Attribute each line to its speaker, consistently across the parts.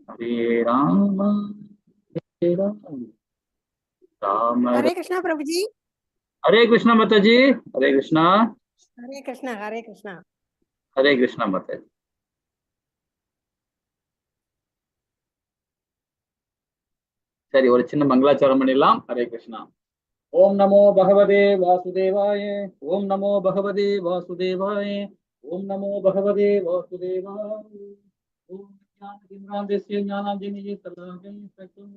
Speaker 1: हरे राम हरे राम राम
Speaker 2: हरे कृष्णा प्रभु जी।
Speaker 1: हरे कृष्णा माता जी। हरे कृष्णा।
Speaker 2: हरे कृष्णा हरे कृष्णा।
Speaker 1: हरे कृष्णा माता जी। சரி, ஒரு சின்ன மங்களாச்சாரம் பண்ணிடலாம். ஹரே கிருஷ்ணா. ஓம் நமோ பகவதே வாசுதேவாய. ஓம் நமோ பகவதே வாசுதேவாய. ஓம் நமோ பகவதே வாசுதேவாய. ஓம் ஞானதிம்ராந்தஸ்ய ஞானாஞ்சனேய சதாகை சக்ரம்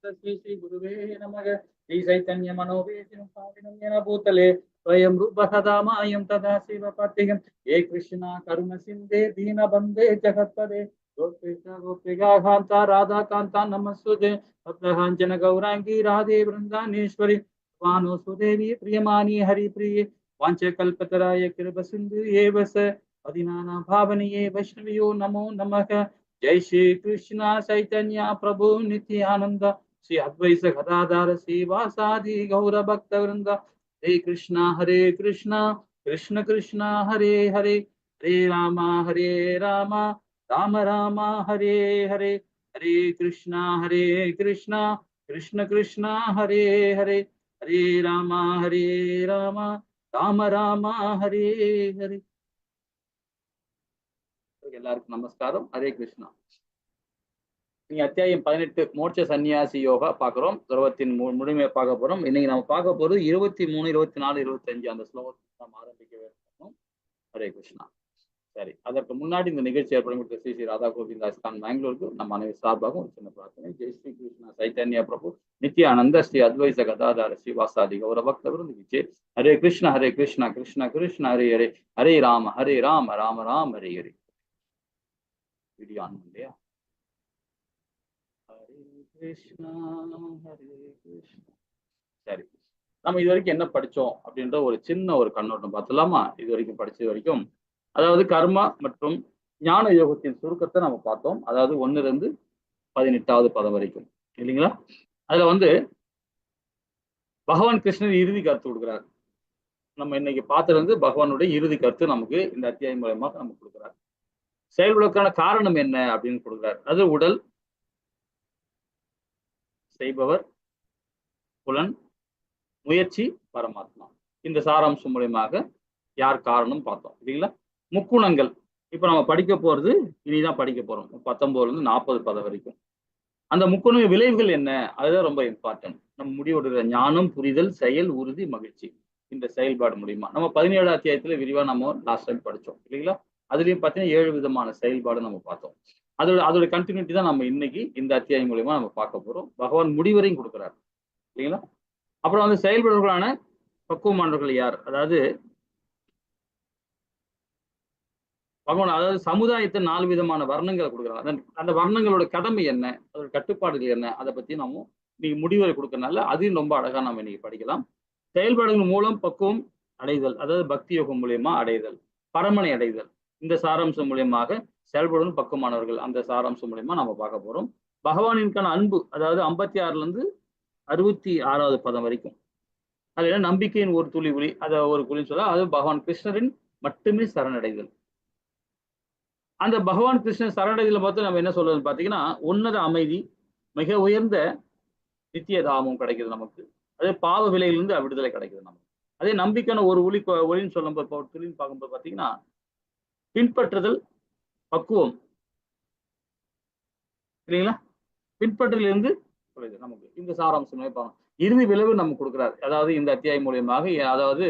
Speaker 1: தஸ்மை ஸ்ரீ குருவே நமக. ஸ்ரீ சைத்தன்ய மனோவேதினம் பாவினம் யேன பூதலே ஸ்வயம் ரூபகதாமாயம் ததா சிவபத்திகம். ஏ கிருஷ்ணா கருண சிந்தே தீனபந்தே ஜகத்பதே கோபிகா கோபிகா காந்தா ராதா காந்தா நமஸ்துதே भक्तकांचन गौरांगी राधे वृंदानेश्वरी वानो सुदेवी प्रियमानी हरिप्रिय वांचकल्पतराय कृप सिंधु एव स पतिनाना भावनीये वैष्णवियो नमो नमः। जय श्री कृष्ण चैतन्य प्रभु नित्यानंद श्री अद्वैत गदाधर श्रीवासादि गौर भक्त वृंद। हरे कृष्णा कृष्ण कृष्ण हरे हरे हरे राम राम राम हरे हरे हरे कृष्णा कृष्ण कृष्ण हरे हरे हरे राम राम राम हरे हरे। எல்லாருக்கும் நமஸ்காரம். ஹரே கிருஷ்ணா. நீங்க அத்தியாயம் 18 மோட்ச சன்னியாசி யோகா பாக்குறோம். துறவத்தின் முழுமையை பார்க்க போறோம். இன்னைக்கு நம்ம பார்க்க போறது 23, 24, 25 அந்த ஸ்லோகத்தை நாம் ஆரம்பிக்கவே இருக்கோம். ஹரே கிருஷ்ணா. சரி, அதற்கு முன்னாடி இந்த நிகழ்ச்சி ஏற்படும் ஸ்ரீ ஸ்ரீ ராதா கோவிந்த் தாஸ்கான் பெங்களூருக்கு நம்ம அனைவரும் சார்பாக ஒரு சின்ன பிரார்த்தனை. ஜெய் ஸ்ரீ கிருஷ்ணா சைத்தன்ய பிரபு நித்யானந்த ஸ்ரீ அத்வைத கதாதார ஸ்ரீவாசாதி கௌர பக்தவர் விஜய். ஹரே கிருஷ்ணா கிருஷ்ண கிருஷ்ண ஹரே ஹரே ஹரே ராம ராம ராம் ஹரே ஹரே. வீடியோ ஆன் இல்லையா? ஹரே கிருஷ்ணா ஹரே கிருஷ்ணா. சரி, நம்ம இது வரைக்கும் என்ன படிச்சோம் அப்படின்ற ஒரு சின்ன ஒரு கண்ணோட்டம் பார்த்தலாமா? இது வரைக்கும் படிச்சது வரைக்கும், அதாவது கர்மா மற்றும் ஞான யோகத்தின் சுருக்கத்தை நம்ம பார்த்தோம். அதாவது 1 இருந்து 18வது பதம் வரைக்கும் இல்லைங்களா? அதுல பகவான் கிருஷ்ணன் இறுதி கருத்து கொடுக்குறாரு. நம்ம இன்னைக்கு பார்த்தது பகவானுடைய இறுதி கருத்து நமக்கு இந்த அத்தியாயம் மூலமாக நமக்கு கொடுக்குறாரு. செயல்களுக்கான காரணம் என்ன அப்படின்னு கொடுக்குறாரு. அது உடல், செய்பவர், புலன், முயற்சி, பரமாத்மா. இந்த சாராம்சம் மூலமாக யார் காரணம் பார்த்தோம் இல்லைங்களா? முக்குணங்கள் இப்ப நம்ம படிக்க போறது இனிதான் படிக்க போறோம். 19 இருந்து 40 பதம் வரைக்கும். அந்த முக்குண விளைவுகள் என்ன, அதுதான் ரொம்ப இம்பார்ட்டன்ட். நம்ம முடிவெடுக்கிற ஞானம், புரிதல், செயல், உறுதி, மகிழ்ச்சி. இந்த செயல்பாடு மூலியமா நம்ம 17 அத்தியாயத்துல விரிவா நம்ம லாஸ்ட் டைம் படிச்சோம் இல்லைங்களா? அதுலயும் பார்த்தீங்கன்னா 7 விதமான செயல்பாடு நம்ம பார்த்தோம். அதோட கண்டினியூட்டி தான் நம்ம இன்னைக்கு இந்த அத்தியாயம் மூலியமா நம்ம பார்க்க போறோம். பகவான் முடிவரையும் கொடுக்குறாரு இல்லைங்களா? அப்புறம் செயல்பாடுகளான பக்குவமானவர்கள் யார், அதாவது பகவான் சமுதாயத்தை 4 விதமான வர்ணங்களை கொடுக்குறாங்க. அந்த வர்ணங்களோட கடமை என்ன, அதோட கட்டுப்பாடுகள் என்ன, அதை பத்தி நம்ம நீங்க முடிவுரை கொடுக்கறதுனால அதையும் ரொம்ப அழகா நம்ம இன்னைக்கு படிக்கலாம். செயல்பாடுகள் மூலம் பக்குவம் அடைதல், அதாவது பக்தி யோகம் மூலியமா அடைதல், பரமனை அடைதல். இந்த சாராம்சம் மூலியமாக செயல்படும் பக்குவமானவர்கள் அந்த சாராம்சம் மூலியமா நம்ம பார்க்க போறோம். பகவானின்கான அன்பு, அதாவது 56ல இருந்து 66வது பதம் வரைக்கும். அதுல நம்பிக்கையின் ஒரு துளி ஒளி, அதை ஒரு குழின்னு சொல்ல, அது பகவான் கிருஷ்ணரின் மட்டுமே சரணடைதல். அந்த பகவான் கிருஷ்ணன் சரணடைதல பார்த்து நம்ம என்ன சொல்றது பாத்தீங்கன்னா, உன்னத அமைதி, மிக உயர்ந்த நித்திய தாமம் கிடைக்குது நமக்கு. அதே பாவ விலையிலிருந்து விடுதலை கிடைக்குது நமக்கு. அதே நம்பிக்கையான ஒரு ஒளின்னு சொல்லும்போது துளின்னு பார்க்கும்போது பாத்தீங்கன்னா, பின்பற்றுதல், பக்குவம் இல்லைங்களா? பின்பற்றலிருந்து நமக்கு இந்த சாராம்சமே பார்க்கணும். இறுதி விளைவு நமக்கு கொடுக்குறாரு. அதாவது இந்த அத்தியாயம் மூலியமாக, அதாவது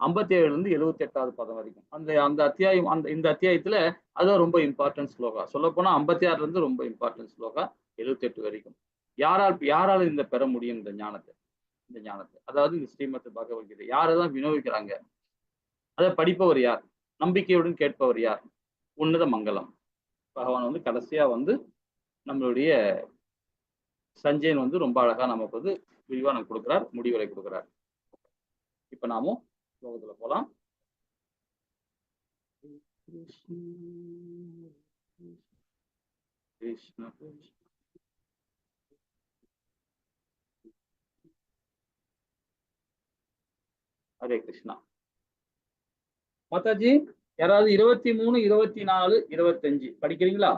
Speaker 1: 57 இருந்து 78வது பதம் வரைக்கும் அந்த அத்தியாயம், இந்த அத்தியாயத்துல அதுதான் ரொம்ப இம்பார்ட்டன்ட் ஸ்லோகா. சொல்ல போனா 56ல இருந்து ரொம்ப இம்பார்ட்டன்ட் ஸ்லோகா 78 வரைக்கும். யாரால இந்த பெற முடியும் இந்த ஞானத்தை? அதாவது இந்த ஸ்ரீமத் பகவத்கீதை யாரதான் விநியோகிக்கிறாங்க? அதை படிப்பவர் யார்? நம்பிக்கையுடன் கேட்பவர் யார்? உன்னத மங்கலம். பகவான் கடைசியா நம்மளுடைய சஞ்சயன் ரொம்ப அழகா நமக்கு விரிவா நமக்கு கொடுக்கிறார், முடிவுரை கொடுக்கிறார். இப்ப நாமும் ஸ்லோகத்துல போலாம். கிருஷ்ண ஹரே கிருஷ்ணா. மாதாஜி யாராவது 23, 24, 25 படிக்கிறீங்களா?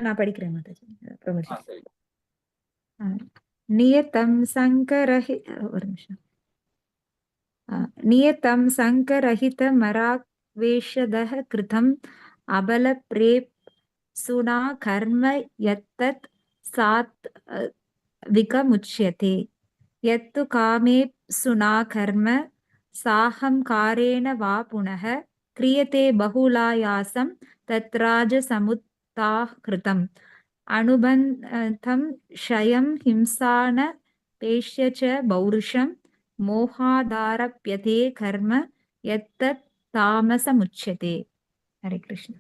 Speaker 3: நான் படிக்கிறேன் மாதாஜி. பிரபுஜி.
Speaker 1: சரி.
Speaker 3: நியதம் சங்கரஹி ஒரு நிமிஷம். நியதம் சங்கரஹித மராக்வேஷதஹ கிருதம் அபல பிரேப் சுனா கர்ம யத்தத் சாத் விகமுச்யதே யத்து காமே சுனா கர்ம சாஹம்காரேண வா புனः கிரியதே பகுலாயாசம் தத்ராஜசமுத்தாஹ கிருதம் அனுபந்தம் ஷயம் ஹிம்சான பேஷ்ய ச பௌருஷம் மோகாதாரப்யதே கர்ம யத்தத் தாமசமுச்யதே. ஹரே கிருஷ்ணா.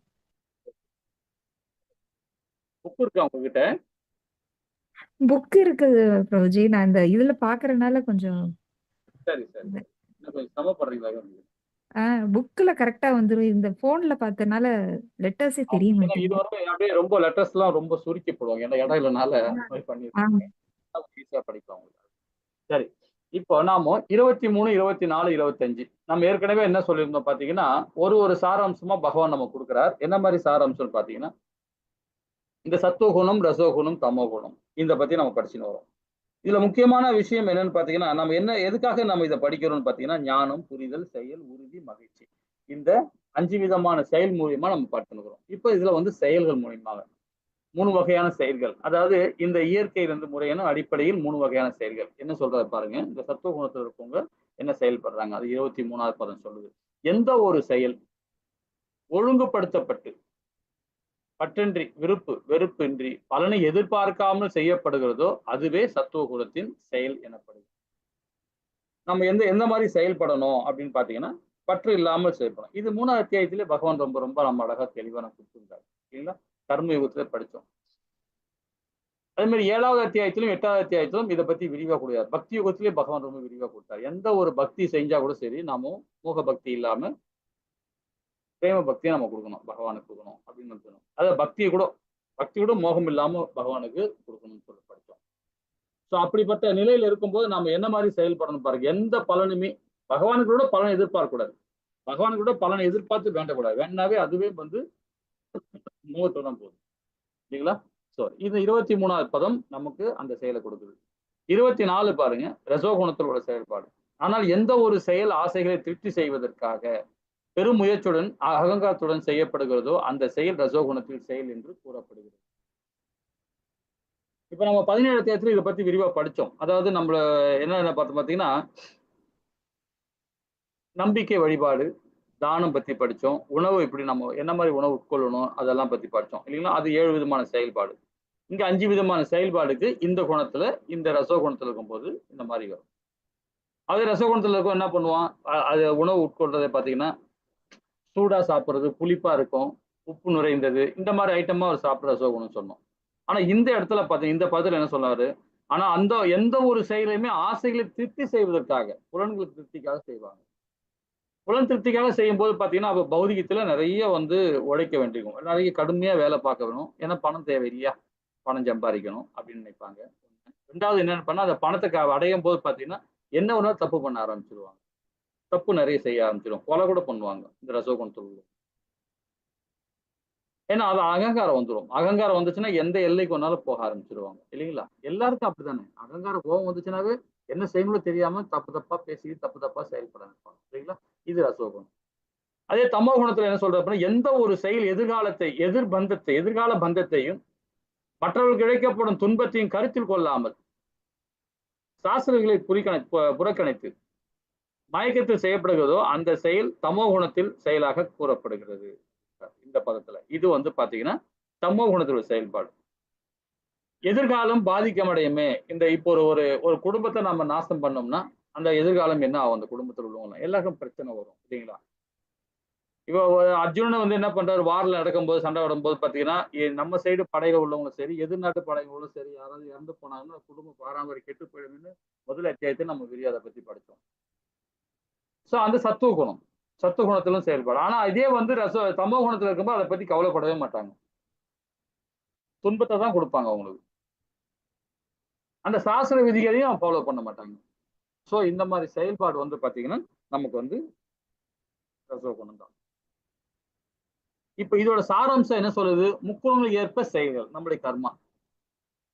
Speaker 1: புக் இருக்கா உங்ககிட்ட?
Speaker 3: புக் இருக்குது பிரபுஜி. நான் இந்த இதுல பாக்குறதுனால கொஞ்சம்
Speaker 1: சரி சரி. இன்னும் கொஞ்சம் சிரமப்படுறீங்களா?
Speaker 3: புக்ல கரெக்டா வந்துரும். இந்த போன்ல பார்த்தனால லெட்டர்ஸே தெரிய
Speaker 1: ஏன்னா இது
Speaker 3: மாட்டேங்குது.
Speaker 1: வந்து அப்படியே ரொம்ப லெட்டர்ஸ் எல்லாம் ரொம்ப சுருக்கி போடுவாங்க. ஏன்னா இடம் இல்லைனால பண்ணிருக்காங்க. ஈஸியா படிக்கலாம் உங்களுக்கு. சரி, இப்போ நாம 23, 24, 25 நம்ம ஏற்கனவே என்ன சொல்லியிருந்தோம் பாத்தீங்கன்னா, ஒரு சாராம்சமா பகவான் நம்ம கொடுக்கிறார். என்ன மாதிரி சாராம்சம் பாத்தீங்கன்னா, இந்த சத்துவகுணம், ரசோகுணம், தமோகுணம் இந்த பத்தி நம்ம படிச்சுன்னு வரோம். இதுல முக்கியமான விஷயம் என்னன்னு பாத்தீங்கன்னா, நம்ம எதுக்காக நம்ம இதை படிக்கிறோம்னு பாத்தீங்கன்னா, ஞானம், புரிதல், செயல், உறுதி, மகிழ்ச்சி இந்த 5 விதமான செயல் மூலியமா நம்ம பார்த்துக்கிறோம். இப்ப இதுல வந்து செயல்கள் மூலியமாக 3 வகையான செயல்கள், அதாவது இந்த இயற்கை முறையான அடிப்படையில் 3 வகையான செயல்கள் என்ன சொல்றது பாருங்க. இந்த சத்துவ குணத்தில் இருக்கவங்க என்ன செயல்படுறாங்க, அது 23வது பதம் சொல்லுது. எந்த ஒரு செயல் ஒழுங்குபடுத்தப்பட்டு பற்றின்றி வெறுப்பின்றி பலனை எதிர்பார்க்காமல் செய்யப்படுகிறதோ அதுவே சத்துவ குணத்தின் செயல் எனப்படுது. நம்ம எந்த மாதிரி செயல்படணும் அப்படின்னு பாத்தீங்கன்னா, பற்று இல்லாமல் செயல்படும். இது 3வது அத்தியாயத்திலே பகவான் ரொம்ப நம்ம அழகா தெளிவான கொடுத்திருந்தாரு இல்லைங்களா? கர்ம யுகத்துல படிச்சோம். அதே மாதிரி 7வது அத்தியாயத்திலும் 8வது அத்தியாயத்திலும் இதை பத்தி விரிவா கொடுத்தார். பக்தி யுகத்திலே பகவான் ரொம்ப விரிவா கொடுத்தார். எந்த ஒரு பக்தி செஞ்சா கூட சரி, நாம மோக பக்தி இல்லாம பிரேம பக்தியை நம்ம கொடுக்கணும், பகவானுக்கு கொடுக்கணும் அப்படின்னு சொல்லணும். அதாவது பக்தி கூட மோகம் இல்லாம பகவானுக்கு கொடுக்கணும்னு சொல்லி படித்தோம். ஸோ அப்படிப்பட்ட நிலையில இருக்கும்போது நாம என்ன மாதிரி செயல்படணும் பாருங்க. எந்த பலனுமே பகவானுக்கு கூட பலனை எதிர்பார்க்க கூடாது. பகவானுக்கு கூட பலனை எதிர்பார்த்து வேண்டக்கூடாது. வேண்டாவே அதுவே வந்து மோகத்துடன் போகுது இல்லைங்களா? ஸோ இது 23வது பதம் நமக்கு அந்த செயலை கொடுக்குது. 24 பாருங்க, ரசோகுணத்தில் உள்ள செயல்பாடு. ஆனால் எந்த ஒரு செயல் ஆசைகளை திருப்தி செய்வதற்காக பெரும் முயற்சியுடன் அகங்காரத்துடன் செய்யப்படுகிறதோ அந்த செயல் ரசோகுணத்தில் செயல் என்று கூறப்படுகிறது. இப்ப நம்ம 17 அத்தியாயத்துல இதை பத்தி விரிவா படிச்சோம். அதாவது நம்மள என்ன பார்த்தோம் பாத்தீங்கன்னா, நம்பிக்கை வழிபாடு, தானம் பத்தி படிச்சோம். உணவு இப்படி நம்ம என்ன மாதிரி உணவு உட்கொள்ளணும் அதெல்லாம் பத்தி படிச்சோம் இல்லைங்களா? அது 7 விதமான செயல்பாடு. இங்க 5 விதமான செயல்பாடுக்கு இந்த குணத்துல, இந்த ரசோகுணத்துல இருக்கும்போது இந்த மாதிரி வரும். அதே ரசகுணத்துல இருக்கும் என்ன பண்ணுவான், அது உணவு உட்கொள்றதை பாத்தீங்கன்னா சூடா சாப்பிடுறது, புளிப்பா இருக்கும், உப்பு நுரைந்தது, இந்த மாதிரி ஐட்டமா அவர் சாப்பிடுற ரசகுணம் சொன்னோம். ஆனா இந்த இடத்துல பாத்தீங்கன்னா இந்த பதத்துல என்ன சொன்னாரு, ஆனா அந்த எந்த ஒரு செயலையுமே ஆசைகளை திருப்தி செய்வதற்காக, புலன்களுக்கு திருப்திக்காக செய்வாங்க. புலன் திருப்திக்காக செய்யும் போது பாத்தீங்கன்னா அப்ப பௌதிகத்துல நிறைய வந்து உழைக்க வேண்டியிருக்கும், நிறைய கடுமையா வேலை பார்க்க வேணும். ஏன்னா பணம் தேவை இல்லையா, பணம் சம்பாதிக்கணும் அப்படின்னு நினைப்பாங்க. 2வது என்னன்னு பண்ணா அந்த பணத்தை அடையும் போது பாத்தீங்கன்னா என்ன ஒண்ணா தப்பு பண்ண ஆரம்பிச்சிருவாங்க. தப்பு நிறைய செய்ய ஆரம்பிச்சிடும், கொலை கூட பண்ணுவாங்க இந்த ரசோகுணத்துல. ஏன்னா அது அகங்காரம் வந்துடும். அகங்காரம் வந்துச்சுன்னா எந்த எல்லைக்கு ஒன்னாலும் போக ஆரம்பிச்சிருவாங்க இல்லைங்களா? எல்லாருக்கும் அப்படித்தானே. அகங்காரம் கோபம் வந்துச்சுன்னாவே என்ன செய்யணும் தெரியாம தப்பு தப்பா பேசி தப்பு தப்பா செயல்பட நினைப்பாங்க இல்லைங்களா? இது ரசோகுணம். அதே தமோ குணத்துல என்ன சொல்ற அப்படின்னா, எந்த ஒரு செயல் எதிர்கால பந்தத்தையும் மற்றவர்களுக்கு இழைக்கப்படும் துன்பத்தையும் கருத்தில் கொள்ளாமல் சாஸ்திரங்களை புறக்கணித்து மயக்கத்தில் செய்யப்படுகிறதோ அந்த செயல் தமோ குணத்தில் செயலாக கூறப்படுகிறது. இந்த பதத்துல இது வந்து பாத்தீங்கன்னா தமோ குணத்தோட செயல்பாடு. எதிர்காலம் பாதிக்கமடையுமே. இந்த இப்போ ஒரு குடும்பத்தை நம்ம நாசம் பண்ணோம்னா அந்த எதிர்காலம் என்ன ஆகும், அந்த குடும்பத்தில் உள்ளவங்க எல்லாருக்கும் பிரச்சனை வரும் இல்லைங்களா? இப்போ அர்ஜுனனை வந்து என்ன பண்றாரு, வாரில் நடக்கும்போது சண்டை வரும்போது பாத்தீங்கன்னா நம்ம சைடு படையில உள்ளவங்களும் சரி, எதிர்நாட்டு படைகளும் சரி, யாராவது இறந்து போனாங்கன்னா குடும்பம் பாரம்பரிய கெட்டு போயிடும்னு முதல் அத்தியாயத்தை நம்ம விரியாதை பத்தி படிச்சோம். சோ அந்த சத்துவ குணத்திலும் செயல்பாடு. ஆனா இதே வந்து தமோ குணத்துல இருக்கும்போது அதை பத்தி கவலைப்படவே மாட்டாங்க, துன்பத்தை தான் கொடுப்பாங்க அவங்களுக்கு. அந்த சாஸ்திர விதிகளையும் ஃபாலோ பண்ண மாட்டாங்க. சோ இந்த மாதிரி செயல்பாடு வந்து பாத்தீங்கன்னா நமக்கு வந்து ரசோகுணம் தான். இப்ப இதோட சாராம்சம் என்ன சொல்லுது? முக்குணங்களுக்கு ஏற்ப செயல்கள் நம்முடைய கர்மா.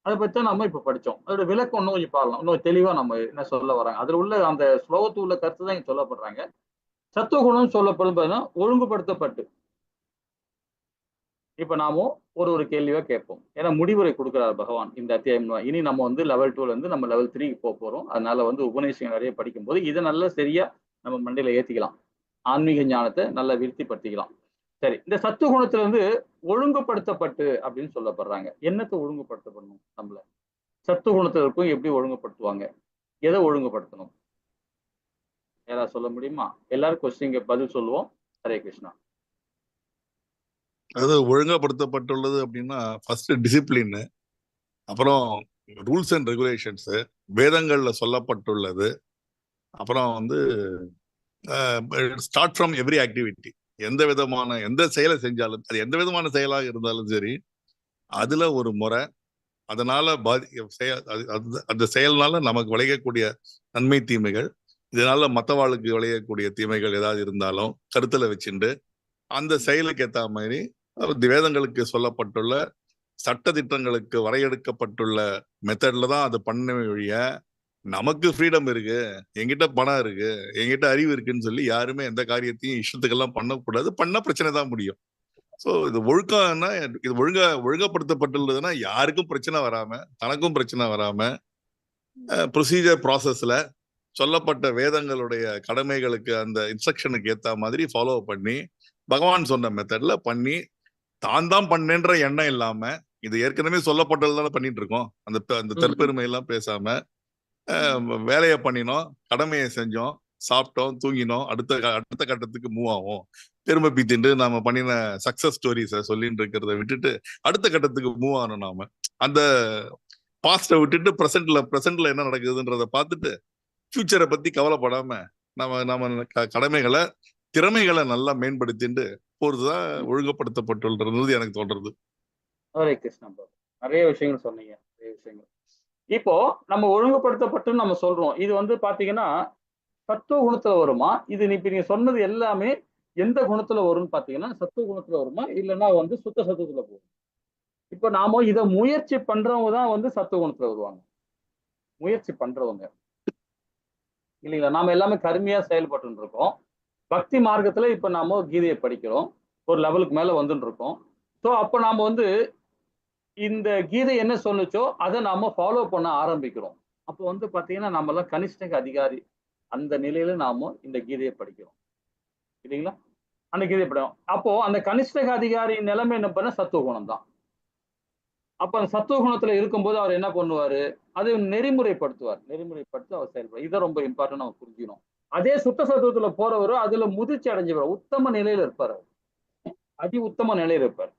Speaker 1: அதை பத்தி தான் நம்ம இப்ப படிச்சோம். அதோட விளக்கம் இன்னும் கொஞ்சம் பார்க்கலாம். இன்னும் தெளிவா நம்ம என்ன சொல்ல வராங்க. அதுல உள்ள அந்த ஸ்லோகத்துல உள்ள கருத்து தான் இங்க சொல்லப்படுறாங்க. சத்துவகுணம் சொல்லப்படும் பார்த்தீங்கன்னா ஒழுங்குபடுத்தப்பட்டு. இப்ப நாம ஒரு கேள்வியா கேட்போம். ஏன்னா முடிவுரை கொடுக்கிறார் பகவான் இந்த அத்தியாயம். இனி நம்ம வந்து லெவல் 2ல இருந்து நம்ம லெவல் 3க்கு போறோம். அதனால வந்து உபநிஷங்கள் நிறைய படிக்கும்போது இதை நல்லா சரியா நம்ம மண்டையில ஏத்திக்கலாம். ஆன்மீக ஞானத்தை நல்லா விருத்திப்படுத்திக்கலாம். சரி, இந்த சத்துவ குணத்துல இருந்து ஒழுங்குபடுத்தப்பட்டு அப்படின்னு சொல்லப்படுறாங்க. என்னத்தை ஒழுங்குபடுத்தப்படணும்? நம்மள சத்துவ குணத்துல இருக்கும் எப்படி ஒழுங்குபடுத்துவாங்க? எதை ஒழுங்குபடுத்தணும்? யாராவது சொல்ல முடியுமா? எல்லாரும் கொஸ்டின் பதில் சொல்லுவோம். ஹரே கிருஷ்ணா.
Speaker 4: அது ஒழுங்கப்படுத்தப்பட்டுள்ளது அப்படின்னா ஃபர்ஸ்ட் டிசிப்ளின், அப்புறம் ரூல்ஸ் அண்ட் ரெகுலேஷன்ஸ் வேதங்கள்ல சொல்லப்பட்டுள்ளது, அப்புறம் வந்து ஸ்டார்ட் ஃப்ரம் எவ்ரி ஆக்டிவிட்டி. எந்த செயலை செஞ்சாலும் அது எந்த விதமான செயலாக இருந்தாலும் சரி, அதுல ஒரு முறை, அதனால அந்த செயல்னால நமக்கு விளையக்கூடிய நன்மை தீமைகள், இதனால மற்றவாளுக்கு விளையக்கூடிய தீமைகள் ஏதாவது இருந்தாலும் கருத்துல வச்சுண்டு அந்த செயலுக்கு ஏற்ற மாதிரி வேதங்களுக்கு சொல்லப்பட்டுள்ள சட்ட திட்டங்களுக்கு வரையெடுக்கப்பட்டுள்ள மெத்தட்ல தான் அது பண்ண வழிய நமக்கு ஃப்ரீடம் இருக்கு, என்கிட்ட பணம் இருக்கு, என்கிட்ட அறிவு இருக்குன்னு சொல்லி யாருமே எந்த காரியத்தையும் இஷ்டத்துக்கெல்லாம் பண்ணக்கூடாது. பண்ண பிரச்சனை தான் முடியும். ஸோ இது ஒழுக்கம்னா, இது ஒழுங்கப்படுத்தப்பட்டுள்ளதுன்னா யாருக்கும் பிரச்சனை வராம, தனக்கும் பிரச்சனை வராம, ப்ரொசீஜர் ப்ராசஸ்ல சொல்லப்பட்ட வேதங்களுடைய கடமைகளுக்கு அந்த இன்ஸ்ட்ரக்ஷனுக்கு ஏத்த மாதிரி ஃபாலோ பண்ணி பகவான் சொன்ன மெத்தட்ல பண்ணி தான் பண்ணேன்ற எண்ணம் இல்லாம, இது ஏற்கனவே சொல்லப்பட்டதுதானே பண்ணிட்டு இருக்கோம், அந்த தற்பெருமை எல்லாம் பேசாம வேலையை பண்ணினோம், கடமையை செஞ்சோம், சாப்பிட்டோம், தூங்கினோம், அடுத்த கட்டத்துக்கு மூவ் ஆகும். பெருமை பீத்திட்டு நாம பண்ணின சக்சஸ் ஸ்டோரிஸை சொல்லிட்டு இருக்கிறத விட்டுட்டு அடுத்த கட்டத்துக்கு மூவ் ஆகணும். நாம அந்த பாஸ்ட விட்டுட்டு பிரசன்ட்ல என்ன நடக்குதுன்றத பார்த்துட்டு ஃபியூச்சரை பத்தி கவலைப்படாம நம்ம கடமைகளை, திறமைகளை நல்லா மேம்படுத்திட்டு போறதுதான் ஒழுங்கப்படுத்தப்பட்டுள்ளது எனக்கு தோன்றது.
Speaker 1: ஹரே கிருஷ்ணா. நிறைய விஷயங்கள் சொன்னீங்க. நிறைய விஷயங்கள். இப்போ நம்ம ஒழுங்குபடுத்தப்பட்டு நம்ம சொல்றோம். இது வந்து பாத்தீங்கன்னா சத்துவ குணத்துல வருமா? இது இப்ப நீங்க சொன்னது எல்லாமே எந்த குணத்துல வரும்னு பாத்தீங்கன்னா சத்துவ குணத்துல வருமா, இல்லைன்னா வந்து சுத்த சத்துவத்துல போகும்? இப்ப நாம இத முயற்சி பண்றவங்க தான் வந்து சத்துவ குணத்துல வருவாங்க. முயற்சி பண்றவங்க இல்லைங்களா? நாம எல்லாமே கருமையா செயல்பட்டு இருக்கோம். பக்தி மார்க்கத்துல இப்ப நாம கீதையை படிக்கிறோம், ஒரு லெவலுக்கு மேல வந்துட்டு இருக்கோம். ஸோ அப்ப நாம வந்து இந்த கீதை என்ன சொல்லுச்சோ அதை நாம ஃபாலோ பண்ண ஆரம்பிக்கிறோம். அப்போ வந்து பாத்தீங்கன்னா நம்ம எல்லாம் கனிஷ்டக அதிகாரி அந்த நிலையில நாம இந்த கீதையை படிக்கிறோம் இல்லைங்களா? அந்த கீதையை படிக்கிறோம். அப்போ அந்த கனிஷ்டக அதிகாரி நிலைமை என்ன பண்ண சத்துவ குணம் தான். அப்ப அந்த சத்துவ குணத்துல இருக்கும்போது அவர் என்ன பண்ணுவாரு? அது நெறிமுறைப்படுத்துவார். நெறிமுறைப்படுத்தி அவர் செயல்படுவார். இதை ரொம்ப இம்பார்ட்டன்ட் நம்ம புரிஞ்சுக்கணும். அதே சுத்த சத்துவத்துல போறவரும் அதுல முதிர்ச்சி அடைஞ்சவர், உத்தம நிலையில இருப்பார். அதி உத்தம நிலையில இருப்பார்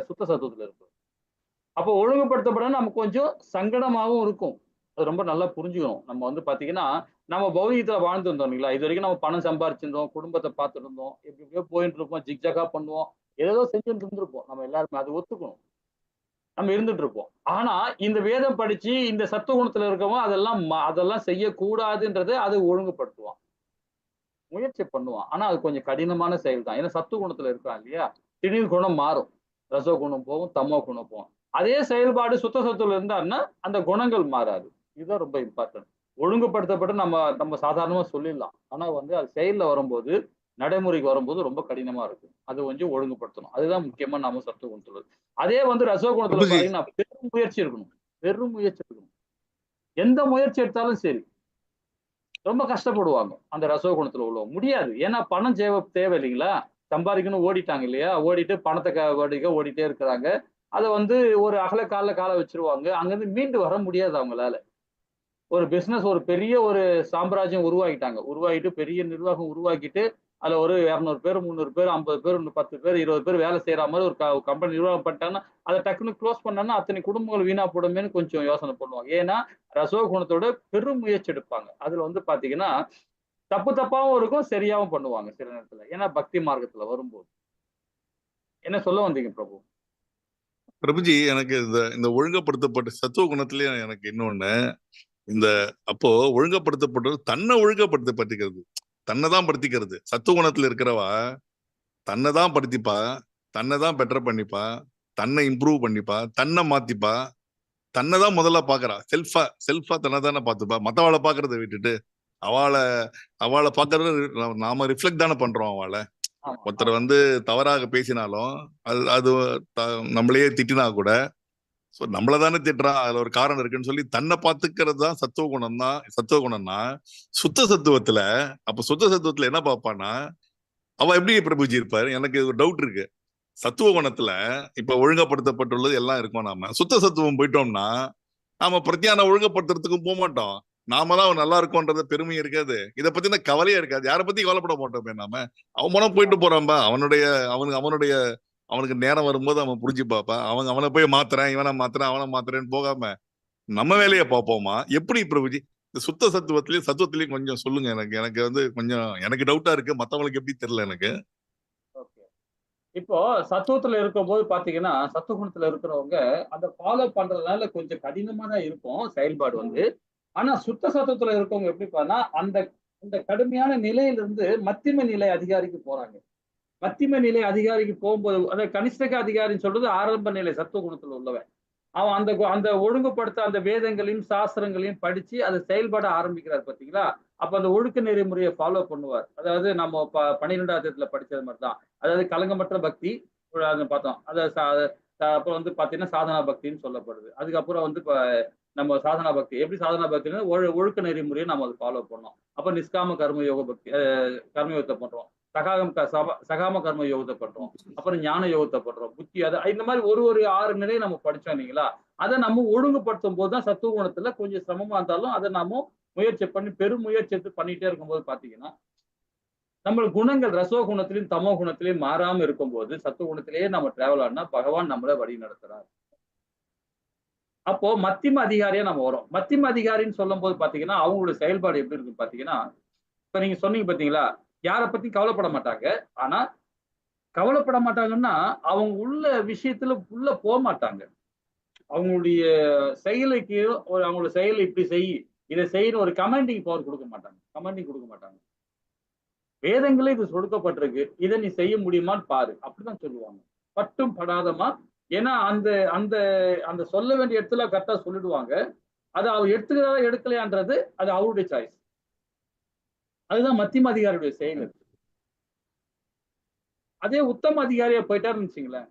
Speaker 1: சுத்த சத்துவத்துல இருப்பார். அப்போ ஒழுங்குபடுத்தப்பட நமக்கு கொஞ்சம் சங்கடமாகவும் இருக்கும். அது ரொம்ப நல்லா புரிஞ்சுக்கணும். நம்ம வந்து பாத்தீங்கன்னா நம்ம பௌதிகத்துல வாழ்ந்து இருந்தோம் இல்லைங்களா? இது வரைக்கும் நம்ம பணம் சம்பாரிச்சிருந்தோம், குடும்பத்தை பார்த்துட்டு இருந்தோம், எப்படி எப்படியோ போயிட்டு இருப்போம், ஜிக்ஜாக்கா பண்ணுவோம், ஏதோ செஞ்சுட்டு இருந்திருப்போம். நம்ம எல்லாருமே அது ஒத்துக்கணும். நம்ம இருந்துட்டு இருப்போம். ஆனா இந்த வேதம் படிச்சு இந்த சத்துவ குணத்துல இருக்கவங்க அதெல்லாம் செய்யக்கூடாதுன்றதை அது ஒழுங்குபடுத்துவான், முயற்சி பண்ணுவான். ஆனா அது கொஞ்சம் கடினமான செயல் தான். ஏன்னா சத்துவ குணத்துல இருக்கான் இல்லையா? திடீர் குணம் மாறும், ரசோ குணம் போகும், தமோ குணம் போகும். அதே செயல்பாடு சுத்த சத்துவத்துல இருந்தாருன்னா அந்த குணங்கள் மாறாது. இதுதான் ரொம்ப இம்பார்ட்டன்ட். ஒழுங்குபடுத்தப்பட்டு நம்ம சாதாரணமா சொல்லிடலாம். ஆனா வந்து அது செயல்ல வரும்போது, நடைமுறைக்கு வரும்போது ரொம்ப கடினமா இருக்கும். அது கொஞ்சம் ஒழுங்குபடுத்தணும். அதுதான் முக்கியமா நாம சத்துவ குணத்துல. அதே வந்து ரசோ குணத்துல பாத்தீங்கன்னா பெரும் முயற்சி இருக்கணும். பெரும் முயற்சி இருக்கணும். எந்த முயற்சி எடுத்தாலும் சரி ரொம்ப கஷ்டப்படுவாங்க அந்த ரசோ குணத்துல உள்ளவங்க. முடியாது. ஏன்னா பணம் தேவை இல்லைங்களா? சம்பாதிக்கணும் ஓடிட்டாங்க இல்லையா? ஓடிட்டு பணத்தை ஓடிட்டே இருக்கிறாங்க. அதை வந்து ஒரு அகல கால வச்சிருவாங்க. அங்கிருந்து மீண்டு வர முடியாது அவங்களால. ஒரு பிசினஸ், ஒரு பெரிய ஒரு சாம்ராஜ்யம் உருவாக்கிட்டு பெரிய நிர்வாகம் உருவாக்கிட்டு அதுல ஒரு 200 பேர், 300 பேர், 50 பேர், 10 பேர், 20 பேர் வேலை செய்யற மாதிரி ஒரு கம்பெனி நிர்வாகம் பண்ணிட்டாங்கன்னா அதை டக்குன்னு க்ளோஸ் பண்ணாங்கன்னா அத்தனை குடும்பங்கள் வீணா போடுமேன்னு கொஞ்சம் யோசனை பண்ணுவாங்க. ஏன்னா ரசோ குணத்தோட பெரும் முயற்சி எடுப்பாங்க. அதுல வந்து பாத்தீங்கன்னா தப்பாவும் இருக்கும், சரியாவும் பண்ணுவாங்க சில நேரத்துல. ஏன்னா பக்தி மார்க்கத்துல வரும்போது. என்ன சொல்ல வந்தீங்க பிரபு?
Speaker 4: பிரபுஜி, எனக்கு இந்த ஒழுங்கப்படுத்தப்பட்ட சத்துவ குணத்திலேயே எனக்கு இன்னொன்னு, இந்த அப்போ ஒழுங்கப்படுத்தப்பட்டது தன்னை ஒழுங்கப்படுத்தப்பட்டுக்கிறது, தன்னை தான் படுத்திக்கிறது. சத்துவ குணத்துல இருக்கிறவா தன்னை தான் படுத்திப்பா, தன்னை தான் பெட்டர் பண்ணிப்பா, தன்னை இம்ப்ரூவ் பண்ணிப்பா, தன்னை மாத்திப்பா, தன்னை தான் முதல்ல பாக்குறா. செல்ஃபா தன்னை தானே பார்த்துப்பா. மத்தவாளை பாக்குறத விட்டுட்டு அவளை அவளை பாக்குறது நாம ரிஃப்ளெக்ட் தானே பண்றோம் அவளை.
Speaker 1: ஆமா
Speaker 4: ஒருத்தர் வந்து தவறாக பேசினாலும் அது அது நம்மளையே திட்டினா கூட நம்மள தானே திட்டுறான், அதுல ஒரு காரணம் இருக்குன்னு சொல்லி தன்னை பார்த்துக்கிறது தான் சத்துவ குணம் தான். சத்துவ குணம்னா சுத்த சத்துவத்துல, அப்ப சுத்த சத்துவத்துல என்ன பார்ப்பான்னா, அவ எப்படி பிரபுஜி இருப்பாரு? எனக்கு ஒரு டவுட் இருக்கு. சத்துவ குணத்துல இப்ப ஒழுங்கப்படுத்தப்பட்டுள்ளது எல்லாம் இருக்கும். நாம சுத்த சத்துவம் போயிட்டோம்னா நாம பிரத்தியான ஒழுங்கப்படுத்துறதுக்கும் போக மாட்டோம். நாம தான் நல்லா இருக்கோன்றது பெருமை இருக்காது. இதை பத்தின கவலையே இருக்காது. யாரை பத்தி கவலைப்பட மாட்டோமே நாம. அவன் மனம் போயிட்டு போறான்பா. அவனுக்கு நேரம் வரும்போது அவன் புரிஞ்சு பார்ப்பா. அவனை போய் மாத்துறேன், இவனை மாத்துறேன், அவனை மாத்துறேன்னு போகாம நம்ம வேலையை பார்ப்போமா? எப்படி பிரபுஜி இந்த சுத்த சத்துவத்திலயும் சத்துவத்திலயும் கொஞ்சம் சொல்லுங்க. எனக்கு வந்து கொஞ்சம் எனக்கு டவுட்டா இருக்கு. மத்தவங்களுக்கு எப்படி தெரியல எனக்கு.
Speaker 1: இப்போ சத்துவத்துல இருக்கும்போது பாத்தீங்கன்னா, சத்துவகுணத்துல இருக்கிறவங்க அந்த ஃபாலோ பண்றதுனால கொஞ்சம் கடினமா தான் இருக்கும் செயல்பாடு வந்து. ஆனா சுத்த சத்துவத்துல இருக்கவங்க எப்படி பாருன்னா, அந்த அந்த கடுமையான நிலையிலிருந்து மத்தியம நிலை அதிகாரிக்கு போறாங்க. மத்தியம நிலை அதிகாரிக்கு போகும்போது, அந்த கனிஷ்டக அதிகாரின்னு சொல்றது ஆரம்ப நிலை சத்துவ குணத்துல உள்ளவன். அவன் அந்த ஒழுங்குபடுத்த அந்த வேதங்களையும் சாஸ்திரங்களையும் படிச்சு அதை செயல்பட ஆரம்பிக்கிறார் பாத்தீங்களா? அப்ப அந்த ஒழுக்க நெறிமுறையை ஃபாலோ பண்ணுவார். அதாவது நம்ம 12வது படிச்சது மாதிரிதான். அதாவது களங்கமற்ற பக்தி பார்த்தோம். அப்புறம் வந்து பாத்தீங்கன்னா சாதனா பக்தின்னு சொல்லப்படுது. அதுக்கப்புறம் வந்து நம்ம சாதனா பக்தி எப்படி சாதனா பக்தினா ஒழுக்க நெறிமுறையை நம்ம அதை ஃபாலோ பண்ணோம். அப்ப நிஷ்காம கர்மயோக பக்தி கர்மயோகத்தை பண்றோம். சகாம கர்ம யோகத்தை பண்றோம். அப்புறம் ஞான யோகத்தை பண்றோம். புத்தி இந்த மாதிரி ஒரு 6 நிலையை நம்ம படிச்சோம் இல்லைங்களா? அதை நம்ம ஒழுங்குபடுத்தும் போதுதான் சத்துவ குணத்துல கொஞ்சம் சிரமமா இருந்தாலும் அதை நாம முயற்சி பண்ணி பெரும் முயற்சி எடுத்து பண்ணிட்டே இருக்கும்போது பாத்தீங்கன்னா நம்ம குணங்கள் ரசோ குணத்திலையும் தமோ குணத்திலையும் மாறாம இருக்கும்போது சத்துவ குணத்திலேயே நம்ம டிராவல் ஆனா பகவான் நம்மளை வழி நடத்துறார். அப்போ மத்தியம அதிகாரியா நம்ம வரோம். மத்தியம அதிகாரின்னு சொல்லும் போது பாத்தீங்கன்னா அவங்களோட செயல்பாடு எப்படி இருக்கு பாத்தீங்கன்னா, இப்ப நீங்க சொன்னீங்க பாத்தீங்களா, யாரை பத்தி கவலைப்பட மாட்டாங்க. ஆனா கவலைப்பட மாட்டாங்கன்னா அவங்க உள்ள விஷயத்துல உள்ள போக மாட்டாங்க. அவங்களுடைய செயலுக்கு அவங்களோட செயலை இப்படி செய், இதை செய்யணும் ஒரு கமாண்டிங் பவர் கொடுக்க மாட்டாங்க. கமாண்டிங் கொடுக்க மாட்டாங்க. வேதங்களே இது கொடுக்கப்பட்டிருக்கு, இதை நீ செய்ய முடியுமான்னு பாரு அப்படிதான் சொல்லுவாங்க. பட்டும் படாதமா. ஏன்னா அந்த அந்த அந்த சொல்ல வேண்டிய இடத்துல கரெக்டா சொல்லிடுவாங்க. அது அவர் எடுத்துக்கிறதா எடுக்கலையான்றது அது அவருடைய சாய்ஸ். அதுதான் மத்தியம அதிகாரியுடைய செயல். அதே உத்தம அதிகாரியா போயிட்டாருன்னு வச்சுங்களேன்,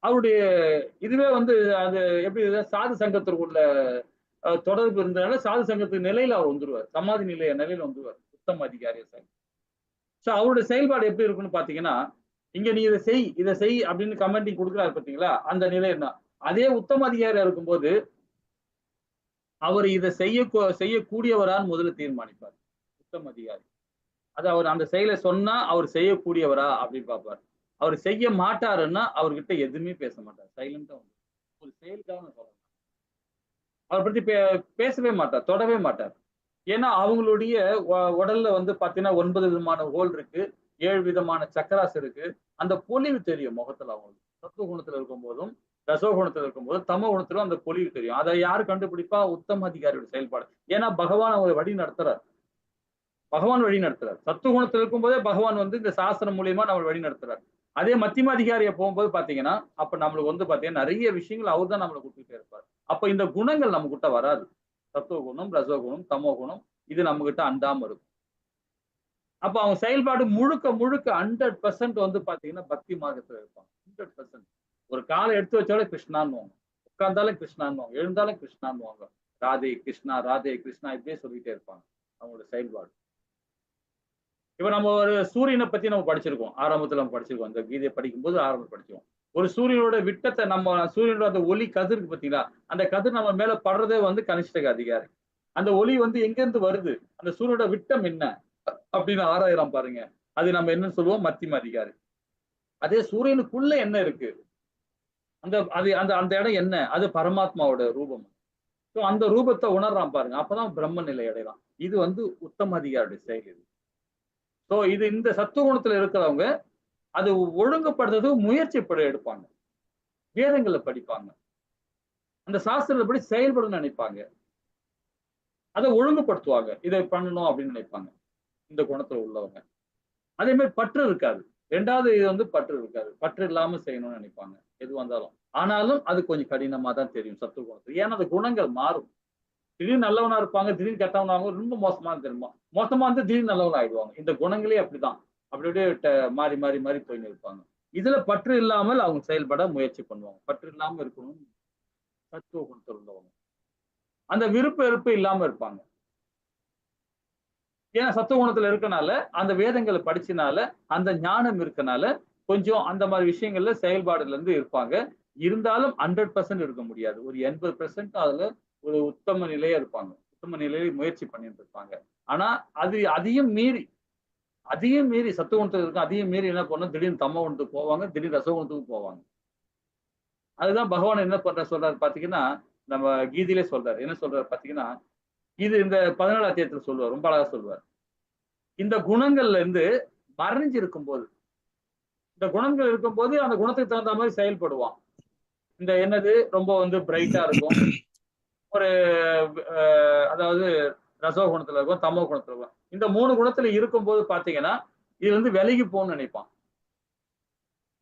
Speaker 1: அவருடைய இதுவே வந்து அது எப்படி சாது சங்கத்திற்குள்ள தொடர்பு இருந்ததுனால சாது சங்கத்து நிலையில அவர் வந்துருவார். சமாதி நிலையில வந்துருவார் உத்தம அதிகாரியா சார். சோ அவருடைய செயல்பாடு எப்படி இருக்குன்னு பாத்தீங்கன்னா, இங்க நீ இதை செய் அப்படின்னு கமெண்டிங் கொடுக்குறாரு பாத்தீங்களா, அந்த நிலை என்ன. அதே உத்தம அதிகாரியா இருக்கும்போது அவர் இதை செய்யக்கூடியவரான்னு முதல்ல தீர்மானிப்பார் உத்தம அதிகாரி. அது அவர் அந்த செயலை சொன்னா அவர் செய்யக்கூடியவரா அப்படின்னு பார்ப்பார். அவர் செய்ய மாட்டாருன்னா அவர்கிட்ட எதுவுமே பேச மாட்டார். சைலண்டா வந்து ஒரு செயலுக்காக நான் சொல்றேன். அவரை பத்தி பேசவே மாட்டார், தொடவே மாட்டார். ஏன்னா அவங்களுடைய உடல்ல வந்து பாத்தீங்கன்னா 9 விதமான ஹோல் இருக்கு, 7 விதமான சக்கராஸ் இருக்கு. அந்த பொலிவு தெரியும் முகத்துல அவங்களுக்கு. சத்துவ குணத்துல இருக்கும் போதும் ரசோ குணத்துல இருக்கும் போதும் தமோ குணத்திலும் அந்த பொலிவு தெரியும். அதை யாரு கண்டுபிடிப்பா? உத்தம அதிகாரியோட செயல்பாடு. ஏன்னா பகவான் அவரை வழி நடத்துறார். பகவான் வழி நடத்துறார். சத்துவ குணத்தில் இருக்கும்போதே பகவான் வந்து இந்த சாஸ்திரம் மூலியமா நம்ம வழி நடத்துறாரு. அதே மத்தியம அதிகாரியை போகும்போது பாத்தீங்கன்னா அப்ப நம்மளுக்கு வந்து பாத்தீங்கன்னா நிறைய விஷயங்கள் அவர் தான் நம்மளை கொடுத்துட்டே இருப்பார். அப்ப இந்த குணங்கள் நம்ம கிட்ட வராது. சத்துவ குணம், ரசோ குணம், தமோ குணம் இது நம்ம கிட்ட அண்டாம இருக்கும். அப்ப அவங்க செயல்பாடு முழுக்க 100% வந்து பாத்தீங்கன்னா பக்தி மார்க்கத்துல இருப்பாங்க. 100%. ஒரு காலை எடுத்து வச்சாலே கிருஷ்ணான்னுவாங்க, உட்கார்ந்தாலும் கிருஷ்ணான்னுவாங்க, எழுந்தாலும் கிருஷ்ணான்னுவாங்க. ராதே கிருஷ்ணா ராதே கிருஷ்ணா இப்படியே சொல்லிட்டே இருப்பாங்க அவங்களோட செயல்பாடு. இப்ப நம்ம ஒரு சூரியனை பத்தி நம்ம படிச்சிருக்கோம். ஆரம்பத்துல நம்ம படிச்சிருக்கோம். அந்த கீதையை படிக்கும்போது ஆரம்பத்தில் படிச்சிருக்கோம். ஒரு சூரியனோட விட்டத்தை நம்ம சூரியனோட அந்த ஒளி கதிர் இருக்கு பாத்தீங்களா, அந்த கதிர் நம்ம மேல படுறதே வந்து கனிஷ்டக அதிகாரி. அந்த ஒளி வந்து எங்க இருந்து வருது, அந்த சூரியனோட விட்டம் என்ன அப்படின்னு ஆராயிரம் பாருங்க. அது நம்ம என்னன்னு சொல்லுவோம்? மத்தியம அதிகாரி. அதே சூரியனுக்குள்ள என்ன இருக்கு, அந்த அந்த அந்த இடம் என்ன, அது பரமாத்மாவோட ரூபம். அந்த ரூபத்தை உணர்றான் பாருங்க. அப்பதான் பிரம்ம நிலை அடையலாம். இது வந்து உத்தம அதிகாரியுடைய செயல். இது இது இந்த சத்துவகுணத்துல இருக்கிறவங்க அது ஒழுங்குபடுறது முயற்சி எடுப்பாங்க. வேதங்களை படிப்பாங்க, அந்த சாஸ்திரப்படி செயல்பட நினைப்பாங்க, அதை ஒழுங்குபடுத்துவாங்க. இதை பண்ணணும் அப்படின்னு நினைப்பாங்க இந்த குணத்துல உள்ளவங்க. அதே மாதிரி பற்று இருக்காது. ரெண்டாவது இது வந்து பற்று இருக்காது. பற்று இல்லாம செய்யணும்னு நினைப்பாங்க எது வந்தாலும். ஆனாலும் அது கொஞ்சம் கடினமா தான் தெரியும் சத்துவ குணத்துல. ஏன்னா அந்த குணங்கள் மாறும். திடீர்னு நல்லவனா இருப்பாங்க, திடீர்னு கெட்டவனாக ரொம்ப மோசமா தெரியுமா, மோசமா இருந்து திடீர்னு நல்லவனா ஆயிடுவாங்க. இந்த குணங்களே அப்படிதான். அப்படி அப்படியே மாறி மாறி மாறி போயின்னு இருப்பாங்க. இதுல பற்று இல்லாமல் அவங்க செயல்பட முயற்சி பண்ணுவாங்க. பற்று இல்லாம இருக்கணும் சத்துவ குணத்தில் உள்ளவங்க. அந்த விருப்ப வெறுப்பு இல்லாம இருப்பாங்க. ஏன்னா சத்துவ குணத்துல இருக்கனால அந்த வேதங்களை படிச்சனால அந்த ஞானம் இருக்கனால கொஞ்சம் அந்த மாதிரி விஷயங்கள்ல செயல்பாடுல இருந்து இருப்பாங்க. இருந்தாலும் 100% இருக்க முடியாது. ஒரு 80% அதுல ஒரு உத்தம நிலையா இருப்பாங்க. உத்தம நிலையை முயற்சி பண்ணிட்டு இருப்பாங்க. ஆனா அது அதையும் மீறி சத்துவ குணத்துல இருக்க அதையும் மீறி என்ன பண்ணும், திடீர்னு தமோ குணத்துக்கு போவாங்க, திடீர்னு ரசகுணத்துக்கு போவாங்க. அதுதான் பகவான் என்ன சொல்றாரு பாத்தீங்கன்னா, நம்ம கீதையிலே சொல்றாரு. என்ன சொல்றாரு பாத்தீங்கன்னா, இது இந்த 17 அத்தியாயத்துல சொல்லுவார். ரொம்ப அழகா சொல்லுவார். இந்த குணங்கள்ல இருந்து மறைஞ்சு இருக்கும்போது, இந்த குணங்கள் இருக்கும்போது அந்த குணத்துக்கு தகுந்த மாதிரி செயல்படுவான். இந்த என்னது ரொம்ப வந்து பிரைட்டா இருக்கும். ஒரு அதாவது ரசோ குணத்துல இருக்கும், தமோ குணத்துல இருக்கும். இந்த 3 குணத்துல இருக்கும்போது பாத்தீங்கன்னா, இது வந்து விலகி போகணும்னு நினைப்பான்.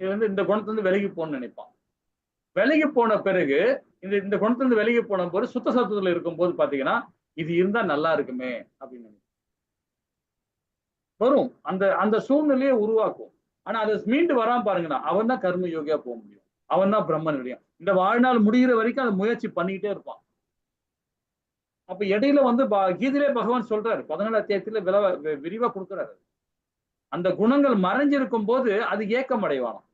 Speaker 1: இது வந்து இந்த குணத்துல இருந்து விலகி போகணும்னு நினைப்பான். விலகி போன பிறகு இந்த இந்த குணத்துல இருந்து விலகி போன போது சுத்த சத்துவத்துல இருக்கும்போது பாத்தீங்கன்னா, இது இருந்தா நல்லா இருக்குமே அப்படின்னு நினைப்பான். வரும். அந்த அந்த சூழ்நிலையை உருவாக்கும். ஆனா அதை மீண்டு வராம பாருங்கண்ணா, அவன் தான் கர்ம யோகியா போக முடியும். அவன் தான் பிரம்மன் முடியும். இந்த வாழ்நாள் முடிகிற வரைக்கும் அதை முயற்சி பண்ணிக்கிட்டே இருப்பான். அப்ப இடையில வந்து கீதையிலே பகவான் சொல்றாரு. 17 அத்தியாயத்துல விரிவா கொடுக்குறாரு. அந்த குணங்கள் மறைஞ்சிருக்கும் போது அது ஏக்கம் அடைவானாம்.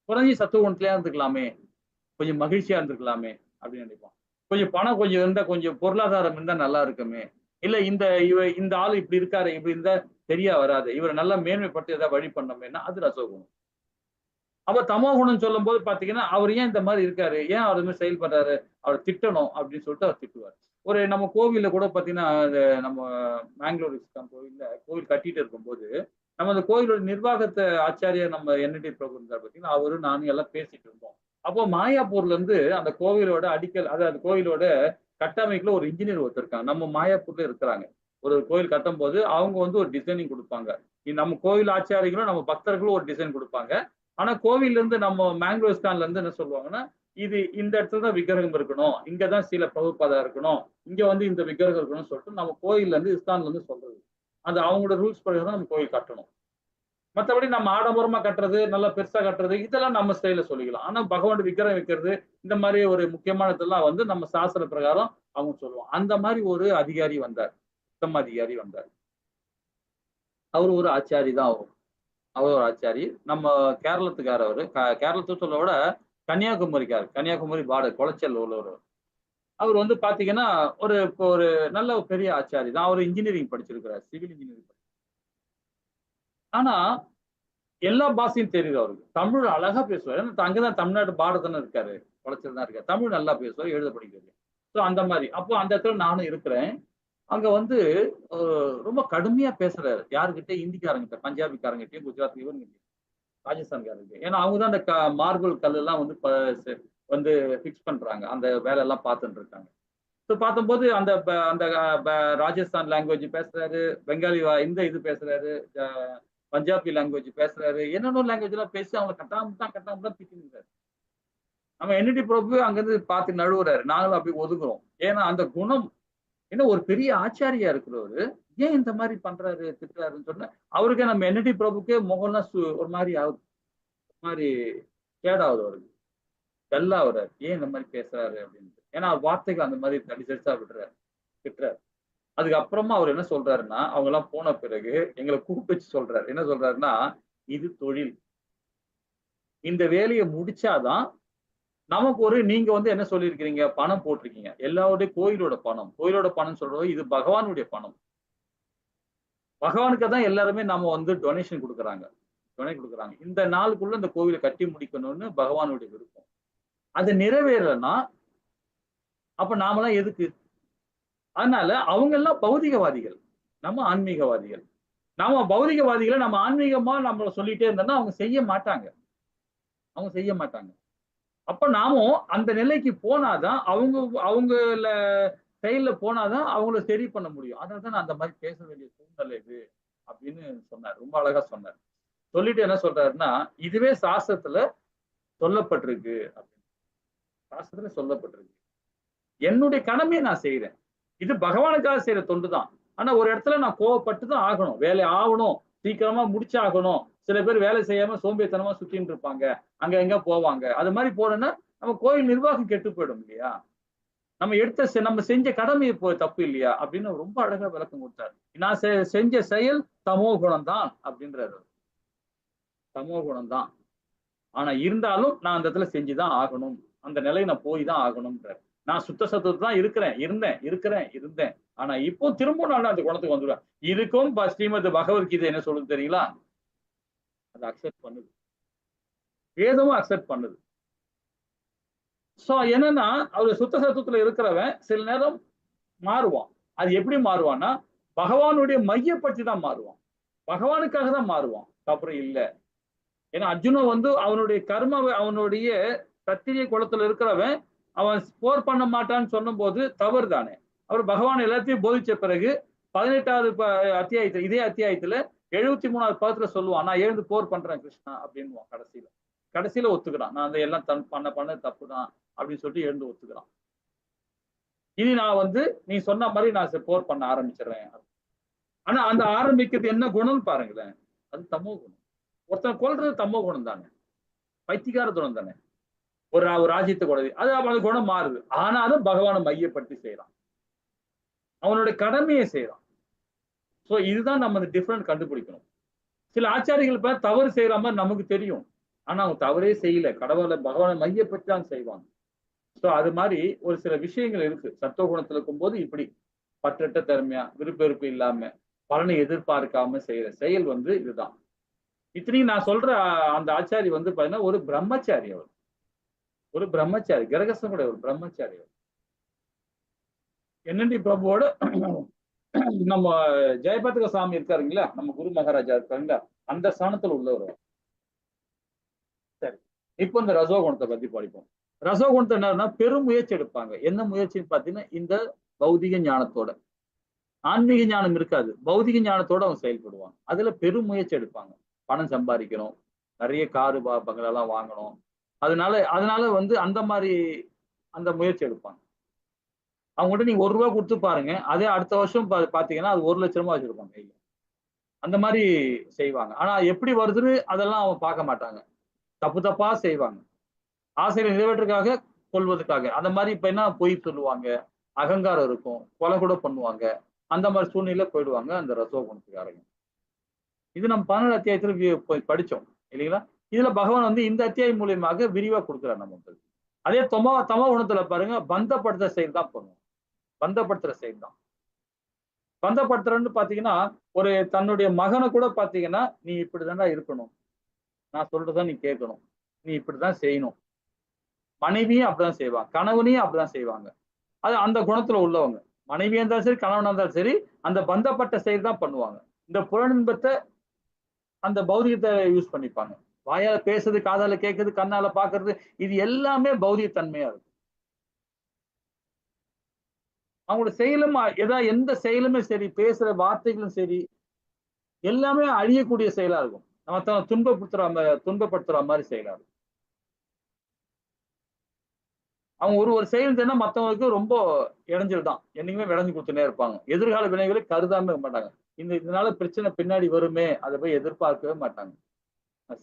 Speaker 1: குறைஞ்சி சத்துவ குணத்திலேயே இருந்துக்கலாமே, கொஞ்சம் மகிழ்ச்சியா இருந்திருக்கலாமே அப்படின்னு நினைப்பான். கொஞ்சம் பணம் கொஞ்சம் இருந்தா, கொஞ்சம் பொருளாதாரம் இருந்தா நல்லா இருக்குமே. இல்ல இந்த ஆளு இப்படி இருக்காரு, இப்படி இருந்தா சரியா வராது. இவரை நல்லா மேன்மைப்பட்டு ஏதாவது வழி பண்ணோமேன்னா அது ரசோகுணம். அப்ப தமோ குணம் சொல்லும் போது பாத்தீங்கன்னா, அவர் ஏன் இந்த மாதிரி இருக்காரு, ஏன் அவர் மாதிரி செயல்படுறாரு, அவர் திட்டணும் அப்படின்னு சொல்லிட்டு அவர் திட்டுவார். ஒரு நம்ம கோவில்ல கூட பாத்தீங்கன்னா, நம்ம மேங்களூர் இஸ்கான் கோவில்ல கோவில் கட்டிட்டு இருக்கும்போது, நம்ம அந்த கோவிலோட நிர்வாகத்தை ஆச்சாரியார் நம்ம என்டி பிரபு இருந்தார் பாத்தீங்கன்னா, அவரும் நானும் எல்லாம் பேசிட்டு இருந்தோம். அப்போ மாயாப்பூர்ல இருந்து அந்த கோவிலோட அடிக்கல், அதாவது கோவிலோட கட்டமைப்புல ஒரு இன்ஜினியர் ஒருத்தர் இருக்காங்க. நம்ம மாயாப்பூர்ல இருக்கிறாங்க. ஒரு கோவில் கட்டும் போது அவங்க வந்து ஒரு டிசைனிங் கொடுப்பாங்க. நம்ம கோவில் ஆச்சாரிகளும் நம்ம பக்தர்களும் ஒரு டிசைன் கொடுப்பாங்க. ஆனா கோவில்ல இருந்து நம்ம மேங்களூர் இஸ்கான்ல இருந்து என்ன சொல்லுவாங்கன்னா, இது இந்த இடத்துல தான் விக்கிரகம் இருக்கணும், இங்கதான் சில பிரபுபாதா இருக்கணும், இங்க வந்து இந்த விக்கிரகம் இருக்கணும்னு சொல்லிட்டு நம்ம கோயில்ல இருந்து இஸ்கான்ல இருந்து சொல்றது. அது அவங்களோட ரூல்ஸ் பிரகாரம் தான் நம்ம கோயில் கட்டணும். மற்றபடி நம்ம ஆடம்பரமா கட்டுறது, நல்லா பெருசா கட்டுறது, இதெல்லாம் நம்ம ஸ்டைல சொல்லிக்கலாம். ஆனா பகவான் விக்கிரகம் வைக்கிறது, இந்த மாதிரி ஒரு முக்கியமானதெல்லாம் வந்து நம்ம சாஸ்திர பிரகாரம் அவங்க சொல்லுவோம். அந்த மாதிரி ஒரு அதிகாரி வந்தார், உத்தம அதிகாரி வந்தார். அவர் ஒரு ஆச்சாரி தான் ஆகும். அவர் ஒரு ஆச்சாரி. நம்ம கேரளத்துக்காரர் அவரு. கேரளத்தை சொல்ல விட கன்னியாகுமரிக்காரர். கன்னியாகுமரி பார்டர் குளச்சல் உள்ளவர். அவர் வந்து பாத்தீங்கன்னா, இப்போ ஒரு நல்ல ஒரு பெரிய ஆச்சாரி தான். அவர் இன்ஜினியரிங் படிச்சிருக்கிறார். Civil engineering. ஆனா எல்லா பாஷையும் தெரியுது அவருக்கு. தமிழ் அழகா பேசுவார். ஏன்னா அங்கதான் தமிழ்நாடு பார்டர் தானே இருக்காரு. குளச்சல் தான் இருக்காரு. தமிழ் நல்லா பேசுவார், எழுத படிக்கிறது. ஸோ அந்த மாதிரி. அப்போ அந்த இடத்துல நானும் இருக்கிறேன். அங்க வந்து ரொம்ப கடுமையா பேசுறாரு. யாருக்கிட்ட? இந்திக்காரங்கிட்ட, பஞ்சாபிக்காரங்கிட்டயும், குஜராத் இவனுங்கிட்ட, ராஜஸ்தான்காரங்க. ஏன்னா அவங்க தான் அந்த மார்பிள் கல் எல்லாம் வந்து பிக்ஸ் பண்றாங்க. அந்த வேலை எல்லாம் பார்த்துட்டு இருக்காங்க. ஸோ பார்த்தபோது அந்த அந்த ராஜஸ்தான் லாங்குவேஜ் பேசுறாரு, பெங்காலி இந்த இது பேசுறாரு, பஞ்சாபி லாங்குவேஜ் பேசுறாரு, என்னென்ன லாங்குவேஜ் எல்லாம் பேசி அவங்க கட்டாம திட்டிருக்காரு. நம்ம என்டி பிரபு அங்கிருந்து பார்த்து நழுவுறாரு. நாங்களும் அப்படி ஒதுங்குறோம். ஏன்னா அந்த குணம் என்ன, ஒரு பெரிய ஆச்சாரியா இருக்கிறவரு ஏன் இந்த மாதிரி பண்றாரு, திட்டுறாருன்னு சொன்ன அவருக்கே நம்ம என்டி பிரபுக்கே முகம்லாம் ஒரு மாதிரி ஆகுது, ஒரு மாதிரி கேடாகுது அவருக்கு. டல்லா வர்றாரு. ஏன் இந்த மாதிரி பேசுறாரு அப்படின்ட்டு. ஏன்னா வார்த்தைகள் அந்த மாதிரி தடிசடிச்சா திட்டுறாரு. அதுக்கப்புறமா அவர் என்ன சொல்றாருன்னா, அவங்க எல்லாம் போன பிறகு எங்களை கூப்பிட்டு வச்சு சொல்றாரு. என்ன சொல்றாருன்னா, இது தொழில். இந்த வேலையை முடிச்சாதான் நமக்கு நீங்க வந்து என்ன சொல்லியிருக்கிறீங்க, பணம் போட்டிருக்கீங்க. எல்லாருடைய கோயிலோட பணம். கோயிலோட பணம் சொல்றது இது பகவானுடைய பணம். பகவானுக்கு தான் எல்லாருமே நம்ம வந்து டொனேஷன் கொடுக்குறாங்க. இந்த நாளுக்குள்ள இந்த கோவிலை கட்டி முடிக்கணும்னு பகவானுடைய விருப்பம். அது நிறைவேறலன்னா அப்ப நாமெல்லாம் எதுக்கு? அதனால அவங்க எல்லாம் பௌதிகவாதிகள், நம்ம ஆன்மீகவாதிகள். நாம பௌதிகவாதிகளை நம்ம ஆன்மீகமா நம்மள சொல்லிட்டே இருந்தோம்னா அவங்க செய்ய மாட்டாங்க. அப்ப நாமும் அந்த நிலைக்கு போனாதான், அவங்கள செயல்ல போனாதான் அவங்கள சரி பண்ண முடியும். அதனாலதான் நான் அந்த மாதிரி பேச வேண்டிய சூழ்நிலை இது அப்படின்னு சொன்னார். ரொம்ப அழகா சொன்னார். சொல்லிட்டு என்ன சொல்றாருன்னா, இதுவே சாஸ்திரத்துல சொல்லப்பட்டிருக்கு அப்படின்னு. சாஸ்திரத்துல சொல்லப்பட்டிருக்கு. என்னுடைய கடமையை நான் செய்யறேன். இது பகவானுக்காக செய்யற தொண்டு தான். ஆனா ஒரு இடத்துல நான் கோவப்பட்டு தான் ஆகணும். வேலை ஆகணும், சீக்கிரமா முடிச்சாகணும். சில பேர் வேலை செய்யாம சோம்பேறித்தனமா சுத்திட்டு இருப்பாங்க. அங்க எங்க போவாங்க. அது மாதிரி போனோம்னா நம்ம கோயில் நிர்வாகம் கெட்டு போயிடும் இல்லையா? நம்ம செஞ்ச கடமை இப்போ தப்பு இல்லையா அப்படின்னு ரொம்ப அழகா விளக்கம் கொடுத்தாரு. நான் செஞ்ச செயல் தமோ குணம் தான் அப்படின்றாரு. தமோ குணம் தான். ஆனா இருந்தாலும் நான் அந்த இடத்துல செஞ்சுதான் ஆகணும். அந்த நிலையை நான் போய் தான் ஆகணும்ன்றாரு. நான் சுத்த சத்துவத்துல தான் இருந்தேன். ஆனா இப்போ திரும்ப நான் அந்த குணத்துக்கு வந்துடுவேன். இதுக்கும் ஸ்ரீமத் பகவத்கீதை என்ன சொல்லுது தெரியுங்களா? அதை அக்செப்ட் பண்ணுது. வேதமும் அக்செப்ட் பண்ணுது. சோ என்னன்னா அவர் சுத்த சத்துவத்துல இருக்கிறவன் சில நேரம் மாறுவான். அது எப்படி மாறுவான்னா பகவானுடைய மையப்பற்றி தான் மாறுவான். பகவானுக்காக தான் மாறுவான். அப்புறம் இல்ல. ஏன்னா அர்ஜுனன் வந்து அவனுடைய கர்மாவை அவனுடைய சத்திரிய குலத்துல இருக்கிறவன் அவன் போர் பண்ண மாட்டான்னு சொன்னும் போது தவறு தானே. அவர் பகவான் எல்லாத்தையும் போதிச்ச பிறகு 18வது அத்தியாயத்துல இதே அத்தியாயத்துல 73வது பதத்துல சொல்லுவான், நான் எழுந்து போர் பண்றேன் கிருஷ்ணா அப்படின்னு. கடைசியில ஒத்துக்கிறான். நான் அந்த எல்லாம் பண்ண தப்பு தான் அப்படின்னு சொல்லிட்டு எழுந்து ஒத்துக்கிறான். இனி நான் வந்து நீ சொன்ன மாதிரி நான் போர் பண்ண ஆரம்பிச்சிடுறேன். ஆனா அந்த ஆரம்பிக்கிறது என்ன குணம்னு பாருங்களேன். அது தமோ குணம். ஒருத்தன் கொல்றது தமோ குணம் தானே, பைத்தியக்கார குணம் தானே. ஒரு ராஜ்யத்தை கொலை அது குணம் மாறுது. ஆனாலும் பகவானை மையப்படுத்தி செய்யறான். அவனுடைய கடமையை செய்யறான். சோ இதுதான் நம்ம டிஃபரெண்ட் கண்டுபிடிக்கணும். சில ஆச்சாரிகள் தவறு செய்யற மாதிரி நமக்கு தெரியும். ஆனா அவங்க தவறே செய்யல. பகவானை மையப்படுத்தி தான் செய்வாங்க. சோ அது மாதிரி ஒரு சில விஷயங்கள் இருக்கு. சத்துவ குணத்துல இருக்கும்போது இப்படி பற்றற்ற திறமையா, விருப்பெருப்பு இல்லாம, பலனை எதிர்பார்க்காம செய்யற செயல் வந்து இதுதான். இத்தனையும் நான் சொல்ற அந்த ஆச்சாரி வந்து பாத்தீங்கன்னா ஒரு பிரம்மச்சாரி. அவர் ஒரு பிரம்மச்சாரி, கிரகஸ்தன் கூட ஒரு பிரம்மச்சாரி. என்னண்டி பிரபுவோட நம்ம ஜெயபத்ர சாமி இருக்காருங்களா, நம்ம குரு மகாராஜா இருக்காருங்களா, அந்த ஸ்தானத்துல உள்ளவர். சரி, இப்போ இந்த ரசோகுணத்தை பத்தி படிப்போம். ரசோகுணத்தை என்னன்னா பெரும் முயற்சி எடுப்பாங்க. என்ன முயற்சின்னு பாத்தீங்கன்னா இந்த பௌதிக ஞானத்தோட. ஆன்மீக ஞானம் இருக்காது, பௌதிக ஞானத்தோட அவங்க செயல்படுவாங்க. அதுல பெரும் முயற்சி எடுப்பாங்க. பணம் சம்பாதிக்கணும், நிறைய காரு பங்களெல்லாம் வாங்கணும். அதனால வந்து அந்த மாதிரி அந்த முயற்சி எடுப்பாங்க. அவங்ககிட்ட நீங்க 1 ரூபா கொடுத்து பாருங்க, அதே அடுத்த வருஷம் பாத்தீங்கன்னா அது 1 லட்சமா வச்சிருப்பாங்க கையில. அந்த மாதிரி செய்வாங்க. ஆனா எப்படி வருதுன்னு அதெல்லாம் அவங்க பார்க்க மாட்டாங்க. தப்பா செய்வாங்க. ஆசையை நிறைவேற்றுக்காக கொள்வதற்காக. அந்த மாதிரி இப்ப என்ன பொய் சொல்லுவாங்க, அகங்காரம் இருக்கும், கொலை கூட பண்ணுவாங்க. அந்த மாதிரி சூழ்நிலை போயிடுவாங்க அந்த ரசோகுணத்துக்காரங்க. இது நம்ம 17 அத்தியாயத்துல படிச்சோம் இல்லைங்களா? இதுல பகவான் வந்து இந்த அத்தியாயம் மூலியமாக விரிவா கொடுக்குறார் நமக்கு. அதே தமோ குணத்துல பாருங்க, பந்தப்படுத்துற செயல் தான் பண்ணுவோம். பந்தப்படுத்துற செயல் தான். பந்தப்படுத்துறன்னு பாத்தீங்கன்னா ஒரு தன்னுடைய மகனை கூட பாத்தீங்கன்னா நீ இப்படிதான்டா இருக்கணும், நான் சொல்றதான் நீ கேட்கணும், நீ இப்படிதான் செய்யணும். மனைவியும் அப்படிதான் செய்வாங்க, கணவனையும் அப்படிதான் செய்வாங்க. அது அந்த குணத்துல உள்ளவங்க. மனைவியா இருந்தாலும் சரி, கணவனா இருந்தாலும் சரி, அந்த பந்தப்பட்ட செயல் தான் பண்ணுவாங்க. இந்த புலனின்பத்தை அந்த பௌதிகத்தை யூஸ் பண்ணிப்பாங்க. வாயால பேசுறது, காதால கேட்கறது, கண்ணால பாக்குறது, இது எல்லாமே பௌதிக தன்மையா இருக்கும். அவங்களோட செயலும் எந்த செயலுமே சரி, பேசுற வார்த்தைகளும் சரி, எல்லாமே அழியக்கூடிய செயலா இருக்கும். நம்ம துன்பப்படுத்துற மாதிரி செயலா இருக்கும். அவங்க ஒரு செயல் தானே மற்றவங்களுக்கு ரொம்ப இடைஞ்சல் தான். என்னைக்குமே விளைஞ்சு கொடுத்துனே இருப்பாங்க. எதிர்கால வினைகளை கருதாம இருக்க மாட்டாங்க. இதனால பிரச்சனை பின்னாடி வருமே, அதை போய் எதிர்பார்க்கவே மாட்டாங்க.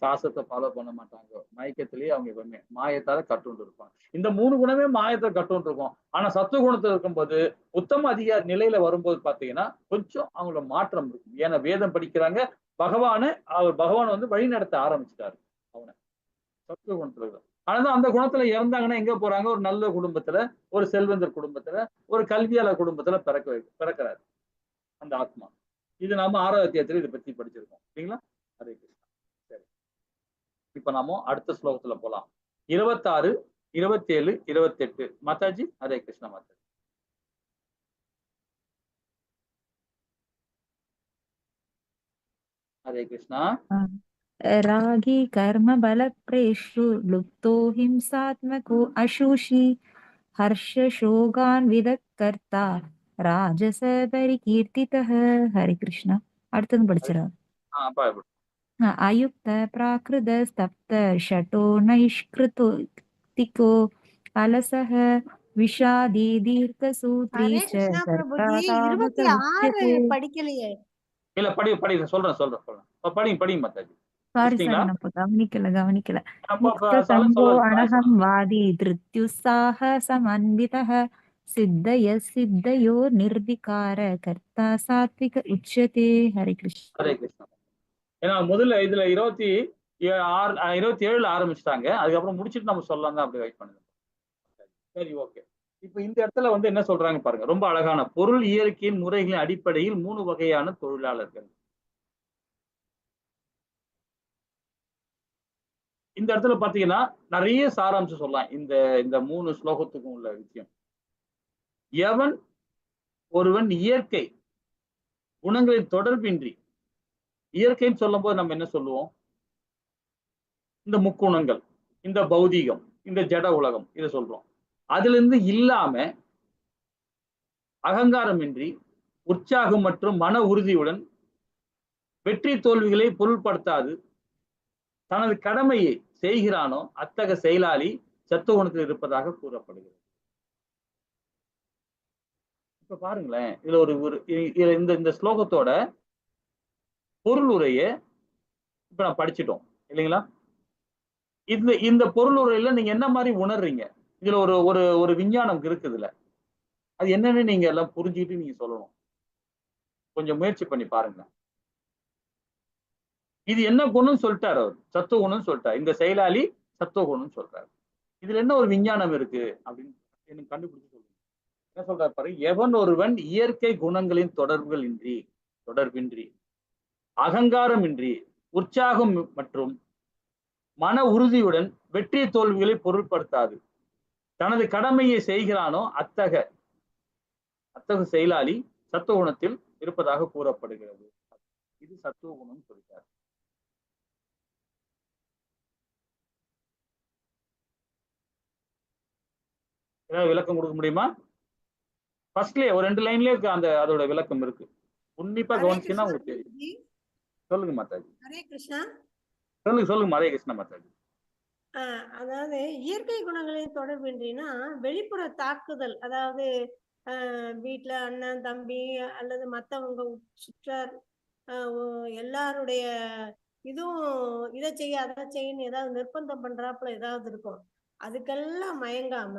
Speaker 1: சாஸ்திரத்தை ஃபாலோ பண்ண மாட்டாங்க. மயக்கத்திலேயே அவங்க எப்பவுமே மாயத்தால கட்டுண்டு இருப்பாங்க. இந்த 3 குணமே மாயத்தை கட்டுண்டு இருக்கும். ஆனா சத்துவ குணத்துல இருக்கும்போது உத்தம அதிகார நிலையில வரும்போது பாத்தீங்கன்னா கொஞ்சம் அவங்களோட மாற்றம் இருக்கும். ஏன்னா வேதம் படிக்கிறாங்க, பகவான் வந்து வழி நடத்த ஆரம்பிச்சிட்டாரு அவனை சத்துவ குணத்துல. ஆனா அந்த குணத்துல இறந்தாங்கன்னா எங்க போறாங்க? ஒரு நல்ல குடும்பத்துல, ஒரு செல்வந்தர் குடும்பத்துல, ஒரு கல்வியாளர் குடும்பத்துல பிறக்கிறாரு அந்த ஆத்மா. இது நாம 6வது அத்தியாயத்துல இதை பத்தி படிச்சிருக்கோம் இல்லைங்களா? ஹரே கிருஷ்ணா. சரி, இப்ப நாம அடுத்த ஸ்லோகத்துல போலாம். 26, 27, 28. மாதாஜி, ஹரே கிருஷ்ணா. மாதாஜி, ஹரே கிருஷ்ணா.
Speaker 3: रागी कर्म बल प्रेषु लुप्तो हिंसात्मको अशोषी हर्ष शोगान्वित कर्ता राजस परिकीर्तितः. हरे कृष्णा. அடுத்தது படிச்சிரா. अयुक्त प्राकृत स्तप्त शटो नैष्कृतिको अलसः विषादी दीर्घसूत्री
Speaker 2: ஹரே
Speaker 3: च
Speaker 2: கிருஷ்ணா
Speaker 3: कर्ता
Speaker 2: பிரபுஜி,
Speaker 3: तावक
Speaker 2: 26
Speaker 3: उच्यते.
Speaker 2: படிக்கலையே.
Speaker 1: இல்ல படிங்க சொல்றேன் படிங்க மாதாஜி.
Speaker 3: சாரி
Speaker 1: முடிச்சிட்டீங்களா?
Speaker 3: நான் இப்ப கவனிக்கல.
Speaker 1: அப்ப
Speaker 3: முக்த சங்கோ
Speaker 1: சொல்லுங்க
Speaker 3: அனகம் வாதி திருத்யுசாக சமன்விதः சித்தய சித்தயோ நிர்விகார கர்த்தா சாத்விக உச்சதே. ஹரே கிருஷ்ணா.
Speaker 1: ஹரே கிருஷ்ணா. ஏன்னா முதல்ல இதுல 27ல ஆரம்பிச்சிட்டாங்க. அதுக்கப்புறம் முடிச்சிட்டு நம்ம சொல்லலாம் தான் அப்படி வெயிட் பண்ணுங்க. சரி, ஓகே. இப்ப இந்த இடத்துல வந்து என்ன சொல்றாங்க பாருங்க, ரொம்ப அழகான பொருள் இயற்கையின் முறைகளின் அடிப்படையில் 3 வகையான தொழிலாளர்கள். இந்த இடத்துல பாத்தீங்கன்னா நிறைய சாராம்சம் சொல்லலாம் இந்த இந்த 3 ஸ்லோகத்துக்கும் உள்ள விஷயம். எவன் ஒருவன் இயற்கை குணங்களின் தொடர்பின்றி, இயற்கைன்னு சொல்லும் போது நம்ம என்ன சொல்லுவோம்? இந்த முக்குணங்கள், இந்த பௌதீகம், இந்த ஜட உலகம் இதை சொல்றோம். அதுல இருந்து இல்லாம அகங்காரமின்றி உற்சாகம் மற்றும் மன உறுதியுடன் வெற்றி தோல்விகளை பொருள்படுத்தாது தனது கடமையை செய்கிறானோ அத்தகைய செயலாளி சத்துவகுணத்தில் இருப்பதாக கூறப்படுகிறது. இப்ப பாருங்களேன், இதுல இந்த ஸ்லோகத்தோட பொருள் உரைய இப்ப நான் படிச்சிட்டோம் இல்லைங்களா? இந்த பொருள் உரையில நீங்க என்ன மாதிரி உணர்றீங்க? இதுல ஒரு ஒரு ஒரு விஞ்ஞானம் இருக்குதுல்ல, அது என்னன்னு நீங்க எல்லாம் புரிஞ்சுக்கிட்டு நீங்க சொல்லணும். கொஞ்சம் முயற்சி பண்ணி பாருங்க. இது என்ன குணம் சொல்லிட்டாரு அவர், சத்துவ குணம் சொல்லிட்டாரு. இந்த செயலாளி சத்துவ குணம் சொல்றாரு. இதுல என்ன ஒரு விஞ்ஞானம் இருக்கு அப்படின்னு எனக்கு கண்டுபிடிச்சு சொல்லுங்க. என்ன சொல்றாரு பாரு, எவன் ஒருவன் இயற்கை குணங்களின் தொடர்பின்றி அகங்காரமின்றி உற்சாகம் மற்றும் மன உறுதியுடன் வெற்றி தோல்விகளை பொருட்படுத்தாது தனது கடமையை செய்கிறானோ அத்தகைய செயலாளி சத்துவ குணத்தில் இருப்பதாக கூறப்படுகிறது. இது சத்துவ குணம் சொல்லிட்டார். ஏதாவது விளக்கம் கொடுக்க முடியுமா? ஃபர்ஸ்ட்லயே ஒரு 2 லைன்லயே இருக்கு, அதோட விளக்கம் இருக்கு. உன்னிப்பா
Speaker 2: ஹரே
Speaker 1: கவனிச்சீங்கன்னா
Speaker 2: கிருஷ்ணா
Speaker 1: உங்களுக்கு தெரியும்.
Speaker 2: பிரபுஜி.
Speaker 1: சொல்லுங்க மாதாஜி.
Speaker 2: ஹரே கிருஷ்ணா.
Speaker 1: சொல்லுங்க ஹரே கிருஷ்ணா மாதாஜி.
Speaker 2: அதாவது இயற்கை குணங்களின் தொடர்பின்றினா வெளிப்புற தாக்குதல், அதாவது வீட்டுல அண்ணன் தம்பி அல்லது மத்தவங்க சுற்றார் எல்லாருடைய இதுவும் இதை செய்ய அதை செய்யன்னு ஏதாவது நிர்பந்தம் பண்றாப்புல ஏதாவது இருக்கும். அதுக்கெல்லாம் மயங்காம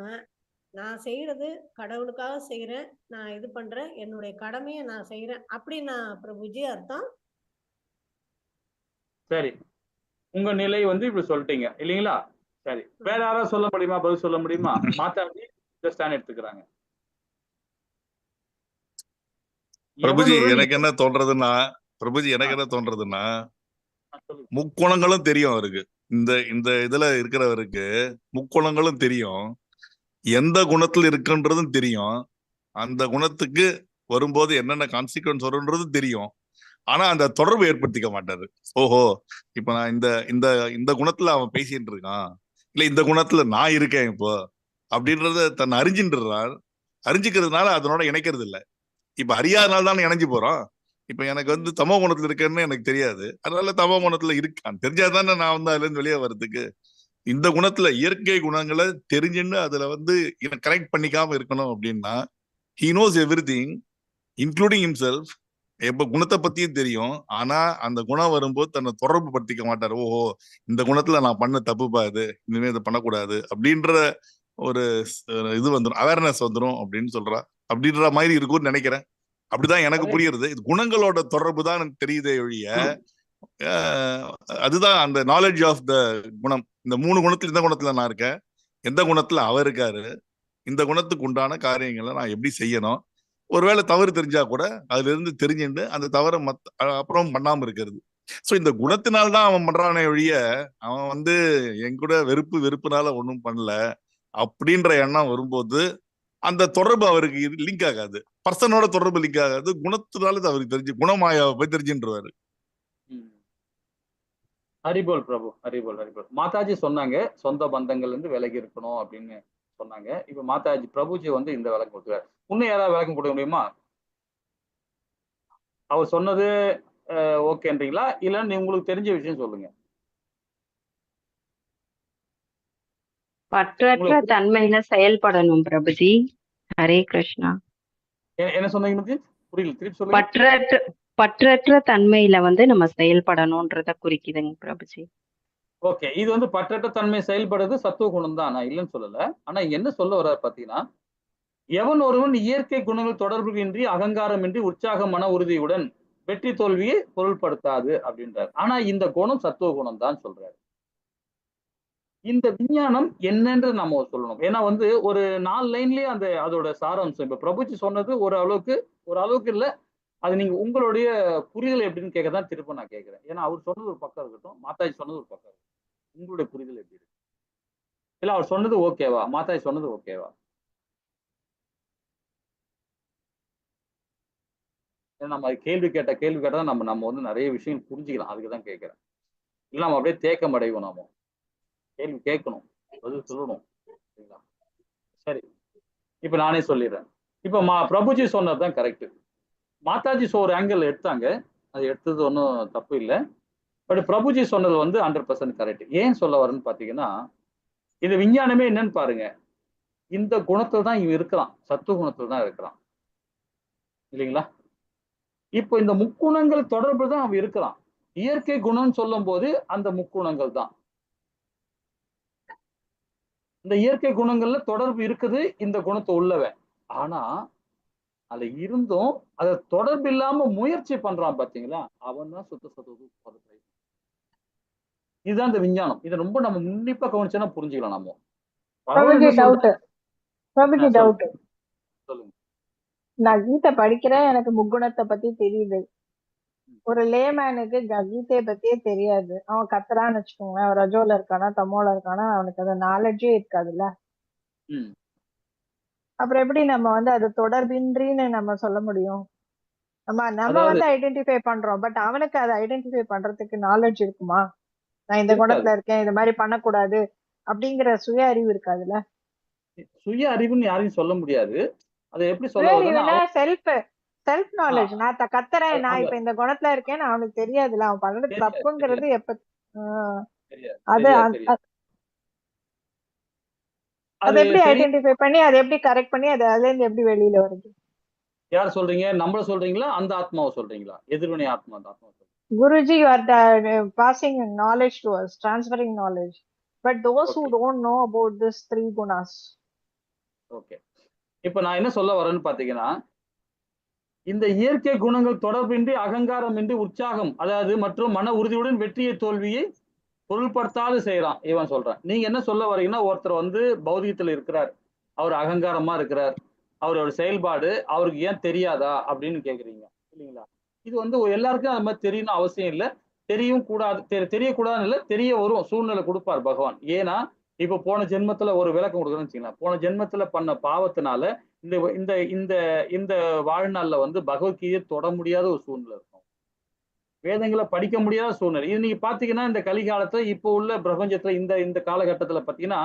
Speaker 2: நான் செய்யறது கடவுளுக்காக செய்யறேன், நான் இது பண்றேன், என்னுடைய கடமையை நான் செய்யறேன் அப்படின்னா பிரபுஜி அர்த்தம்.
Speaker 1: சரி, உங்க நிலை வந்து இப்படி சொல்லிட்டீங்க இல்லைங்களா? சரி, வேற யாராவது சொல்ல முடியுமா? பதில் சொல்ல முடியுமா? மாதாஜி இந்த ஸ்டாண்ட் எடுத்துக்கிறாங்க.
Speaker 4: பிரபுஜி எனக்கு என்ன தோன்றதுன்னா முக்குணங்களும் தெரியும் அவருக்கு. இந்த இதுல இருக்கிறவருக்கு முக்குணங்களும் தெரியும், எந்த குணத்துல இருக்குன்றதும் தெரியும், அந்த குணத்துக்கு வரும்போது என்னென்ன கான்சிக்வன்ஸ் வரும்ன்றதும் தெரியும். ஆனா அந்த தொடர்பு ஏற்படுத்திக்க மாட்டாரு. ஓஹோ, இப்ப நான் இந்த இந்த இந்த குணத்துல அவன் பேசிட்டு இருக்கான், இல்ல இந்த குணத்துல நான் இருக்கேன் இப்போ அப்படின்றத தன்னை அறிஞ்சுக்கிறதுனால அதனோட இணைக்கிறது இல்லை. இப்ப அறியாதனால தானே இணைஞ்சு போறோம். இப்ப எனக்கு வந்து தமோ குணத்துல இருக்கேன்னு எனக்கு தெரியாது, அதனால தமோ குணத்துல இருக்கான் தெரிஞ்சாதானே நான் வந்து அதுல இருந்து வெளியே வர்றதுக்கு. இந்த குணத்துல இயற்கை குணங்களை தெரிஞ்சுன்னு அதுல வந்து கனெக்ட் பண்ணிக்காம இருக்கணும் அப்படின்னா he knows everything including himself. எப்ப குணத்தை பத்தியும் தெரியும், ஆனா அந்த குணம் வரும்போது தன்னை தொடர்பு படுத்திக்க மாட்டாரு. ஓஹோ, இந்த குணத்துல நான் பண்ண தப்புப்பா, இது இனிமே இதை பண்ணக்கூடாது அப்படின்ற ஒரு இது வந்துடும், அவேர்னஸ் வந்துடும் அப்படின்னு சொல்றா. அப்படின்ற மாதிரி இருக்கும்னு நினைக்கிறேன். அப்படிதான் எனக்கு புரியுறது. இது குணங்களோட தொடர்பு தான் எனக்கு தெரியுதே ஒழிய அதுதான் அந்த நாலேஜ் ஆஃப் த குணம். இந்த 3 குணத்துல இந்த குணத்துல நான் இருக்கேன், எந்த குணத்துல அவர் இருக்காரு, இந்த குணத்துக்கு உண்டான காரியங்களை நான் எப்படி செய்யணும், ஒருவேளை தவறு தெரிஞ்சா கூட அதுல இருந்து தெரிஞ்சுட்டு அந்த தவறை அப்புறம் பண்ணாம இருக்கிறது. சோ இந்த குணத்தினால்தான் அவன் பண்றானே ஒழிய அவன் வந்து என் கூட வெறுப்புனால ஒன்றும் பண்ணல அப்படின்ற எண்ணம் வரும்போது அந்த தொடர்பு அவருக்கு லிங்க் ஆகாது. பர்சனோட தொடர்பு லிங்க் ஆகாது, குணத்தினால அவருக்கு தெரிஞ்சு குணமாயாவை போய் தெரிஞ்சுன்றாரு.
Speaker 1: ஹரிபோல் பிரபு, ஹரிபோல். மாதாஜி சொன்னாங்க சொந்த பந்தங்கள்ல இருந்து விலகி இருக்கணும் அப்படின்னு சொன்னாங்க. இப்ப மாதாஜி பிரபுஜி வந்து இந்த விளக்கம் கொடுத்தாரு. இன்னும் யாராவது விளக்கம் கொடுக்க முடியுமா? அவர் சொன்னது ஓகேன்றீங்களா? இல்ல நீ உங்களுக்கு தெரிஞ்ச விஷயம் சொல்லுங்க.
Speaker 5: பற்றற்ற
Speaker 1: உங்களுக்கு
Speaker 5: தன்மையில செயல்படணும் பிரபுஜி. ஹரே கிருஷ்ணா.
Speaker 1: என்ன சொன்னீங்க? புரியல, திருப்பி சொல்லுங்க.
Speaker 5: பற்றற்ற தன்மையில வந்து நம்ம செயல்படணும்ன்றத குறிக்குதுங்க பிரபுஜி.
Speaker 1: ஓகே, இது வந்து பற்றற்ற தன்மை செயல்படுறது சத்துவ குணம் தான், நான் இல்லைன்னு சொல்லல. ஆனா என்ன சொல்ல வர்றாரு பாத்தீங்கன்னா, எவன் ஒருவன் இயற்கை குணங்கள் தொடர்புகின்றி அகங்காரமின்றி உற்சாக மன உறுதியுடன் வெற்றி தோல்வியை பொருள்படுத்தாது அப்படின்றார். ஆனா இந்த குணம் சத்துவ குணம் தான் சொல்றாரு. இந்த விஞ்ஞானம் என்னன்னு நம்ம சொல்லணும். ஏன்னா வந்து ஒரு 4 லைன்லயே அதோட சாராம்சம். இப்ப பிரபுஜி சொன்னது ஒரு அளவுக்கு இல்ல. அது நீங்க உங்களுடைய புரிதல் எப்படின்னு கேட்கதான் திரும்ப நான் கேட்கிறேன். ஏன்னா அவர் சொன்னது ஒரு பக்கம் இருக்கட்டும், மாதாஜி சொன்னது ஒரு பக்கம் இருக்கட்டும். உங்களுடைய புரிதல் எப்படி இருக்கு? இல்ல அவர் சொன்னது ஓகேவா? மாதாஜி சொன்னது ஓகேவா? ஏன்னா நம்ம கேள்வி கேட்டா நம்ம வந்து நிறைய விஷயம் புரிஞ்சுக்கலாம். அதுக்கு தான் கேட்கிறேன். இல்ல நம்ம அப்படியே தேக்கம் அடைவோம் நாம. கேள்வி கேட்கணும், பதில் சொல்லணும். சரிங்களா? சரி, இப்ப நானே சொல்லிடுறேன். இப்ப பிரபுஜி சொன்னதுதான் கரெக்ட். மாதாஜி ஒரு ஆங்கிள் எடுத்தாங்க. அது எடுத்தது ஒன்றும் தப்பு இல்லை. பட் பிரபுஜி சொன்னது வந்து 100% கரெக்ட். ஏன் சொல்ல வரேன்னு பாத்தீங்கன்னா, இது விஞ்ஞானமே என்னன்னு பாருங்க. இந்த குணத்துல தான் இவன் இருக்கிறான், சத்துவ குணத்துல தான் இருக்கிறான், இல்லைங்களா? இப்போ இந்த முக்குணங்கள் தொடர்பு தான் அவன் இருக்கிறான். இயற்கை குணம்னு சொல்லும் போது அந்த முக்குணங்கள் தான். இந்த இயற்கை குணங்கள்ல தொடர்பு இருக்குது இந்த குணத்தை உள்ளவன். ஆனா அதுல இருந்தும் அத தொடர்பு இல்லாம முயற்சி பண்றான் பாத்தீங்களா, அவன் தான் சுத்த சத்துவ. இதுதான் இந்த விஞ்ஞானம். இதை ரொம்ப நம்ம உன்னிப்பா கவனிச்சோன்னா புரிஞ்சுக்கலாம் நம்ம. பகவான்
Speaker 6: பிரபுஜி
Speaker 1: என்ன
Speaker 6: டவுட்
Speaker 1: சொல்றாரு?
Speaker 6: பிரபுஜி டவுட்
Speaker 1: சொல்லுங்க.
Speaker 6: நான் கீதை படிக்கிறேன், எனக்கு முக்குணத்தை பத்தி தெரியுது. ஒரு லேமேனுக்கு கீதையை பத்தியே தெரியாது, அவன் கத்துறான்னு வச்சுக்கோங்களேன், அவன் ரஜோல இருக்கானா தமோல இருக்கானா, அவனுக்கு அது நாலேஜே இருக்காதுல்ல.
Speaker 1: ம்.
Speaker 6: அப்புறம் எப்படி நம்ம வந்து அது தொடர்பின்றின்னு நம்ம சொல்ல முடியும்? நம்ம
Speaker 1: அதாவது
Speaker 6: வந்து ஐடென்டிஃபை பண்றோம், பட் அவனுக்கு அதை ஐடென்டிஃபை பண்றதுக்கு நாலேஜ் இருக்குமா? நான் இந்த
Speaker 1: இருக்காது.
Speaker 6: குணத்துல இருக்கேன், இது மாதிரி பண்ணக்கூடாது அப்படிங்கிற சுய அறிவு இருக்காதுல்ல.
Speaker 1: சுய அறிவுன்னு யாரையும் சொல்ல முடியாது. அதை எப்படி
Speaker 6: சுய
Speaker 1: சொல்ல வருதுன்னா,
Speaker 6: அறிவுனா செல்ஃப் நாலேஜ். நான் கத்துறேன், நான்
Speaker 1: அந்த
Speaker 6: இப்ப இந்த குணத்துல இருக்கேன்னு அவனுக்கு தெரியாதுல்ல, அவன் பண்றது
Speaker 1: தெரியாது
Speaker 6: தப்புங்கிறது
Speaker 1: தெரியாது
Speaker 6: எப்ப ஆஹ்
Speaker 1: தெரியாது
Speaker 6: அது
Speaker 1: தெரியாது தெரியாது.
Speaker 6: அதை
Speaker 1: அது
Speaker 6: எப்படி
Speaker 1: தெரிய
Speaker 6: ஐடென்டிஃபை பண்ணி அதை எப்படி கரெக்ட் பண்ணி அது அதுல இருந்து எப்படி வெளியில வருது?
Speaker 1: யார் சொல்றீங்க? நம்மள சொல்றீங்களா, அந்த ஆத்மாவை சொல்றீங்களா? எதிர்வினை ஆத்மா, அந்த ஆத்மா சொல்றீங்க.
Speaker 6: Guruji, you are passing knowledge to us, transferring knowledge, but those who
Speaker 1: okay
Speaker 6: don't know about this three gunas.
Speaker 1: Okay. இப்ப நான் என்ன சொல்ல வரேன்னு பாத்தீங்கன்னா, இந்த இயற்கை குணங்கள் தொடர்பின்றி அகங்காரமின்றி உற்சாகம், அதாவது மற்றும் மன உறுதியுடன் வெற்றியை தோல்வியை பொருள்படுத்தாது செய்யறான் இவன் சொல்றான். நீங்க என்ன சொல்ல வரீங்கன்னா, ஒருத்தர் வந்து பௌதிகத்துல இருக்கிறார், அவர் அகங்காரமா இருக்கிறார், அவரோட செயல்பாடு அவருக்கு ஏன் தெரியாதா அப்படின்னு கேக்குறீங்க, இல்லைங்களா? இது வந்து எல்லாருக்கும் அது மாதிரி தெரியணும் அவசியம் இல்லை. தெரியவும் கூடாது, தெரியக்கூடாதுன்னு இல்லை, தெரிய வரும், சூழ்நிலை கொடுப்பார் பகவான். ஏன்னா இப்ப போன ஜென்மத்துல ஒரு விளக்கம் கொடுக்குறேன்னு வச்சுக்கலாம். போன ஜென்மத்துல பண்ண பாவத்தினால இந்த இந்த இந்த இந்த வாழ்நாள்ல வந்து பகவத்கீதையை தொட முடியாத ஒரு சூழ்நிலை இருக்கும், வேதங்களை படிக்க முடியாத சூழ்நிலை. இது நீங்க பாத்தீங்கன்னா இந்த கலிகாலத்துல இப்போ உள்ள பிரபஞ்சத்துல இந்த இந்த காலகட்டத்துல பாத்தீங்கன்னா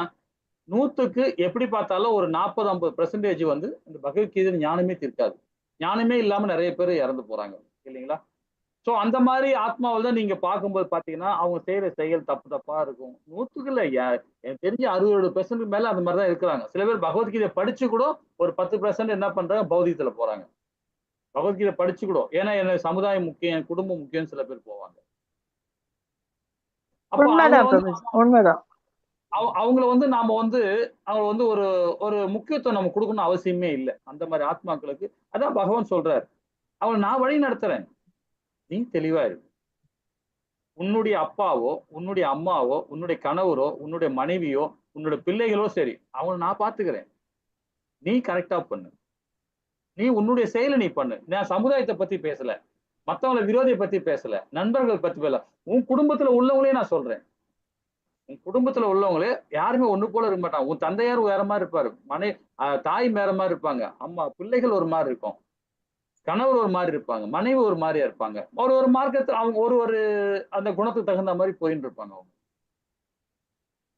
Speaker 1: 100க்கு எப்படி பார்த்தாலும் ஒரு 40-50% வந்து இந்த பகவத்கீதை ஞானமே தீர்க்காது. ஞானமே இல்லாம நிறைய பேர் இறந்து போறாங்க, இல்லைங்களா? சோ அந்த மாதிரி ஆத்மாவில் தான் நீங்க பார்க்கும்போது பாத்தீங்கன்னா அவங்க செய்யற செயல் தப்பு தப்பா இருக்கும். 100க்கு இல்ல, எனக்கு தெரிஞ்சு 60% மேல அந்த மாதிரிதான் இருக்கிறாங்க. சில பேர் பகவத்கீதை படிச்சு கூட ஒரு 10% என்ன பண்றாங்க, பௌதிகத்துல போறாங்க. பகவத்கீதை படிச்சு கூட, ஏன்னா எனக்கு சமுதாயம் முக்கியம், என் குடும்பம் முக்கியம், சில பேர் போவாங்க. அப்போ அவங்க
Speaker 6: உண்மைதான்
Speaker 1: வந்து
Speaker 6: பிரபுஜி, உண்மைதான்.
Speaker 1: அவங்கள வந்து நாம வந்து அவங்க வந்து ஒரு ஒரு முக்கியத்துவம் நம்ம கொடுக்கணும் அவசியமே இல்லை அந்த மாதிரி ஆத்மாக்களுக்கு. அதான் பகவான் சொல்றாரு, அவங்களை நான் வழி நடத்துறேன், நீ தெளிவா இரு. உன்னுடைய அப்பாவோ உன்னுடைய அம்மாவோ உன்னுடைய கணவரோ உன்னுடைய மனைவியோ உன்னுடைய பிள்ளைகளோ சரி, அவங்களை நான் பாத்துக்கிறேன், நீ கரெக்டா பண்ணு, நீ உன்னுடைய செயலை நீ பண்ணு. நான் சமுதாயத்தை பத்தி பேசல, மத்தவங்களை விரோதியை பத்தி பேசல, நண்பர்கள் பத்தி பேசல, உன் குடும்பத்துல உள்ளவங்களே நான் சொல்றேன். உன் குடும்பத்துல உள்ளவங்களே யாருமே ஒண்ணு போல இருக்க மாட்டாங்க. உன் தந்தையார் வேற மாதிரி இருப்பாரு, தாய் வேற மாதிரி இருப்பாங்க, அம்மா பிள்ளைகள் ஒரு மாதிரி இருக்கும், கணவர் ஒரு மாதிரி இருப்பாங்க, மனைவி ஒரு மாதிரியா இருப்பாங்க. ஒரு மார்க்கத்துல அவங்க ஒரு அந்த குணத்துக்கு தகுந்த மாதிரி போயிட்டு இருப்பாங்க. அவங்க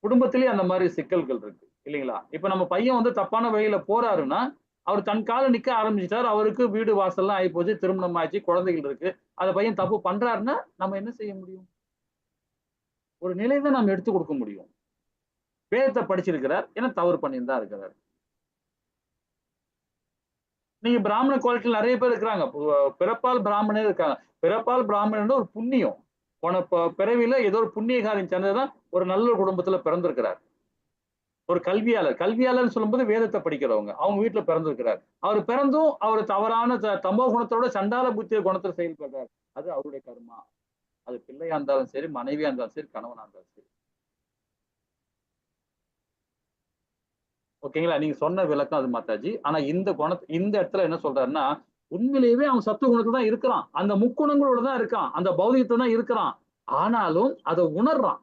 Speaker 1: குடும்பத்திலேயே அந்த மாதிரி சிக்கல்கள் இருக்கு, இல்லைங்களா? இப்ப நம்ம பையன் வந்து தப்பான வழியில போறாருன்னா அவர் தன் கால நிக்க ஆரம்பிச்சிட்டார். அவருக்கு வீடு வாசல்லாம் ஆகி போச்சு, திருமணம் ஆயிடுச்சு, குழந்தைகள் இருக்கு. அந்த பையன் தப்பு பண்றாருன்னா நம்ம என்ன செய்ய முடியும்? ஒரு நிலை தான் நம்ம எடுத்து கொடுக்க முடியும். வேதத்தை படிச்சிருக்கிறார், ஏன்னா தவறு பண்ணிட்டு தான் இருக்கிறார். நீங்க பிராமண குவாலிட்டியில் நிறைய பேர் இருக்கிறாங்க. பிறப்பால் பிராமணே இருக்காங்க. பிறப்பால் பிராமணன் ஒரு புண்ணியம். போன பிறவியில ஏதோ ஒரு புண்ணிய காரியம் சேர்ந்ததுதான் ஒரு நல்ல குடும்பத்துல பிறந்திருக்கிறார். ஒரு கல்வியாளர் சொல்லும்போது வேதத்தை படிக்கிறவங்க, அவங்க வீட்டுல பிறந்திருக்கிறார். அவர் பிறந்தும் அவர் தவறான தமோ குணத்தோட சண்டால புத்திய குணத்துல செயல்படுறார். அது அவருடைய கர்மா. அது பிள்ளையா இருந்தாலும் சரி, மனைவியா இருந்தாலும் சரி, கணவனா இருந்தாலும் சரி. ஓகேங்களா? நீங்க சொன்ன விளக்கம் அது மாதாஜி. ஆனா இந்த இடத்துல என்ன சொல்றாருன்னா, உண்மையிலேயே அவன் சத்துவ குணத்துல தான் இருக்கிறான். அந்த முக்குணங்களோட தான் இருக்கான். அந்த பௌதிகத்துல தான் இருக்கிறான். ஆனாலும் அதை உணர்றான்.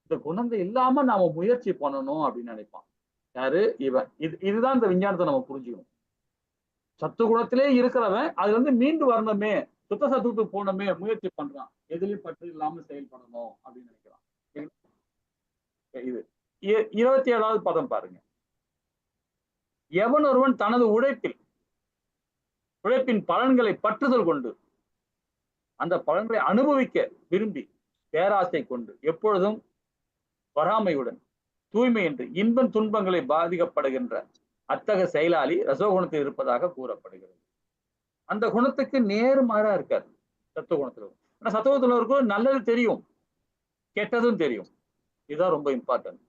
Speaker 1: இந்த குணங்கள் இல்லாம நாம முயற்சி பண்ணணும் அப்படின்னு நினைப்பான். யாரு? இவன். இதுதான் இந்த விஞ்ஞானத்தை நம்ம புரிஞ்சுக்கணும். சத்துவ குணத்திலே இருக்கிறவன் அதுல இருந்து மீண்டு வரணுமே, சுத்த சத்துவத்துக்கு போகணுமே முயற்சி பண்றான். எதுலயும் பற்று இல்லாம செயல்படணும் அப்படின்னு நினைக்கிறான். இது 27வது பதம் பாருங்க. எவன் ஒருவன் தனது உழைப்பின் பலன்களை பற்றுதல் கொண்டு அந்த பலன்களை அனுபவிக்க விரும்பி பேராசை கொண்டு எப்பொழுதும் பொறாமையுடன் தூய்மையின்றி இன்பம் துன்பங்களை பாதிக்கப்படுகின்ற அத்தகைய செயலாளி ரசோகுணத்தில் இருப்பதாக கூறப்படுகிறது. அந்த குணத்துக்கு நேர்மாறா இருக்காது சத்துவ குணத்துல. ஆனா சத்துவத்துல இருக்கும் நல்லது தெரியும், கெட்டதும் தெரியும். இதுதான் ரொம்ப இம்பார்ட்டன்ட்.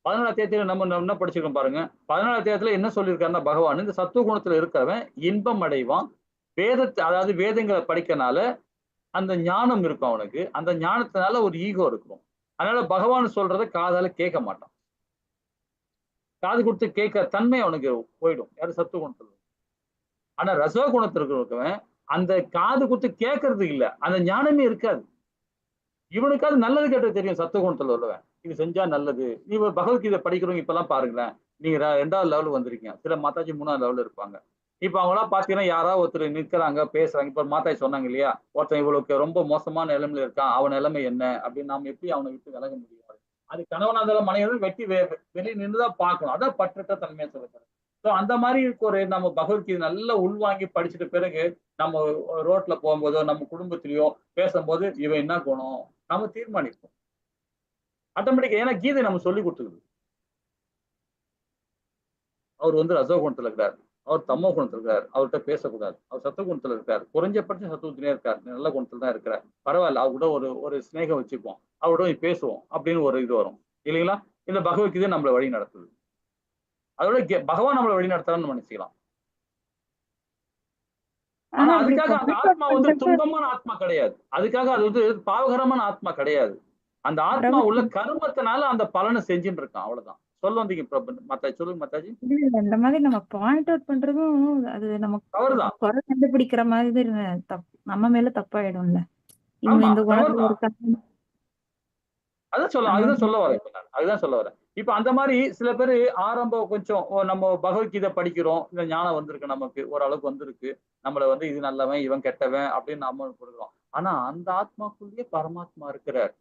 Speaker 1: 14வது அத்தியாயத்துல நம்ம என்ன படிச்சிருக்கோம் பாருங்க. 14வது அத்தியாயத்துல என்ன சொல்லியிருக்காருன்னா பகவான், இந்த சத்துவ குணத்துல இருக்கிறவன் இன்பம் அடைவான். அதாவது வேதங்களை படிக்கனால அந்த ஞானம் இருக்கும் அவனுக்கு. அந்த ஞானத்தினால ஒரு ஈகோ இருக்கும். அதனால பகவான் சொல்றதை காதால கேட்க மாட்டான். காது கொடுத்து கேட்க தன்மை அவனுக்கு போயிடும். யாரு? சத்துவ குணத்துல. ஆனா ரசோ குணத்துல இருக்கவன் அந்த காது கொடுத்து கேட்கறது இல்ல, அந்த ஞானமே இருக்காது. இவனுக்காவது நல்லது கெட்டது தெரியும். சத்துவ குணத்துல உள்ளவன் இது செஞ்சா நல்லது. நீ பகவத்கீதை படிக்கிறவங்க இப்பெல்லாம் பாருங்களேன். நீங்க 2வது லெவல் வந்திருக்கீங்க. சில மாதாஜி 3வது லெவல் இருப்பாங்க. இப்ப அவங்களாம் பாத்தீங்கன்னா யாராவது ஒருத்தர் நிற்கிறாங்க, பேசுறாங்க. இப்ப மாதாஜி சொன்னாங்க இல்லையா, ஒருத்தன் இவளுக்கு ரொம்ப மோசமான நிலைமையில இருக்கான், அவன் நிலைமை என்ன அப்படின்னு நாம எப்படி அவனை விட்டு விலக முடியும்? அது கணவனா இருந்தாலும் மனைவி வெட்டி வெளியே நின்றுதான் பார்க்கணும். அதான் பற்றற்ற தன்மையா சொல்லப்படுது. ஸோ அந்த மாதிரி ஒரு நம்ம பகவத்கீதை நல்லா உள்வாங்கி படிச்சுட்ட பிறகு நம்ம ரோட்ல போகும்போதோ நம்ம குடும்பத்திலயோ பேசும்போது இவன் என்ன குணம் நம்ம தீர்மானிப்போம் ஆட்டோமேட்டிக்கா. ஏன்னா கீதை நம்ம சொல்லி கொடுத்துருது. அவர் ரசோ குணத்துல இருக்கிறார், அவர் தமோ குணத்துல இருக்கார், அவர்கிட்ட பேசக்கூடாது. அவர் சத்துவ குணத்துல இருக்கார், குறைஞ்சபட்சம் சத்துவத்திலே இருக்கார், நல்ல குணத்துல தான் இருக்கிறார், பரவாயில்ல, அவர் கூட ஒரு ஸ்நேகம் வச்சுப்போம், அவரோட பேசுவோம் அப்படின்னு ஒரு இது வரும் இல்லைங்களா? இந்த பகவத்கீதை நம்மளை வழி நடத்துது. அதோட பகவான் நம்மளை வழி நடத்துறான்னு நினைச்சுக்கலாம். ஆனா அதுக்காக அந்த ஆத்மா துன்பமான ஆத்மா கிடையாது. அதுக்காக அது பாவகரமான ஆத்மா கிடையாது. அந்த ஆத்மா உள்ள கர்மத்தினால அந்த பலனை செஞ்சுட்டு இருக்கான். அவ்வளவுதான். சொல்ல வந்தீங்க மத்தாஜி. சொல்லுங்க மத்தாஜி.
Speaker 3: இந்த மாதிரி நம்ம பாயிண்ட் அவுட் பண்றதும் அது நமக்கு
Speaker 1: தவறுதான்.
Speaker 3: குறை கண்டுபிடிக்கிற மாதிரி நம்ம மேல தப்பாயிடும்ல. இவங்க இந்த குணத்துல இருக்காங்க.
Speaker 1: அதுதான் சொல்ல வரேன். இப்ப அந்த மாதிரி சில பேரு ஆரம்பம் கொஞ்சம் நம்ம பகவத்கீதை படிக்கிறோம், இந்த ஞானம் வந்திருக்கு, நமக்கு ஓரளவுக்கு வந்திருக்கு, நம்மள இது நல்லவன் இவன் கெட்டவன் அப்படின்னு நம்ம கொடுக்குறோம். ஆனா அந்த ஆத்மாக்குள்ளேயே பரமாத்மா இருக்கிறார்.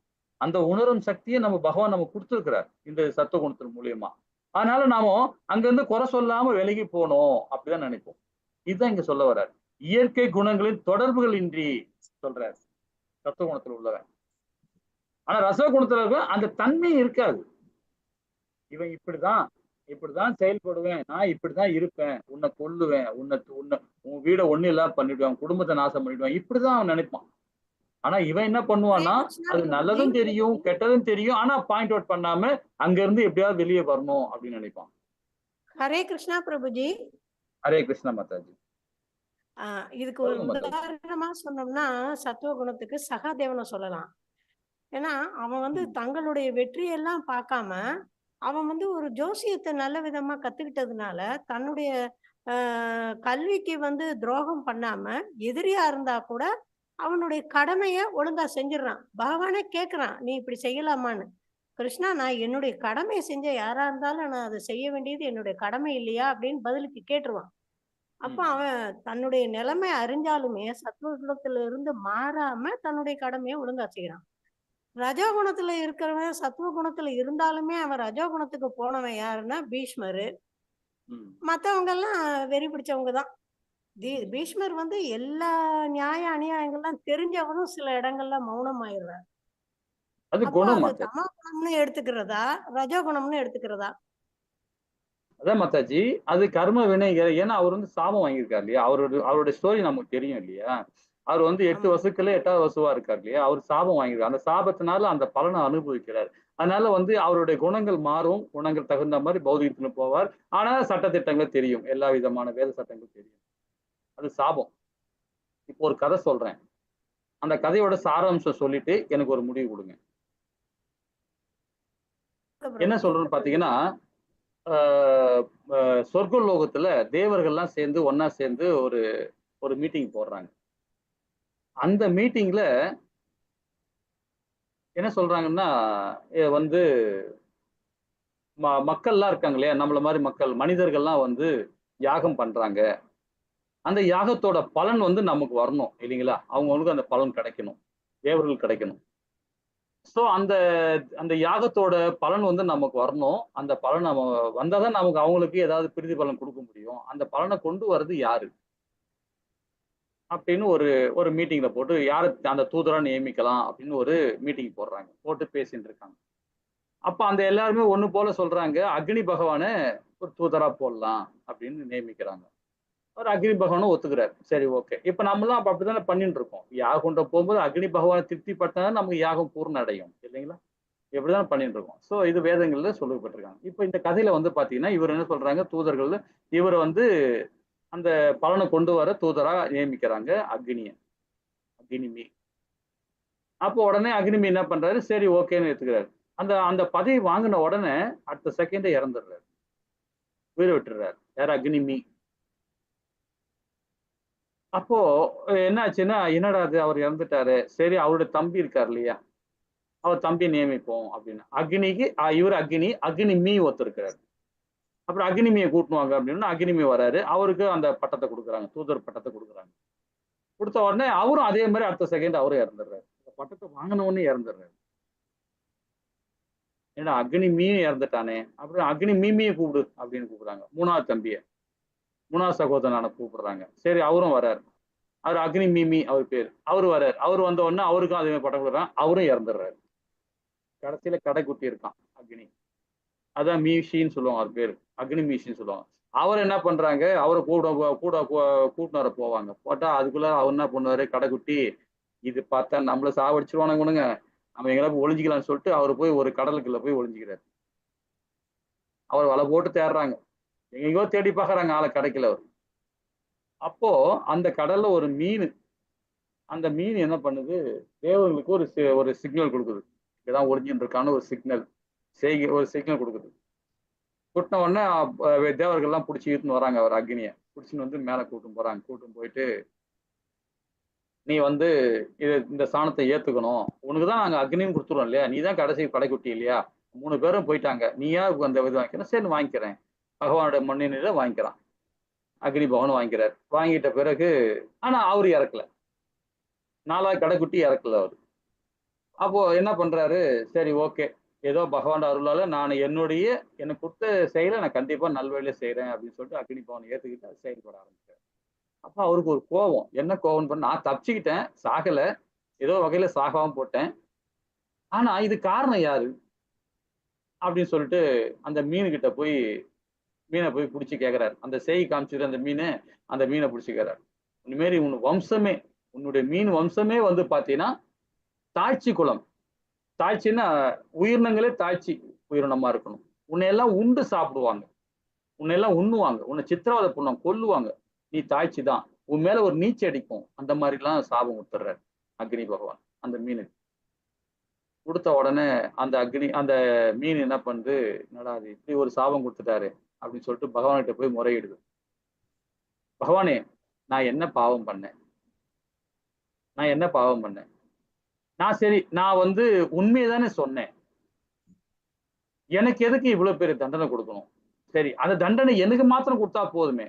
Speaker 1: அந்த உணரும் சக்தியை நம்ம பகவான் நம்ம கொடுத்துருக்கிறார் இந்த சத்துவ குணத்தின் மூலியமா. அதனால நாம அங்கிருந்து குறை சொல்லாம விலகி போனோம் அப்படிதான் நினைப்போம். இதுதான் இங்க சொல்ல வர்றார். இயற்கை குணங்களின் தொடர்புகள் இன்றி சொல்றார் சத்துவ குணத்துல உள்ளவன். ஆனா ரச குணத்துல இருக்க அந்த தன்மை இருக்காது. இவன் இப்படிதான் செயல்படுவேன், நான் இப்படிதான் இருப்பேன், உன்னை கொல்லுவேன், உன் வீடை ஒண்ணு இல்லாம பண்ணிடுவேன், குடும்பத்தை நாசம் பண்ணிடுவேன், இப்படிதான் அவன் நினைப்பான். ஆனா இவன் என்ன பண்ணுவான்னா அது நல்லதும் தெரியும் கெட்டதும் தெரியும், ஆனா பாயிண்ட் அவுட் பண்ணாம அங்க இருந்து எப்படியாவது வெளியே வரணும் அப்படின்னு நினைப்பான்.
Speaker 2: ஹரே கிருஷ்ணா பிரபுஜி.
Speaker 1: ஹரே கிருஷ்ணா மாதாஜி.
Speaker 2: இதுக்கு ஒரு உதாரணமா சொன்னோம்னா சத்துவ குணத்துக்கு சகாதேவனை சொல்லலாம். ஏன்னா அவன் தங்களுடைய வெற்றியெல்லாம் பார்க்காம அவன் ஒரு ஜோசியத்தை நல்ல விதமா கத்துக்கிட்டதுனால தன்னுடைய கல்விக்கு துரோகம் பண்ணாம எதிரியா இருந்தா கூட அவனுடைய கடமைய ஒழுங்கா செஞ்சிடறான். பகவானே கேக்குறான், நீ இப்படி செய்யலாமான்னு. கிருஷ்ணா, நான் என்னுடைய கடமையை செஞ்ச யாரா இருந்தாலும் நான் அதை செய்ய வேண்டியது என்னுடைய கடமை இல்லையா அப்படின்னு பதிலுக்கு கேட்டுருவான். அப்ப அவன் தன்னுடைய நிலைமை அறிஞ்சாலுமே சத்துவகுணத்துல இருந்து மாறாம தன்னுடைய கடமையை ஒழுங்கா செய்யறான். ரஜோகுணத்துல இருக்கிறவன் சத்துவ குணத்துல இருந்தாலுமே அவன் ரஜோகுணத்துக்கு போனவன் யாருன்னா பீஷ்மரு, மத்தவங்க எல்லாம் வெறி பிடிச்சவங்க தான். பீஷ்மர் வந்து எல்லா நியாய அநியாயங்கள்லாம் தெரிஞ்சவனும் சில இடங்கள்ல மௌனம் ஆயிடுறாரு.
Speaker 1: அது
Speaker 2: அப்போ
Speaker 1: குணம்
Speaker 2: அது
Speaker 1: மாதாஜி.
Speaker 2: தமோ குணம்னு எடுத்துக்கிறதா ரஜோகுணம்னு எடுத்துக்கிறதா?
Speaker 1: அதான் மாதாஜி, அது கர்ம வினைகள். ஏன்னா அவர் வந்து சாபம் வாங்கியிருக்காரு இல்லையா, அவருடைய ஸ்டோரி நமக்கு தெரியும் இல்லையா. அவர் வந்து 8
Speaker 2: ஆமா.
Speaker 1: வசுக்கள 8வது வசுவா இருக்கார் இல்லையா. அவர் சாபம் வாங்கியிருக்காரு. அந்த சாபத்தினால அந்த பலனை அனுபவிக்கிறார். அதனால வந்து அவருடைய குணங்கள் மாறும். குணங்கள் தகுந்த மாதிரி பௌதிகத்துல போவார். ஆனா சட்டதிட்டங்கள் தெரியும். எல்லா விதமான வேத சட்டங்கள் தெரியும். அது சாபம். இப்போ ஒரு கதை சொல்றேன். அந்த கதையோட சாராம்சம் சொல்லிட்டு எனக்கு ஒரு முடிவு கொடுங்க. என்ன
Speaker 2: பிரபுஜி.
Speaker 1: சொல்றேன்னு பாத்தீங்கன்னா, ஆஹ் சொர்க்க லோகத்துல தேவர்கள்லாம் சேர்ந்து ஒண்ணா சேர்ந்து ஒரு ஒரு மீட்டிங் போடுறாங்க. அந்த மீட்டிங்ல என்ன சொல்றாங்கன்னா, வந்து மக்கள்லாம் இருக்காங்க இல்லையா, நம்மள மாதிரி மக்கள் மனிதர்கள்லாம் வந்து யாகம் பண்றாங்க. அந்த யாகத்தோட பலன் வந்து நமக்கு வரணும் இல்லைங்களா, அவங்கவுங்களுக்கு அந்த பலன் கிடைக்கணும், தேவர்கள் கிடைக்கணும். ஸோ அந்த அந்த யாகத்தோட பலன் வந்து நமக்கு வரணும். அந்த பலன் நம்ம வந்தாதான் நமக்கு அவங்களுக்கு ஏதாவது பிரதி பலன் கொடுக்க முடியும். அந்த பலனை கொண்டு வர்றது யாரு அப்படின்னு ஒரு ஒரு மீட்டிங்ல போட்டு யாரை அந்த தூதரா நியமிக்கலாம் அப்படின்னு ஒரு மீட்டிங் போடுறாங்க. போட்டு பேசிட்டு இருக்காங்க. அப்ப அந்த எல்லாருமே ஒண்ணு போல சொல்றாங்க, அக்னி பகவானை ஒரு தூதரா போடலாம் அப்படின்னு நியமிக்கிறாங்க. அவர் அக்னி பகவானும் ஒத்துக்கிறாரு. சரி, ஓகே. இப்ப நம்மலாம் அப்ப அப்படித்தானே பண்ணிட்டு இருக்கோம். யாகம் போகும்போது அக்னி பகவானை திருப்தி பட்டா நமக்கு யாகம் பூர்ண அடையும் இல்லைங்களா. இப்படிதான் பண்ணிட்டு இருக்கோம். சோ இது வேதங்கள்ல சொல்லப்பட்டிருக்காங்க. இப்ப இந்த கதையில வந்து பாத்தீங்கன்னா, இவர் என்ன சொல்றாங்க, தூதர்கள் இவரை வந்து அந்த பலனை கொண்டு வர தூதரா நியமிக்கிறாங்க அக்னிய, அக்னிமி. அப்போ உடனே அக்னிமி என்ன பண்றாரு, சரி ஓகேன்னு எடுத்துக்கிறாரு. அந்த அந்த பதவி வாங்கின உடனே அடுத்த செகண்டே இறந்துடுறாரு, உயிரை விட்டுறாரு. யார், அக்னிமி. அப்போ என்ன ஆச்சுன்னா, என்னடா அது அவர் இறந்துட்டாரு, சரி அவருடைய தம்பி இருக்கார் இல்லையா, அவர் தம்பியை நியமிப்போம் அப்படின்னு. அக்னிக்கு இவர் அக்னி, அக்னி மீ ஒருத்தருக்கிறார். அப்புறம் அக்னிமியை கூட்டுவாங்க அப்படின்னா அக்னிமி வராரு, அவருக்கு அந்த பட்டத்தை கொடுக்குறாங்க, தூதர் பட்டத்தை கொடுக்குறாங்க. கொடுத்த உடனே அவரும் அதே மாதிரி அடுத்த செகண்ட் அவரும் இறந்துடுறாரு. பட்டத்தை வாங்கின உடனே இறந்துடுறாரு. ஏன்னா அக்னி மீன் இறந்துட்டானே, அப்புறம் அக்னி மீமியை கூப்பிடு அப்படின்னு கூப்பிடுறாங்க. மூணாவது தம்பியை, மூணாவது சகோதரனான கூப்பிடுறாங்க. சரி அவரும் வராரு. அவர் அக்னி மீமி அவர் பேர். அவரு வராரு. அவர் வந்த உடனே அவருக்கும் அதே மாதிரி பட்டம் கொடுக்குறாங்க, அவரும் இறந்துடுறாரு. கடைசியில கடைக்குட்டி இருக்கான் அக்னி, அதான் மீஷின்னு சொல்லுவாங்க அவர் பேரு, அக்னி மீஷின்னு சொல்லுவாங்க. அவர் என்ன பண்றாங்க, அவரை கூட கூட கூட்டினு வர போவாங்க. போட்டா அதுக்குள்ள அவர் என்ன பண்ணுவாரு, கடைக்குட்டி இது பார்த்தா நம்மள சாவடிச்சிருவானுங்க, நம்ம எங்கேயா போய் ஒளிஞ்சிக்கலாம்னு சொல்லிட்டு அவர் போய் ஒரு கடலுக்குள்ள போய் ஒளிஞ்சிக்கிறாரு. அவர் வலை போட்டு தேடுறாங்க, எங்கெங்கோ தேடி பார்க்கறாங்க, ஆளை கிடைக்கல அவர். அப்போ அந்த கடல்ல ஒரு மீன், அந்த மீன் என்ன பண்ணுது, தேவர்களுக்கு ஒரு சிக்னல் கொடுக்குது, இங்கதான் ஒளிஞ்சின்னு இருக்கான்னு ஒரு சிக்னல், ஒரு சிக்னல் கொடுக்குது. கூட்டின உடனே தேவர்கள்லாம் பிடிச்சி இழுத்துன்னு வராங்க அவர் அக்னியை. பிடிச்சின்னு வந்து மேலே கூட்டும் போறாங்க. கூட்டும் போயிட்டு, நீ வந்து இந்த சாணத்தை ஏத்துக்கணும், உனக்கு தான் நாங்க அக்னின்னு கொடுத்துருவோம் இல்லையா, நீ தான் கடைசி கடைக்குட்டி இல்லையா, 3 பேரும் போயிட்டாங்க, நீயா அந்த இது வாங்கிக்கிறேன், சரி வாங்கிக்கிறேன். பகவானுடைய மண்ணில வாங்கிக்கிறான். அக்னி பகவான் வாங்கிக்கிறார். வாங்கிட்ட பிறகு ஆனா அவரு இறக்கல, 4வது கடைக்குட்டி இறக்கல அவரு. அப்போ என்ன பண்றாரு, சரி ஓகே, ஏதோ பகவான் அருளால நான் எனக்கு கொடுத்த செயலை நான் கண்டிப்பா நல்வழியில செய்யறேன் அப்படின்னு சொல்லிட்டு அக்னி பவன் ஏத்துக்கிட்டு அது செயல்பட ஆரம்பிச்சாரு. அப்ப அவருக்கு ஒரு கோபம், என்ன கோபம் பண்ண, நான் தப்பிச்சுக்கிட்டேன், சாகல, ஏதோ வகையில சாகாம போட்டேன், ஆனா இது காரணம் யாரு அப்படின்னு சொல்லிட்டு அந்த மீனுகிட்ட போய் மீனை போய் பிடிச்சி கேட்கிறாரு. அந்த செய்தி காமிச்சிட்டு அந்த மீனை பிடிச்சி கேட்கிறாரு, இனிமேல் உன் வம்சமே, உன்னுடைய மீன் வம்சமே வந்து பாத்தீங்கன்னா தாழ்ச்சி குலம். தாழ்ச்சின்னா உயிரினங்களே தாழ்ச்சி உயிரினமா இருக்கணும். உன்னை எல்லாம் உண்டு சாப்பிடுவாங்க, உன்னை எல்லாம் உண்ணுவாங்க, உன்னை சித்திரவதை பண்ணுவாங்க, கொல்லுவாங்க, நீ தாழ்ச்சி தான், உன் மேல ஒரு நீச்சல் அடிக்கும், அந்த மாதிரி எல்லாம் சாபம் கொடுத்துட்றாரு அக்னி பகவான் அந்த மீனுக்கு. கொடுத்த உடனே அந்த மீன் என்ன பண்ணுது, என்னடா அது இப்படி ஒரு சாபம் கொடுத்துட்டாரு அப்படின்னு சொல்லிட்டு பகவான்கிட்ட போய் முறையிடுது. பகவானே, நான் என்ன பாவம் பண்ணேன், நான் என்ன பாவம் பண்ணேன், நான் வந்து உண்மையை தானே சொன்னேன், எனக்கு எதுக்கு இவ்வளவு பெரிய தண்டனை கொடுக்கணும், சரி அந்த தண்டனை எனக்கு மாத்திரம் கொடுத்தா போதுமே,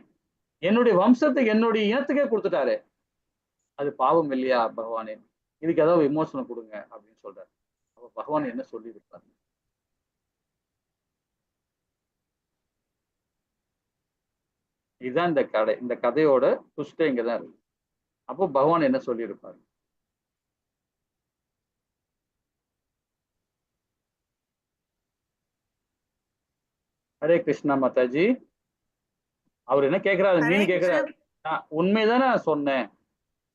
Speaker 1: என்னுடைய வம்சத்துக்கு என்னுடைய இனத்துக்கே கொடுத்துட்டாரு, அது பாவம் இல்லையா பகவானே, இதுக்கு ஏதாவது விமோசனம் கொடுங்க அப்படின்னு சொல்றாரு. அப்ப பகவான் என்ன சொல்லி இருப்பாரு, இதுதான் இந்த கதையோட ட்விஸ்டே இங்கதான் இருக்கு. அப்போ பகவான் என்ன சொல்லியிருப்பாரு? ஹரே கிருஷ்ணா மாதாஜி. அவர் என்ன கேட்கிறாரு?
Speaker 2: ஹரே
Speaker 1: மீன்
Speaker 2: கிருஷ்ணா.
Speaker 1: கேட்கிறாரு, நான் உண்மைதானே நான் சொன்னேன்,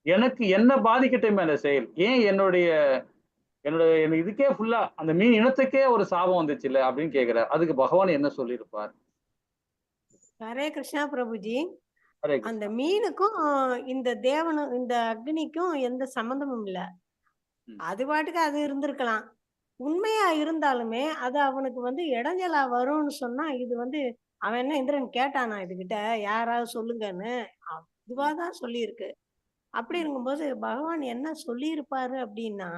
Speaker 1: எனக்கு என்ன பாதிக்கட்டும் அந்த செயல், ஏன் என்னுடைய எனக்கு இதுக்கே ஃபுல்லா அந்த மீன் இனத்துக்கே ஒரு சாபம் வந்துச்சு இல்ல அப்படின்னு கேட்கிறார். அதுக்கு பகவான் என்ன சொல்லியிருப்பார்?
Speaker 2: ஹரே கிருஷ்ணா பிரபுஜி.
Speaker 1: ஹரே
Speaker 2: அந்த
Speaker 1: கிருஷ்ணா.
Speaker 2: மீனுக்கும் இந்த தேவனும் இந்த அக்னிக்கும் எந்த சம்பந்தமும் இல்ல.
Speaker 1: ம்.
Speaker 2: அது பாட்டுக்கு அது இருந்திருக்கலாம். உண்மையா இருந்தாலுமே அது அவனுக்கு வந்து இடைஞ்சலா வரும்னு சொன்னா, இது வந்து அவன் என்ன இந்திரன் கேட்டானா இதுகிட்ட யாராவது சொல்லுங்கன்னு? இதுவாதான் சொல்லியிருக்கு. அப்படி
Speaker 1: ம்.
Speaker 2: இருக்கும்போது பகவான் என்ன சொல்லியிருப்பாரு அப்படின்னா,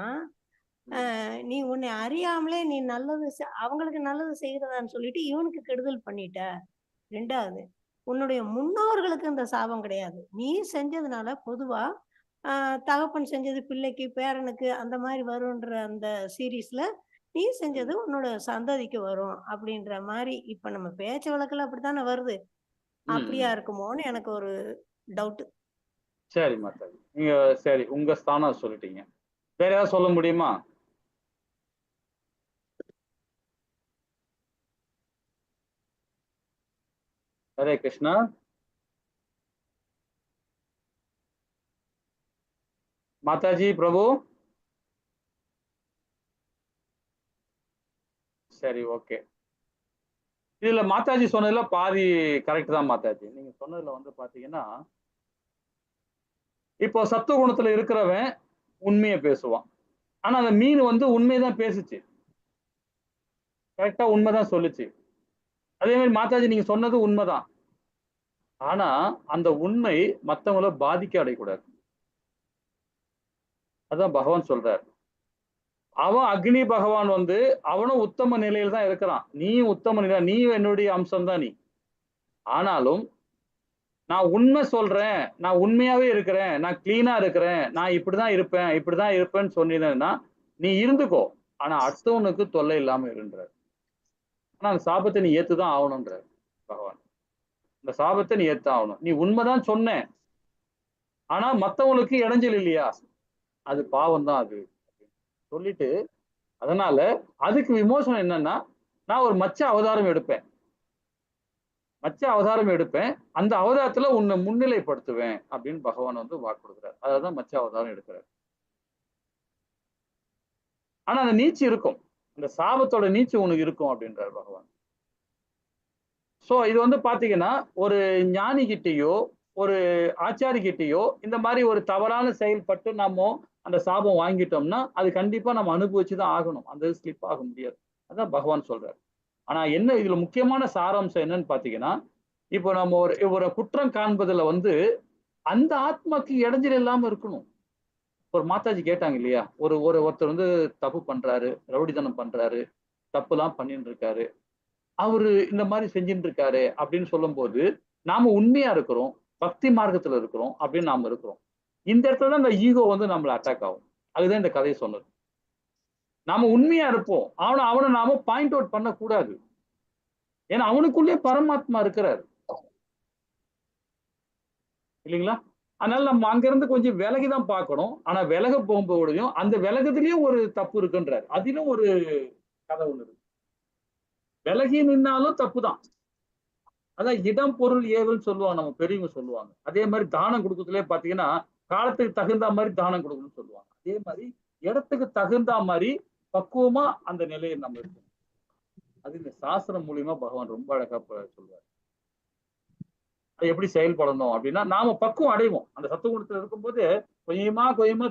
Speaker 1: ம்.
Speaker 2: நீ உன்னை அறியாமலே நீ நல்லது அவங்களுக்கு நல்லது செய்யறதான்னு சொல்லிட்டு இவனுக்கு கெடுதல் பண்ணிட்ட. 2வது, உன்னுடைய முன்னோர்களுக்கு இந்த சாபம் கிடையாது. நீ செஞ்சதுனால பொதுவா தகப்பன் செஞ்சது பிள்ளைக்கு, பேரனுக்கு அந்த மாதிரி வரும்ன்ற அந்த சீரீஸ்ல நீ செஞ்சது
Speaker 1: ம்.
Speaker 2: உன்னோட சந்ததிக்கு வரும் அப்படின்ற மாதிரி இப்ப நம்ம பேச்சு வழக்குல அப்படித்தானே வருது.
Speaker 1: ம்.
Speaker 2: அப்படியா
Speaker 1: ம்.
Speaker 2: இருக்குமோன்னு எனக்கு ஒரு டவுட்.
Speaker 1: சரி மாதாஜி, நீங்க சரி உங்க ஸ்தானம் சொல்லிட்டீங்க. வேற ஏதாவது சொல்ல முடியுமா? ஹரே கிருஷ்ணா. மாதாஜி பிரபு. சரி, ஓகே. இதுல மாதாஜி சொன்னதுல பாதி கரெக்ட் தான் மாதாஜி. நீங்க சொன்னதுல வந்து பாத்தீங்கன்னா, இப்போ சத்துவ குணத்துல இருக்கிறவன் உண்மையை பேசுவான். ஆனா அந்த மீன் வந்து உண்மைதான் பேசுச்சு, கரெக்டா உண்மைதான் சொல்லுச்சு. அதே மாதிரி மாதாஜி நீங்க சொன்னது உண்மைதான். ஆனா அந்த உண்மை மத்தவங்கள பாதிக்க அடையக்கூடாது. அதான் பகவான் சொல்றார். அவன் அக்னி பகவான் வந்து அவனும் உத்தம நிலையில தான் இருக்கிறான், நீயும் உத்தம நிலை, நீ என்னுடைய அம்சம் தான் நீ. ஆனாலும் நான் உண்மை சொல்றேன், நான் உண்மையாவே இருக்கிறேன், நான் கிளீனா இருக்கிறேன், நான் இப்படிதான் இருப்பேன், இப்படிதான் இருப்பேன்னு சொன்னீங்கன்னா நீ இருந்துக்கோ. ஆனா அடுத்தவனுக்கு தொல்லை இல்லாம இருன்றார். ஆனா அந்த சாபத்தை நீ ஏத்துதான் ஆகணும்ன்றார் பகவான். இந்த சாபத்தை நீ ஏத்து ஆகணும். நீ உண்மைதான் சொன்ன, ஆனா மத்தவங்களுக்கு இடைஞ்சல் இல்லையா, அது பாவம் தான் அது சொல்லிட்டு, அதனால அதுக்கு விமோசனம் என்னன்னா, நான் ஒரு மச்ச அவதாரம் எடுப்பேன், அந்த அவதாரத்துல உன்னை முன்னிலைப்படுத்துவேன் அப்படின்னு பகவான் வந்து வாக்கு கொடுக்குறாரு. அதான் மச்ச அவதாரம் எடுக்கிறார். ஆனா அந்த நீச்சி இருக்கும், அந்த சாபத்தோட நீச்சி உனக்கு இருக்கும் அப்படின்றார் பகவான். சோ இது வந்து பாத்தீங்கன்னா, ஒரு ஞானி கிட்டயோ ஒரு ஆச்சாரி கிட்டயோ இந்த மாதிரி ஒரு தவறான செயல்பட்டு நாம அந்த சாபம் வாங்கிட்டோம்னா அது கண்டிப்பா நம்ம அனுபவிச்சுதான் ஆகணும், அந்த ஸ்லிப் ஆக முடியாது. அதான் பகவான் சொல்றாரு. ஆனா என்ன இதுல முக்கியமான சாராம்சம் என்னன்னு பாத்தீங்கன்னா, இப்போ நம்ம ஒரு குற்றம் காண்பதுல வந்து அந்த ஆத்மாக்கு இடைஞ்சல் இல்லாம இருக்கணும். ஒரு மாதாஜி கேட்டாங்க இல்லையா, ஒருத்தர் வந்து தப்பு பண்றாரு, ரவுடித்தனம் பண்றாரு, தப்பு எல்லாம் பண்ணிட்டு இருக்காரு, அவரு இந்த மாதிரி செஞ்சுட்டு இருக்காரு அப்படின்னு சொல்லும் போது நாம உண்மையா இருக்கிறோம், பக்தி மார்க்கத்துல இருக்கிறோம் அப்படின்னு நாம இருக்கிறோம். இந்த இடத்துல தான் இந்த ஈகோ வந்து நம்மள அட்டாக் ஆகும். அதுதான் இந்த கதையை சொன்னது. நாம உண்மையா இருப்போம், அவனை நாம பாயிண்ட் அவுட் பண்ண கூடாது. ஏன்னா அவனுக்குள்ளே பரமாத்மா இருக்கிறார் இல்லைங்களா? அதனால நம்ம அங்கிருந்து கொஞ்சம் விலகிதான் பார்க்கணும். ஆனா விலக போகும்போதையும் அந்த விலகுதுலயும் ஒரு தப்பு இருக்குன்றார். அதிலும் ஒரு கதை ஒண்ணு இருக்கு. விலகி நின்னாலும் தப்புதான். அதான் இடம் பொருள் ஏவல்னு சொல்லுவாங்க, நம்ம பெரியவங்க சொல்லுவாங்க. அதே மாதிரி தானம் கொடுக்கறதுலயே பாத்தீங்கன்னா, காலத்துக்கு தகுந்த மாதிரி தானம் கொடுக்கணும்னு சொல்லுவாங்க. அதே மாதிரி இடத்துக்கு தகுந்த மாதிரி பக்குவமா அந்த நிலையை நம்ம இருக்கணும். அது இந்த சாஸ்திரம் மூலியமா பகவான் ரொம்ப அழகா சொல்லுவார். அது எப்படி செயல்படணும் அப்படின்னா, நாம பக்குவம் அடைவோம். அந்த சத்துவகுணத்துல இருக்கும்போது கொஞ்சமா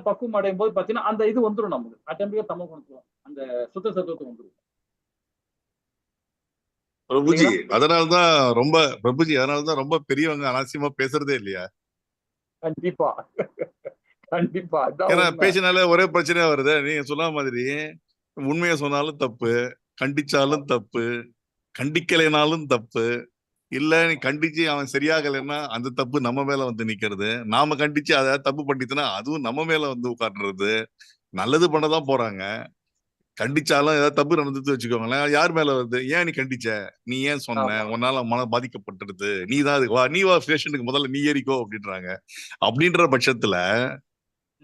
Speaker 1: பக்குவம் அடையும் போது பாத்தீங்கன்னா அந்த இது வந்துடும், நமக்கு ஆட்டோமேட்டிக்கா தமோ குணத்துவம் அந்த சுத்த சத்துவத்துக்கு வந்துடும்.
Speaker 4: பிரபுஜி அதனாலதான் ரொம்ப பெரியவங்க அனாவசியமா பேசுறதே இல்லையா?
Speaker 1: கண்டிப்பா கண்டிப்பா அதான்
Speaker 4: ஏன்னா
Speaker 1: உண்மை.
Speaker 4: பேசினாலே ஒரே பிரச்சனையா வருது. நீங்க சொன்ன மாதிரி உண்மையை சொன்னாலும் தப்பு, கண்டிச்சாலும் தப்பு, கண்டிக்கலைனாலும் தப்பு. இல்ல நீ கண்டிச்சு அவன் சரியாகலைன்னா அந்த தப்பு நம்ம மேல வந்து நிக்கிறது, நாம கண்டிச்சு அதை தப்பு பண்ணிட்டுனா அதுவும் நம்ம மேல வந்து உட்கார்றது. நல்லது பண்ணதான் போறாங்க, கண்டிச்சாலும் ஏதாவது தப்பு நடந்துட்டு வச்சுக்கோங்களேன், யார் மேல வருது? ஏன் நீ கண்டிச்ச? நீ ஏன் சொன்ன?
Speaker 1: ஆமா.
Speaker 4: உன்னால மனம் பாதிக்கப்பட்டுடுது, நீ தான் அதுக்கு வா, நீ வா ஸ்டேஷனுக்கு, முதல்ல நீ ஏறிக்கோ அப்படின்றாங்க. அப்படின்ற பட்சத்துல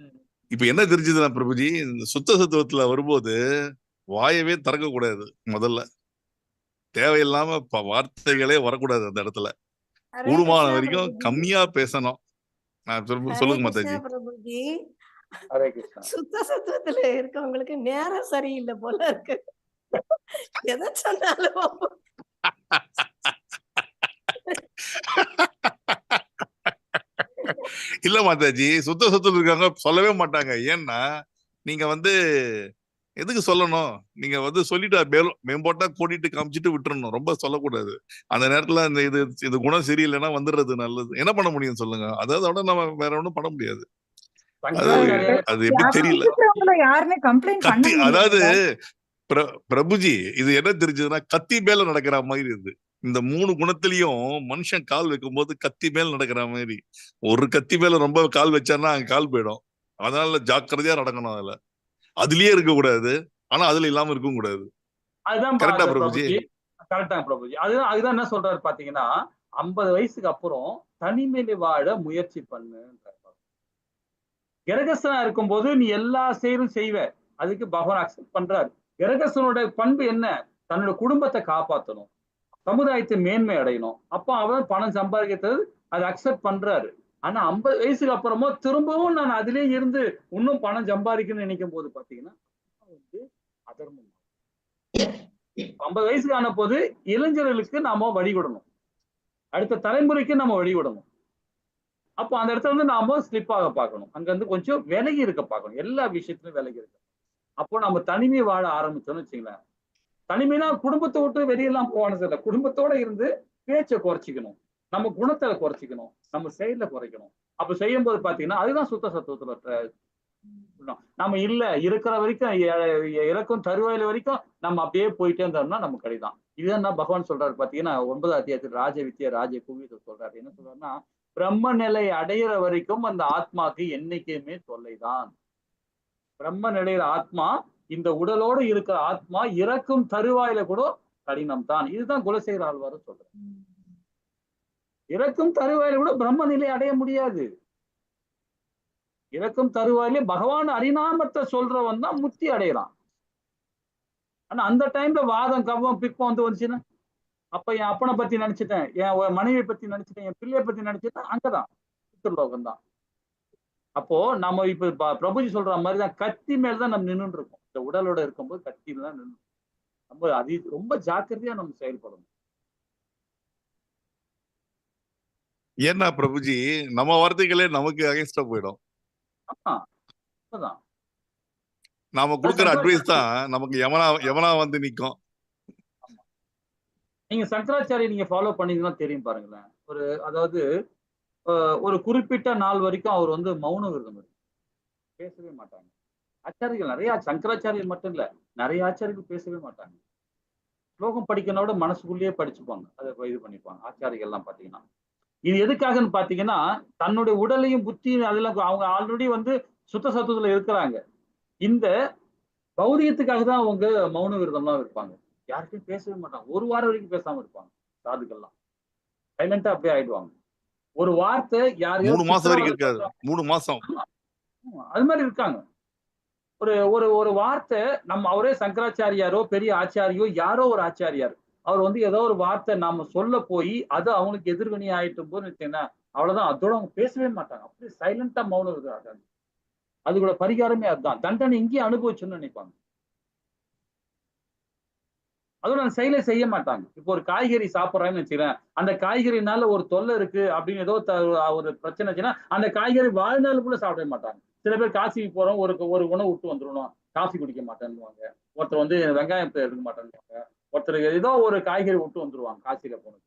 Speaker 1: ம்.
Speaker 4: இப்ப என்ன தெரிஞ்சதுன்னா பிரபுஜி, இந்த சுத்த சத்துவத்துல வரும்போது வாயவே திறக்க கூடாது. முதல்ல தேவையில்லாம வார்த்தைகளே வரக்கூடாது அந்த இடத்துல.
Speaker 2: ஹரே
Speaker 4: கூடுமான
Speaker 2: கிருஷ்ணா
Speaker 4: வரைக்கும்
Speaker 2: பிரபுஜி.
Speaker 4: கம்மியா பேசணும்.
Speaker 2: ஹரே
Speaker 4: சொல்லுங்க
Speaker 2: கிருஷ்ணா
Speaker 4: மாதாஜி.
Speaker 2: பிரபுஜி.
Speaker 1: ஹரே கிருஷ்ணா.
Speaker 2: சுத்த சத்துவத்துல இருக்கவங்களுக்கு நேரம் சரியில்லை போல இருக்கு. எதை சொன்னாலும்
Speaker 4: இல்ல மாதாஜி, சுத்த சத்துல இருக்காங்க சொல்லவே மாட்டாங்க. ஏன்னா நீங்க எதுக்கு சொல்லணும்? நீங்க சொல்லிட்டு மேம்போட்டா கோடிட்டு காமிச்சிட்டு விட்டுறணும். ரொம்ப சொல்லக்கூடாது. அந்த நேரத்துல இது குணம் சரியில்லைன்னா வந்துடுறது நல்லது. என்ன பண்ண முடியும் சொல்லுங்க? அதோட நம்ம வேற ஒண்ணும் பண்ண முடியாது. அது
Speaker 1: சங்கராச்சாரியார்
Speaker 4: அது எப்படி
Speaker 3: அப்படி
Speaker 4: தெரியல.
Speaker 3: இருக்கிறவங்கள யாருமே கம்ப்ளைண்ட் பண்ண
Speaker 4: கத்தி, அதாவது
Speaker 3: முடியாது.
Speaker 4: பிரபுஜி, இது என்ன தெரிஞ்சதுன்னா கத்தி மேல நடக்கிற மாதிரி இது. இந்த 3 குணத்திலையும் மனுஷன் கால் வைக்கும்போது கத்தி மேல நடக்கிற மாதிரி. ஒரு கத்தி மேல ரொம்ப கால் வச்சான்னா அங்க கால் போயிடும். அதனால ஜாக்கிரதையா நடக்கணும். அதுலயே இருக்க கூடாது, ஆனா அதுல இல்லாம இருக்கவும் கூடாது.
Speaker 1: அதுதான்
Speaker 4: கரெக்டா பிரபுஜி?
Speaker 1: பிரபுஜி. அதுதான் அதுதான் என்ன சொல்றாரு பாத்தீங்கன்னா, 50 வயசுக்கு அப்புறம் தனிமையில வாழ முயற்சி பண்ணு. கிரகஸ்தனா இருக்கும்போது நீ எல்லா செயலும் செய்வ. அதுக்கு பகவான் அக்செப்ட் பண்றாரு. கிரகஸ்தனோட பண்பு என்ன? தன்னோட குடும்பத்தை காப்பாற்றணும், சமுதாயத்தை மேன்மை அடையணும். அப்ப அவன் பணம் சம்பாதிக்கிறது அதை அக்செப்ட் பண்றாரு. ஆனா 50 வயசுக்கு அப்புறமா திரும்பவும் நான் அதிலே இருந்து இன்னும் பணம் சம்பாதிக்கணும்னு நினைக்கும் போது பாத்தீங்கன்னா அதர்மம். 50 வயசுக்கு ஆன போது இளைஞர்களுக்கு நாம வழிவிடணும், அடுத்த தலைமுறைக்கு நம்ம வழிவிடணும். அப்போ அந்த இடத்துல நாம ஸ்லிப் ஆக பார்க்கணும், அங்க கொஞ்சம் விலகி இருக்க பார்க்கணும், எல்லா விஷயத்திலும் விலகி இருக்க. அப்போ நம்ம தனிமை வாழ ஆரம்பிச்சோம்னு வச்சுங்களேன். தனிமைனா குடும்பத்தை விட்டு வெளியெல்லாம் போவானது இல்லை, குடும்பத்தோட இருந்து பேச்சை குறைச்சிக்கணும், நம்ம குணத்தை குறைச்சிக்கணும், நம்ம செயல குறைக்கணும். அப்ப செய்யும் போது பாத்தீங்கன்னா அதுதான் சுத்த சத்துவத்துல நம்ம இல்ல இருக்கிற வரைக்கும் இறக்கும் தருவாயில வரைக்கும் நம்ம அப்படியே போயிட்டே இருந்தோம்னா நம்ம கிடைதான். இதுதான் பகவான் சொல்றாரு பாத்தீங்கன்னா 9ஆம் அத்தியாயத்தில் ராஜ வித்யா ராஜ குவியத்தை சொல்றாரு. என்ன சொல்றாருன்னா, பிரம்ம நிலை அடையிற வரைக்கும் அந்த ஆத்மாக்கு என்னைக்குமே தொல்லைதான். பிரம்ம நிலையில ஆத்மா, இந்த உடலோடு இருக்கிற ஆத்மா இறக்கும் தருவாயில கூட கடினம் தான். இதுதான் குலசேகர ஆழ்வார் சொல்றாரு. இறக்கும் தருவாயில கூட பிரம்ம நிலை அடைய முடியாது. இறக்கும் தருவாயிலே பகவான் அரிநாமத்தை சொல்றவன் தான் முக்தி அடையலாம். ஆனா அந்த டைம்ல வாதம் கவம் பிப்பம் வந்துச்சுன்னா, அப்ப என் அப்பனை பத்தி நினைச்சிட்டேன், என் மனைவியை பத்தி நினைச்சிட்டேன், என் பிள்ளைய பத்தி நினைச்சிட்டேன், அங்கதான் லோகம் தான். அப்போ நம்ம இப்ப பிரபுஜி சொல்ற மாதிரிதான் கத்தி மேலதான் நம்ம நின்று இருக்கோம். இந்த உடலோட இருக்கும்போது கத்தியில தான் நின்று நம்ம அது ரொம்ப ஜாக்கிரதையா நம்ம செயல்படணும்.
Speaker 4: ஏன்னா பிரபுஜி, நம்ம வார்த்தைகளே நமக்கு அகைன்ஸ்டா போயிடும். நாம கொடுக்குற அட்வைஸ் தான் நமக்கு எவனா நிக்கும்.
Speaker 1: நீங்க சங்கராச்சாரிய நீங்க ஃபாலோ பண்ணீங்கன்னா தெரியும் பாருங்களேன். அதாவது ஒரு குறிப்பிட்ட நாள் வரைக்கும் அவர் மௌன விரதம் இருக்கு, பேசவே மாட்டாங்க. ஆச்சாரிகள் நிறைய, சங்கராச்சாரியர் மட்டும் இல்ல, நிறைய ஆச்சாரிகள் பேசவே மாட்டாங்க. ஸ்லோகம் படிக்கிறனோட மனசுக்குள்ளேயே படிச்சுப்பாங்க, அதை இது பண்ணிப்பாங்க ஆச்சாரிகள் எல்லாம் பாத்தீங்கன்னா. இது எதுக்காகன்னு பாத்தீங்கன்னா, தன்னுடைய உடலையும் புத்தியும் அதெல்லாம் அவங்க ஆல்ரெடி சுத்த சத்துவத்துல இருக்கிறாங்க. இந்த பௌதியத்துக்காக தான் அவங்க மௌன விரதம்லாம் இருப்பாங்க. யார்கிட்டையும் பேசவே மாட்டாங்க. ஒரு வாரம் வரைக்கும் பேசாம இருப்பாங்க சாதுக்கள்லாம். சைலண்டா அப்படியே ஆயிடுவாங்க. ஒரு வார்த்தை
Speaker 4: 3 மாசம் வரைக்கும் இருக்காது. 3 மாசம்
Speaker 1: அது மாதிரி இருக்காங்க. ஒரு வார்த்தை நம்ம அவரே சங்கராச்சாரியாரோ பெரிய ஆச்சாரியோ யாரோ ஒரு ஆச்சாரியார் அவர் ஏதோ ஒரு வார்த்தை நாம சொல்ல போய் அது அவங்களுக்கு எதிர்வினை ஆயிட்டு போது அவ்வளவுதான், அதோட அவங்க பேசவே மாட்டாங்க. அப்படியே சைலண்டா மௌனம் இருக்காங்க. அதுக்கூட பரிகாரமே அதுதான். தண்டனை இங்கேயே அனுபவிச்சுன்னு நினைப்பாங்க. அதோட அந்த செயலை செய்ய மாட்டாங்க. இப்போ ஒரு காய்கறி சாப்பிட்றாங்கன்னு வச்சுக்கிறேன், அந்த காய்கறினால ஒரு தொல்லை இருக்கு அப்படின்னு ஏதோ ஒரு பிரச்சனை வச்சுன்னா அந்த காய்கறி வாழ்நாள் கூட சாப்பிட மாட்டாங்க. சில பேர் காசிக்கு போறோம், ஒரு உணவு விட்டு வந்துடணும், காஃபி குடிக்க மாட்டேன்னுவாங்க. ஒருத்தர் வெங்காயம் எடுக்க மாட்டேன்னுவாங்க. ஒருத்தர் ஏதோ ஒரு காய்கறி விட்டு வந்துருவாங்க காசியில போனது.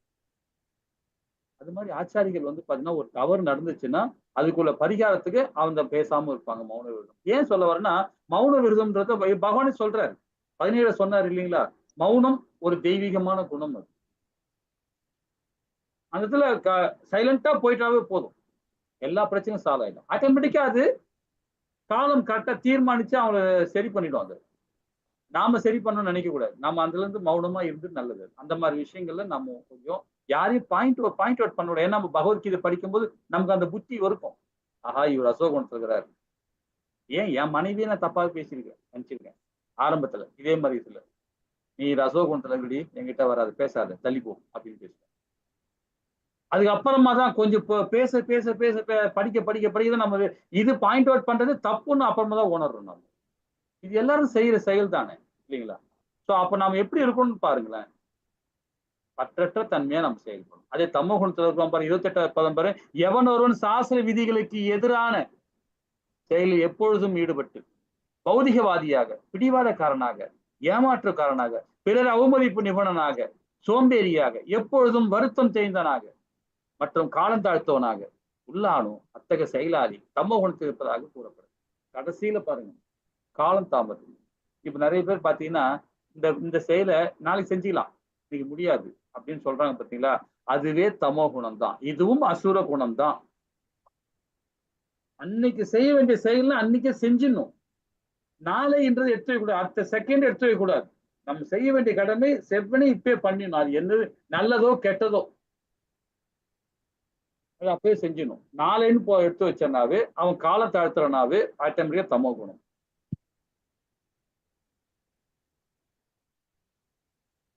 Speaker 1: அது மாதிரி ஆச்சாரிகள் பாத்தீங்கன்னா ஒரு தவறு நடந்துச்சுன்னா அதுக்குள்ள பரிகாரத்துக்கு அவங்க பேசாம இருப்பாங்க, மௌன விரதம். ஏன் சொல்ல வரேன்னா, மௌன விரதம்ன்றத பகவானே சொல்றாரு, 17 சொன்னார் இல்லைங்களா, மௌனம் ஒரு தெய்வீகமான குணம். அது அந்த இடத்துல சைலண்டா போயிட்டாவே போதும், எல்லா பிரச்சனையும் சால்வ் ஆயிடும். ஆட்டோமேட்டிக்கா அது காலம் கரெக்டா தீர்மானிச்சு அவங்களை சரி பண்ணிடும். அது நாம சரி பண்ணணும்னு நினைக்க கூடாது. நாம அதுல இருந்து மௌனமா இருந்து நல்லது. அந்த மாதிரி விஷயங்கள்ல நம்ம கொஞ்சம் யாரையும் பாயிண்ட் அவுட் பண்ண கூடாது. ஏன்னா நம்ம பகவத்கீதை படிக்கும்போது நமக்கு அந்த புத்தி இருக்கும். ஆஹா, இவர் அசோகன் இருக்கிறார். ஏன் என் மனைவியை நான் தப்பாக பேசியிருக்கேன் நினைச்சிருக்கேன் ஆரம்பத்துல. இதே மாதிரி இதுல நீ ரசோகுணத்துல இருக்கடி, என்கிட்ட வராது, பேசாத, தள்ளிப்போ அப்படின்னு பேசுவேன். அதுக்கப்புறமா தான் கொஞ்சம் பேச பேச பேச படிக்க படிக்க படிக்க நம்ம இது பாயிண்ட் அவுட் பண்றது தப்புன்னு அப்புறமா தான் உணர்றோம் நம்ம. இது எல்லாரும் செய்யற செயல் தானே, இல்லைங்களா? சோ அப்ப நாம எப்படி இருக்கணும்னு பாருங்களேன். பற்றற்ற தன்மையா நம்ம செயல்படும். அதே தமோ குணத்துல இருக்கோம் பாரு, 28 பதம் பாரு, எவன் ஒருவன் சாஸ்திர விதிகளுக்கு எதிரான செயலில் எப்பொழுதும் ஈடுபட்டு பௌதிகவாதியாக, பிடிவாதக்காரனாக, ஏமாற்றுக்காரனாக, பிறர் அவமதிப்பு நிபுணனாக, சோம்பேறியாக, எப்பொழுதும் வருத்தம் தேய்ந்தனாக மற்றும் காலந்தாழ்த்தவனாக உள்ளானும் அத்தகைய செயலாளி தம்ம குணத்தில் இருப்பதாக கூறப்படுது. கடைசியில பாருங்க, காலம் தாமதம். இப்ப நிறைய பேர் பாத்தீங்கன்னா இந்த செயலை நாளைக்கு செஞ்சுக்கலாம், இன்னைக்கு முடியாது அப்படின்னு சொல்றாங்க பாத்தீங்களா? அதுவே தமோ குணம் தான். இதுவும் அசுர குணம் தான். அன்னைக்கு செய்ய வேண்டிய செயல்னா அன்னைக்கே செஞ்சிடணும். நாளை என்றது எடுத்து வைக்கக்கூடாது, அடுத்த செகண்ட் எடுத்து வைக்கக்கூடாது. நம்ம செய்ய வேண்டிய கடமை செவ்வனே இப்பே பண்ணிடணும். அது என்னது நல்லதோ கெட்டதோ அது அப்பயே செஞ்சிடணும். நாளைன்னு எடுத்து வச்சனாவே அவன் காலத்தை அழுத்துறனாவே ஆட்டோமேட்டிக்கா தமோ குணம்.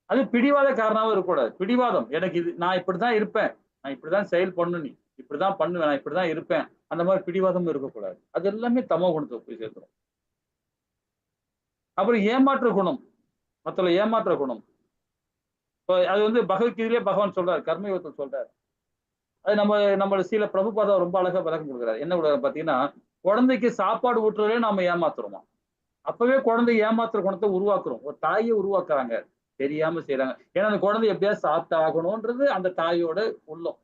Speaker 1: அது பிடிவாத காரணமாவும் இருக்கக்கூடாது. பிடிவாதம், எனக்கு இது நான் இப்படிதான் இருப்பேன், நான் இப்படிதான் செயல் பண்ணணும், நீ இப்படிதான் பண்ணுவேன், நான் இப்படிதான் இருப்பேன், அந்த மாதிரி பிடிவாதமும் இருக்கக்கூடாது. அது எல்லாமே தமோ குணத்தை போய் சேர்த்துரும். அப்புறம் ஏமாற்ற குணம், மொத்தம் ஏமாற்ற குணம். இப்போ அது பகவத்கீதையிலே பகவான் சொல்றாரு, கர்மயோகத்தில் சொல்றாரு. அது நம்ம சில பிரபுபாதா ரொம்ப அழகா விளக்கம் கொடுக்குறாரு. என்ன கொடுக்குறாரு பாத்தீங்கன்னா, குழந்தைக்கு சாப்பாடு ஊட்டுறதே நாம ஏமாத்துறோமா. அப்பவே குழந்தை ஏமாத்துற குணத்தை உருவாக்குறோம். ஒரு தாயை உருவாக்குறாங்க, தெரியாம செய்யறாங்க. ஏன்னா அந்த குழந்தை எப்படியாவது சாப்பிட்டாகணும்ன்றது அந்த தாயோட உள்ளம்,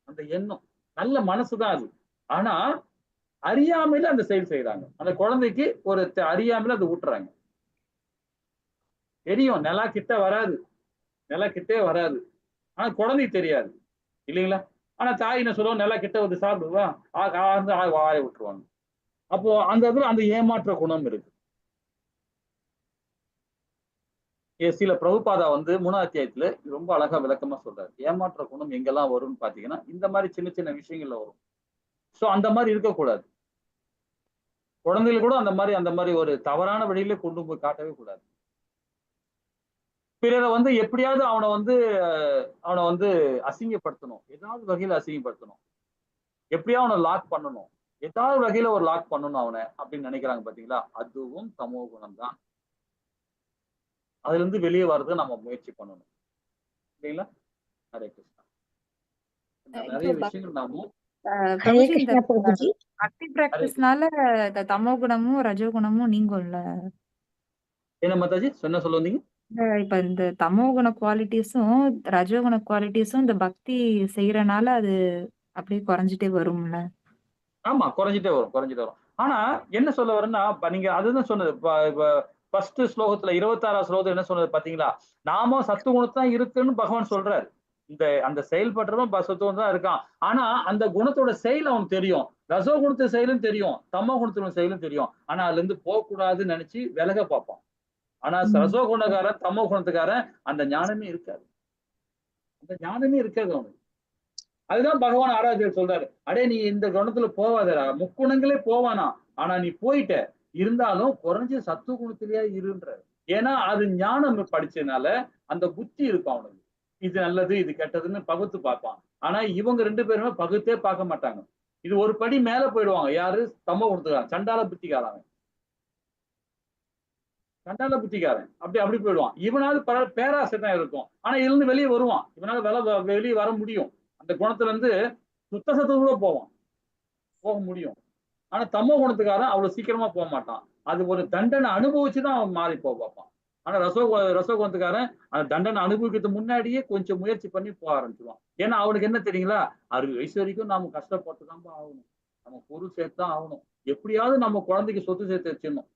Speaker 1: அந்த எண்ணம், நல்ல மனசுதான் அது. ஆனா அறியாமையில அந்த செயல் செய்யறாங்க. அந்த குழந்தைக்கு ஒரு அறியாமையில அதை ஊட்டுறாங்க. தெரியும் நிலா கிட்ட வராது, நிலா கிட்டே வராது, ஆனா குழந்தைக்கு தெரியாது, இல்லைங்களா? ஆனா தாய் என்ன சொல்லுவோம், நிலா கிட்ட வந்து சாப்பிடுவா, வாய விட்டுருவாங்க. அப்போ அந்த இதுல அந்த ஏமாற்ற குணம் இருக்கு. சில பிரபுபாதா 3ஆம் அத்தியாயத்துல ரொம்ப அழகா விளக்கமா சொல்றாரு. ஏமாற்ற குணம் எங்கெல்லாம் வரும்னு பாத்தீங்கன்னா இந்த மாதிரி சின்ன சின்ன விஷயங்கள்ல வரும். சோ அந்த மாதிரி இருக்கக்கூடாது. குழந்தைகள் கூட அந்த மாதிரி ஒரு தவறான வழியில கொண்டு போய் காட்டவே கூடாது. பிறரை எப்படியாவது அவனை அசிங்கப்படுத்தணும், ஏதாவது வகையில அசிங்கப்படுத்தணும், எப்படியாவது அவனை லாக் பண்ணணும், ஏதாவது வகையில ஒரு லாக் பண்ணணும் அவனை அப்படின்னு நினைக்கிறாங்க பாத்தீங்களா? அதுவும் தமோ குணம் தான். அதுல இருந்து வெளியே வர்றது நம்ம முயற்சி பண்ணணும், இல்லைங்களா? ஹரே கிருஷ்ணா. நிறைய விஷயங்கள் நாமும்
Speaker 6: ஹரே கிருஷ்ணா பிரபுஜி.
Speaker 3: பக்தி பிராக்டிஸ்னால இந்த தமோ குணமும் ரஜோ குணமும் நீங்கும்ல.
Speaker 1: என்ன மாதாஜி சொன்ன சொல்ல வந்தீங்க?
Speaker 3: இப்ப இந்த தமோ குண குவாலிட்டிஸும் ரஜோகுண குவாலிட்டிஸும் இந்த பக்தி செய்யறனால அது அப்படியே குறைஞ்சிட்டே வரும்ல.
Speaker 1: ஆமா, குறைஞ்சிட்டே வரும். ஆனா என்ன சொல்ல வரேன்னா, நீங்க அதுதான் சொன்னது. ஃபர்ஸ்ட் ஸ்லோகத்துல 26ஆம் ஸ்லோகத்துல என்ன சொன்னது பாத்தீங்களா? நாம சத்துவகுணத்தை தான் இருக்குன்னு பகவான் சொல்றாரு. அந்த செயல்படுறவன் சத்துவம் தான் இருக்கான். ஆனா அந்த குணத்தோட செயல் அவனுக்கு தெரியும், ரசோ குணத்து செயலும் தெரியும், தமோ குணத்தோட செயலும் தெரியும். ஆனா அதுல இருந்து போகக்கூடாதுன்னு நினைச்சு விலக பார்ப்பான். ஆனா ரசோ குணக்காரன் தமோ குணத்துக்காரன் அந்த ஞானமே இருக்காது, அவனுக்கு. அதுதான் பகவான் ஆராய்ச்சியில் சொல்றாரு, அடே நீ இந்த குணத்துல போவாதடா, முக்குணங்களே போவானா, ஆனா நீ போயிட்ட, இருந்தாலும் குறைஞ்ச சத்துவ குணத்திலேயே இருன்ற. ஏன்னா அது ஞானம் படிச்சதுனால அந்த புத்தி இருக்கும் அவனுக்கு, இது நல்லது இது கெட்டதுன்னு பகுத்து பார்ப்பான். ஆனா இவங்க 2 பேருமே பகுத்தே பார்க்க மாட்டாங்க. இது ஒரு படி மேல போயிடுவாங்க. யாரு? தமோ குணத்துக்காரன், சண்டால புத்திக்காரன். அப்படி போயிடுவான். இவனாவது பேராசை தான் இருக்கும், ஆனா இதுல இருந்து வெளியே வருவான். இவனால வெளியே வர முடியும். அந்த குணத்துல இருந்து சுத்த சத்துவ போக முடியும். ஆனா தமோ குணத்துக்காரன் அவ்வளவு சீக்கிரமா போக மாட்டான். அது ஒரு தண்டனை அனுபவிச்சுதான் அவன் மாறி போக பார்ப்பான். ஆனா ரசோ குணத்துக்காரன் அந்த தண்டனை அனுபவிக்கிறதுக்கு முன்னாடியே கொஞ்சம் முயற்சி பண்ணி போக ஆரம்பிச்சிருவான். ஏன்னா அவனுக்கு என்ன தெரியுங்களா, 60 வயசு வரைக்கும் நாம கஷ்டப்பட்டுதான் ஆகணும், நம்ம பொருள் சேர்த்துதான் ஆகணும், எப்படியாவது நம்ம குழந்தைக்கு சொத்து சேர்த்து வச்சிடணும்,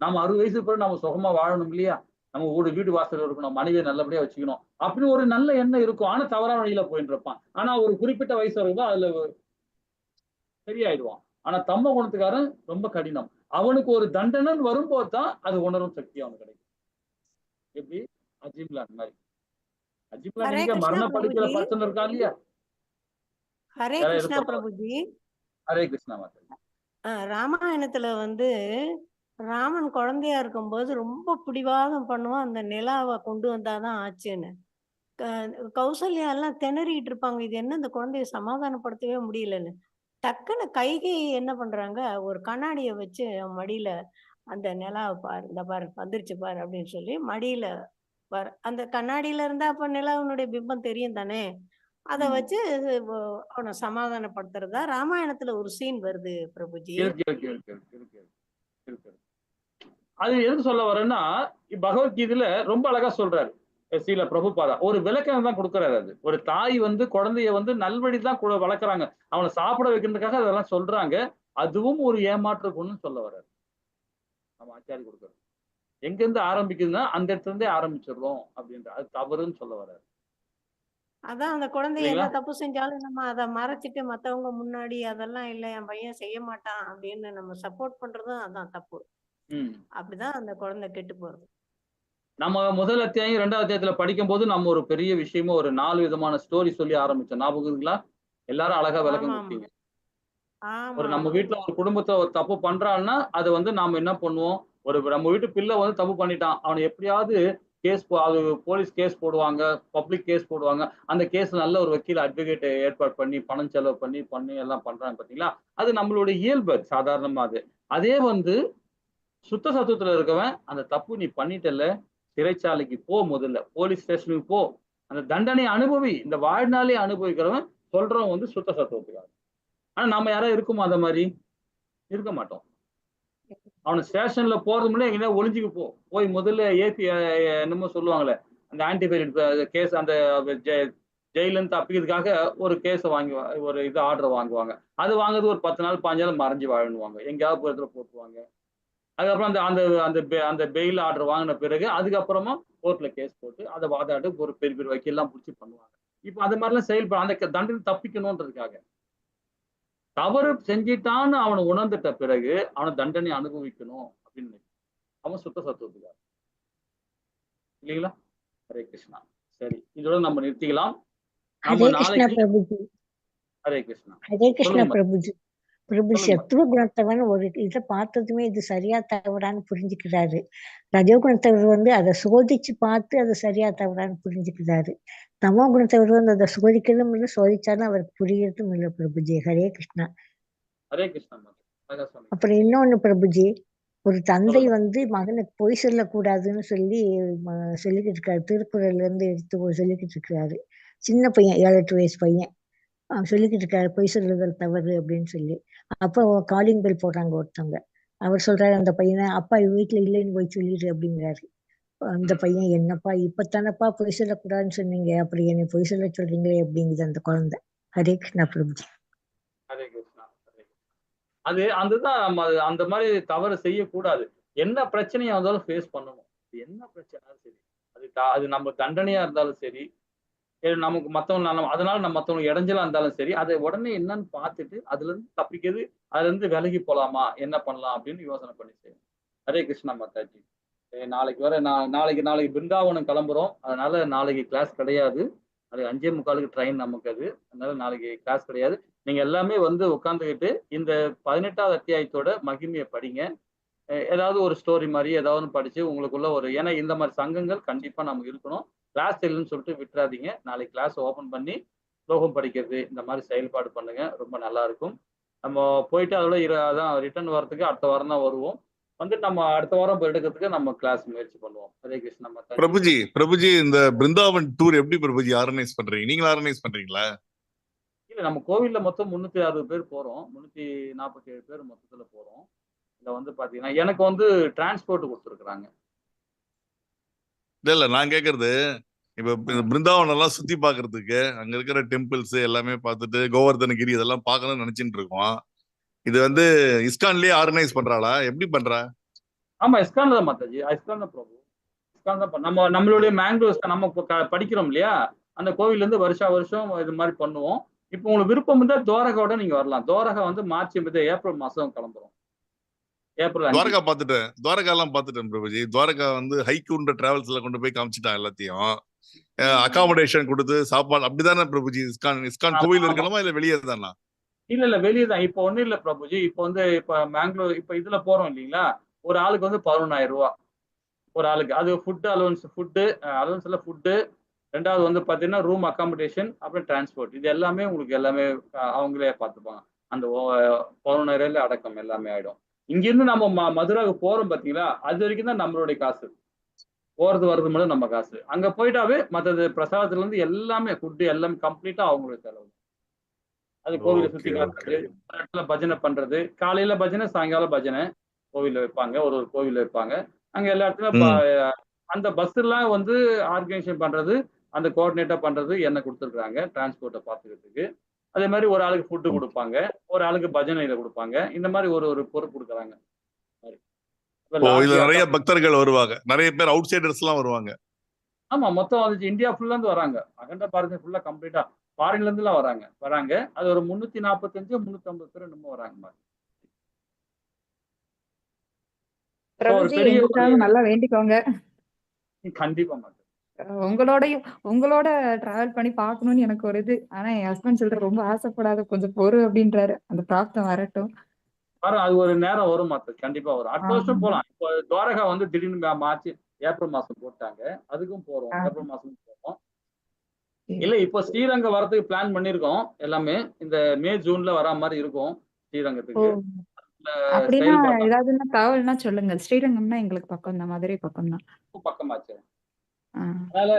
Speaker 1: நம்ம 60 வயசுக்கு பிறகு நம்ம சுகமா வாழணும் இல்லையா, நம்ம வீடு வாசல் இருக்கணும், மனைவியை நல்லபடியா வச்சுக்கணும் அப்படின்னு ஒரு நல்ல எண்ணம் இருக்கும். ஆனா தவறான வழியில போயிட்டு இருப்பான். ஆனா ஒரு குறிப்பிட்ட வயசு வரைக்கும் அதுல சரியாயிடுவான். ஆனா தம்ம குணத்துக்காரன் ரொம்ப கடினம். அவனுக்கு ஒரு தண்டனை வரும்போது தான் அது உணரும் சக்தி அவனுக்கு கிடைக்கும். எப்படி அஜிம்லான் மாதிரி. அஜிம்லான்
Speaker 2: ஹரே
Speaker 1: எங்க
Speaker 2: கிருஷ்ணா
Speaker 1: மரண படுக்கையில
Speaker 2: பிரபுஜி.
Speaker 1: படுத்துன்னு இருக்கா இல்லையா?
Speaker 2: ஹரே
Speaker 1: யாராவது
Speaker 2: கிருஷ்ணா
Speaker 1: சொல்லுவாங்க.
Speaker 2: பிரபுஜி.
Speaker 1: ஹரே கிருஷ்ணா மாதாஜி.
Speaker 2: ராமாயணத்துல வந்து ராமன் குழந்தையா இருக்கும்போது ரொம்ப பிடிவாதம் பண்ணுவான், அந்த நிலாவை கொண்டு வந்தாதான் ஆச்சுன்னு. கௌசல்யா எல்லாம் திணறிட்டு இருப்பாங்க, இது என்ன இந்த குழந்தைய சமாதானப்படுத்தவே முடியலன்னு. டக்குன்னு கைகை என்ன பண்றாங்க, ஒரு கண்ணாடிய வச்சு அவன் மடியில அந்த நிலாவை பாரு, இந்த பாரு வந்துருச்சு பாரு அப்படின்னு சொல்லி மடியில பாரு, அந்த கண்ணாடியில இருந்தா அப்ப நிலாவினுடைய பிம்பம் தெரியும் தானே, அதை வச்சு அவனை சமாதானப்படுத்துறதா ராமாயணத்துல ஒரு சீன் வருது பிரபுஜி.
Speaker 1: இருக்கு இருக்கு இருக்கு இருக்கு இருக்கு இருக்கு. அது எதுக்கு சொல்ல வரேன்னா, பகவத்கீதையில ரொம்ப அழகா சொல்றாரு ஸ்ரீல பிரபுபாதா. ஒரு விளக்கம் தான் கொடுக்கறாரு. அது ஒரு தாய் வந்து குழந்தைய வந்து நல்வழி தான் வளர்க்குறாங்க, அவனை சாப்பிட வைக்கிறதுக்காக அதெல்லாம் சொல்றாங்க. அதுவும் ஒரு ஏமாற்று குணம்னு சொல்ல வர்றாரு நம்ம ஆச்சாரி கொடுக்கறது. எங்க இருந்து ஆரம்பிக்குதுன்னா அந்த இடத்துல இருந்தே ஆரம்பிச்சிடுறோம் அப்படின்ற, அது தவறுன்னு சொல்ல வர்றாரு.
Speaker 2: அதான் அந்த குழந்தை
Speaker 1: இல்லைங்களா?
Speaker 2: என்ன தப்பு செஞ்சாலும் நம்ம அதை மறைச்சிட்டு மத்தவங்க முன்னாடி அதெல்லாம் இல்லை என் பையன் செய்ய மாட்டான் அப்படின்னு நம்ம சப்போர்ட் பண்றதும் அதான் தப்பு. அப்படிதான் அந்த குழந்தை கெட்டு போறது.
Speaker 1: நம்ம முதல் அத்தியாயம் 2வது அத்தியாயத்துல படிக்கும் போது நம்ம ஒரு பெரிய விஷயமா ஒரு 4 விதமான ஸ்டோரி சொல்லி ஆரம்பிச்சோம். ஞாபகம் இருக்குங்களா? எல்லாரும் அழகா விளக்கம்
Speaker 2: ஆமா ஆமா
Speaker 1: கொடுத்தீங்க.
Speaker 2: ஆமா
Speaker 1: ஒரு நம்ம
Speaker 2: ஆமா.
Speaker 1: வீட்டுல ஒரு குடும்பத்தை ஒரு தப்பு பண்றான்னா அது வந்து நாம என்ன பண்ணுவோம், ஒரு நம்ம வீட்டு பிள்ளை வந்து தப்பு பண்ணிட்டான், அவனை எப்படியாவது அது போலீஸ் கேஸ் போடுவாங்க, பப்ளிக் கேஸ் போடுவாங்க. அந்த கேஸ் நல்ல ஒரு வக்கீல் அட்வொகேட் ஏற்பாடு பண்ணி பணம் செலவு பண்ணி எல்லாம் பண்றாங்க பாத்தீங்களா? அது நம்மளுடைய இயல்பு சாதாரணமா. அது அதே வந்து சுத்த சத்துவத்துல இருக்கவன், அந்த தப்பு நீ பண்ணிட்டல, சிறைச்சாலைக்கு போ, முதல்ல போலீஸ் ஸ்டேஷனுக்கு போ, அந்த தண்டனை அனுபவி, இந்த வாழ்நாளே அனுபவிக்கிறவன் சொல்றவன் வந்து சுத்த சத்துவத்துக்காக. ஆனா நம்ம யாராவது இருக்குமா அந்த மாதிரி? இருக்க மாட்டோம். அவனை ஸ்டேஷன்ல போறது முன்னாடி எங்கன்னா ஒளிஞ்சுக்கு போய் முதல்ல ஏபி என்னமோ சொல்லுவாங்களே, அந்த ஆன்டிபயோட்டிக் கேஸ், அந்த ஜெயில இருந்து தப்பிக்கிறதுக்காக ஒரு கேஸை ஒரு இது ஆர்டர் வாங்குவாங்க. அது வாங்குறது ஒரு 10 நாள் 15 நாள் மறைஞ்சு வாழணுவாங்க, எங்கேயாவது ஒரு இடத்துல போட்டுருவாங்க. அதுக்கப்புறம் அந்த அந்த அந்த அந்த பெயில் ஆர்டர் வாங்கின பிறகு அதுக்கப்புறமா கோர்ட்ல கேஸ் போட்டு அதை வாதாடு ஒரு பெரிய பெரிய வக்கீல்லாம் பிடிச்சி பண்ணுவாங்க. இப்போ அது மாதிரிலாம் செயல்பட அந்த தண்டனை தப்பிக்கணும்ன்றதுக்காக. தவறு செஞ்சிட்டான்னு அவனை உணர்ந்துட்ட பிறகு அவனை தண்டனை அனுபவிக்கணும் அப்படின்னு அவன் சுத்த சத்துவத்துக்காக. இல்லைங்களா? ஹரே கிருஷ்ணா. சரி, இதோட நம்ம நிறுத்திக்கலாம். நம்ம
Speaker 7: ஹரே கிருஷ்ணா
Speaker 1: நாளைக்கு
Speaker 7: பிரபுஜி.
Speaker 1: ஹரே கிருஷ்ணா.
Speaker 7: ஹரே கிருஷ்ணா
Speaker 1: சொல்லுங்க
Speaker 7: பிரபுஜி. பிரபு
Speaker 1: சொல்லுங்க.
Speaker 7: சத்துவ குணத்தவன் ஒரு இதை பார்த்ததுமே இது சரியா தவறான்னு புரிஞ்சுக்கிறாரு. ரஜோகுணத்தவர் வந்து அதை சோதிச்சு பார்த்து அதை சரியா தவறான்னு புரிஞ்சுக்கிறாரு. தமோ குணத்தவர் வந்து அதை சோதிக்கிறதும் இல்லை, சோதிச்சாலும் அவருக்கு புரியறதும் இல்லை பிரபுஜி. ஹரே கிருஷ்ணா.
Speaker 1: ஹரே கிருஷ்ணா. அழகா சொன்னீங்க.
Speaker 7: அப்புறம் இன்னொன்னு பிரபுஜி, ஒரு தந்தை
Speaker 1: சொல்லுங்க.
Speaker 7: வந்து மகனுக்கு பொய் சொல்லக்கூடாதுன்னு சொல்லி சொல்லிக்கிட்டு இருக்காரு. திருக்குறள்ல இருந்து எடுத்து சொல்லிக்கிட்டு இருக்காரு. சின்ன பையன், 7-8 வயசு பையன் சொல்லிக்கிட்டு இருக்காரு, பொய் சொல்லுதல் தவறு அப்படின்னு சொல்லி. அப்போ காலிங் பெல் போடுறாங்க ஒருத்தவங்க. அவர் சொல்றாரு அந்த பையனை, அப்பா வீட்டுல இல்லைன்னு போய் சொல்லிடு அப்படிங்கிறாரு. அந்த பையன், என்னப்பா இப்பத்தானப்பா பொய் சொல்லக்கூடாதுன்னு சொன்னீங்க, அப்படி என்னை பொய் சொல்ல சொல்றீங்களே அப்படிங்குது அந்த குழந்தை. ஹரே கிருஷ்ணா பிரபுஜி.
Speaker 1: ஹரே கிருஷ்ணா. அது அதுதான் நம்ம அந்த மாதிரி தவறு செய்யக்கூடாது. என்ன பிரச்சனையா இருந்தாலும் ஃபேஸ் பண்ணணும். என்ன பிரச்சனையாலும் சரி, அது நம்ம தண்டனையா இருந்தாலும் சரி, நமக்கு மத்தவங்க அதனால நம்ம மத்தவங்க இடைஞ்சலா இருந்தாலும் சரி, அதை உடனே என்னன்னு பார்த்துட்டு அதுல இருந்து தப்பிக்கிறது, அதுல இருந்து விலகி போலாமா, என்ன பண்ணலாம் அப்படின்னு யோசனை பண்ணி செய்யணும். ஹரே கிருஷ்ணா மாதாஜி. நாளைக்கு வர நாளைக்கு பிருந்தாவனம் கிளம்புறோம். அதனால நாளைக்கு கிளாஸ் கிடையாது. அது 5:45 ட்ரெயின் நமக்கு. அது அதனால நாளைக்கு கிளாஸ் கிடையாது. நீங்க எல்லாமே வந்து உட்கார்ந்துகிட்டு இந்த 18வது அத்தியாயத்தோட மகிமையை படிங்க. ஏதாவது ஒரு ஸ்டோரி மாதிரி ஏதாவது படிச்சு உங்களுக்குள்ள ஏன்னா இந்த மாதிரி சங்கங்கள் கண்டிப்பா நமக்கு இருக்கணும். கிளாஸ் இல்லைன்னு சொல்லிட்டு விட்டுறாதீங்க. நாளைக்கு கிளாஸ் ஓபன் பண்ணி ஸ்லோகம் படிக்கிறது இந்த மாதிரி செயல்பாடு பண்ணுங்க, ரொம்ப நல்லா இருக்கும். நம்ம போயிட்டு அதோட அதான் ரிட்டர்ன் வரதுக்கு அடுத்த வாரம் தான் வருவோம். வந்து நம்ம அடுத்த வாரம் எடுக்கிறதுக்கு நம்ம கிளாஸ் முயற்சி பண்ணுவோம். ஹரே கிருஷ்ணா மாதாஜி.
Speaker 4: பிரபுஜி இந்த பிருந்தாவன் டூர் எப்படி பிரபுஜி ஆர்கனைஸ் பண்றீங்க? நீங்க ஆர்கனைஸ் பண்றீங்களா?
Speaker 1: இல்ல, நம்ம கோவில்ல மொத்தம் 360 பேர் போறோம். 347 பேர் மொத்தத்துல போறோம். இதுல வந்து பாத்தீங்கன்னா எனக்கு வந்து டிரான்ஸ்போர்ட் கொடுத்துருக்காங்க.
Speaker 4: இல்ல நான் கேக்குறது, இப்ப பிருந்தாவனம் எல்லாம் சுத்தி பாக்குறதுக்கு அங்க இருக்கிற டெம்பிள்ஸ் எல்லாமே பார்த்துட்டு கோவர்தனகிரி இதெல்லாம் பார்க்கணும்னு நினைச்சிட்டு இருக்கோம். இது வந்து இஸ்கான்லயே ஆர்கனைஸ் பண்றாளா, எப்படி பண்றா?
Speaker 1: ஆமா, இஸ்கான் தான் மாதாஜி. இஸ்கான் தான் பிரபு. இஸ்கான் தான் நம்மளுடைய மேங்களூர் நம்ம படிக்கிறோம் இல்லையா, அந்த கோவில்ல இருந்து வருஷம் இது மாதிரி பண்ணுவோம். இப்போ உங்களுக்கு விருப்பம் இருந்தா துவாரகாவோட நீங்க வரலாம். துவாரகா வந்து மார்ச் ஏப்ரல் மாசம் கிளம்புறோம். ஏப்ரல் 5.
Speaker 4: துவாரகா பார்த்துட்டேன், துவாரகா எல்லாம் பார்த்துட்டேன் பிரபுஜி. துவாரகா வந்து ஹைக்கூன்ற டிராவல்ஸ்ல கொண்டு போய் காமிச்சிட்டான் எல்லாத்தையும். அகாமடேஷன் கொடுத்து சாப்பாடு அப்படிதானே பிரபுஜி? இஸ்கான்
Speaker 1: ஆமா
Speaker 4: கோவில்
Speaker 1: ஆமா
Speaker 4: இருக்கணுமா இல்ல வெளியே தானா?
Speaker 1: இல்ல வெளியே தான். இப்போ ஒண்ணும் இல்ல பிரபுஜி. இப்போ வந்து இப்ப மேங்களூர் இப்ப இதுல போறோம் இல்லைங்களா, ஒரு ஆளுக்கு வந்து 11,000 ரூபாய் ஒரு ஆளுக்கு. அது ஃபுட் அலவன்ஸ், அலவன்ஸ்ல ஃபுட்டு, ரெண்டாவது வந்து பாத்தீங்கன்னா ரூம் அகாமடேஷன், அப்புறம் டிரான்ஸ்போர்ட். இது எல்லாமே உங்களுக்கு எல்லாமே அவங்களே பார்த்துப்பாங்க. அந்த 11,000 அடக்கம் எல்லாமே ஆயிடும். இங்கிருந்து நம்ம மதுராவுக்கு போறோம் பாத்தீங்களா, அது வரைக்கும் தான் நம்மளுடைய காசு. போறது வர்றது மட்டும் நம்ம காசு. அங்க போயிட்டாவே மற்றது பிரசாதத்துல இருந்து எல்லாமே ஃபுட் எல்லாமே கம்ப்ளீட்டா அவங்களுடைய செலவு. அது கோவிலை சுத்தி
Speaker 4: ஓகே ஓகே.
Speaker 1: காட்டுறது, ஒரு இடத்துல பஜனை பண்றது, காலையில பஜனை, சாயங்காலம் பஜனை கோவில்ல வைப்பாங்க, ஒரு கோவில்ல வைப்பாங்க. அங்க எல்லா இடத்துலயும் அந்த பஸ் எல்லாம் வந்து ஆர்கனைசேஷன் பண்றது, அந்த கோஆர்டினேட்டா பண்றது என்ன கொடுத்துருக்காங்க டிரான்ஸ்போர்ட்டை பார்த்துக்கிறதுக்கு. அதே மாதிரி ஒரு ஆளுக்கு ஃபுட்டு கொடுப்பாங்க, ஒரு ஆளுக்கு பஜனையில கொடுப்பாங்க. இந்த மாதிரி ஒரு ஒரு பொறுப்பு கொடுக்குறாங்க.
Speaker 4: ஓ, இதுல நிறைய பக்தர்கள் வருவாங்க, நிறைய பேர் அவுட் சைடர்ஸ் எல்லாம் வருவாங்க.
Speaker 1: ஆமா, மொத்தம் வந்து இந்தியா ஃபுல்லா இருந்து வராங்க. அகண்ட பாரதம் ஃபுல்லா கம்ப்ளீட்டா ஃபாரின்ல இருந்து எல்லாம் வராங்க. அது ஒரு 345 350 பேர் என்னமோ வராங்க. ஒரு
Speaker 3: பிரபுஜி
Speaker 1: பெரிய
Speaker 3: எங்களுக்காக நல்லா வேண்டிக்கோங்க.
Speaker 1: கண்டிப்பா மாட்டேன்.
Speaker 3: உங்களோட டிராவல் பண்ணி பார்க்கணும்னு எனக்கு ஒரு இது. ஆனா என் ஹஸ்பண்ட் சொல்ற ரொம்ப ஆசைப்படாத, கொஞ்சம் பொறு அப்படின்றாரு. அந்த பிராப்தம் வரட்டும்.
Speaker 1: அது ஒரு நேரம் வரும் மாட்டேன், கண்டிப்பா வரும். அடுத்த வருஷம் போலாம். இப்போ துவாரகா வந்து திடீர்னு மார்ச் ஏப்ரல் மாசம் போட்டாங்க, அதுக்கும் போறோம். ஏப்ரல் மாசம் போறோம். இல்ல இப்போ ஸ்ரீரங்கம் வரதுக்கு பிளான் பண்ணிருக்கோம் எல்லாமே. இந்த மே ஜூன்ல வரா மாதிரி இருக்கும் ஸ்ரீரங்கத்துக்கு.
Speaker 3: அப்படின்னா ஏதாவதுன்னா தகவல்னா சொல்லுங்க. ஸ்ரீரங்கம்னா எங்களுக்கு பக்கம் தான், மதுரை பக்கம் தான்.
Speaker 1: பக்கமாச்சு. அதனால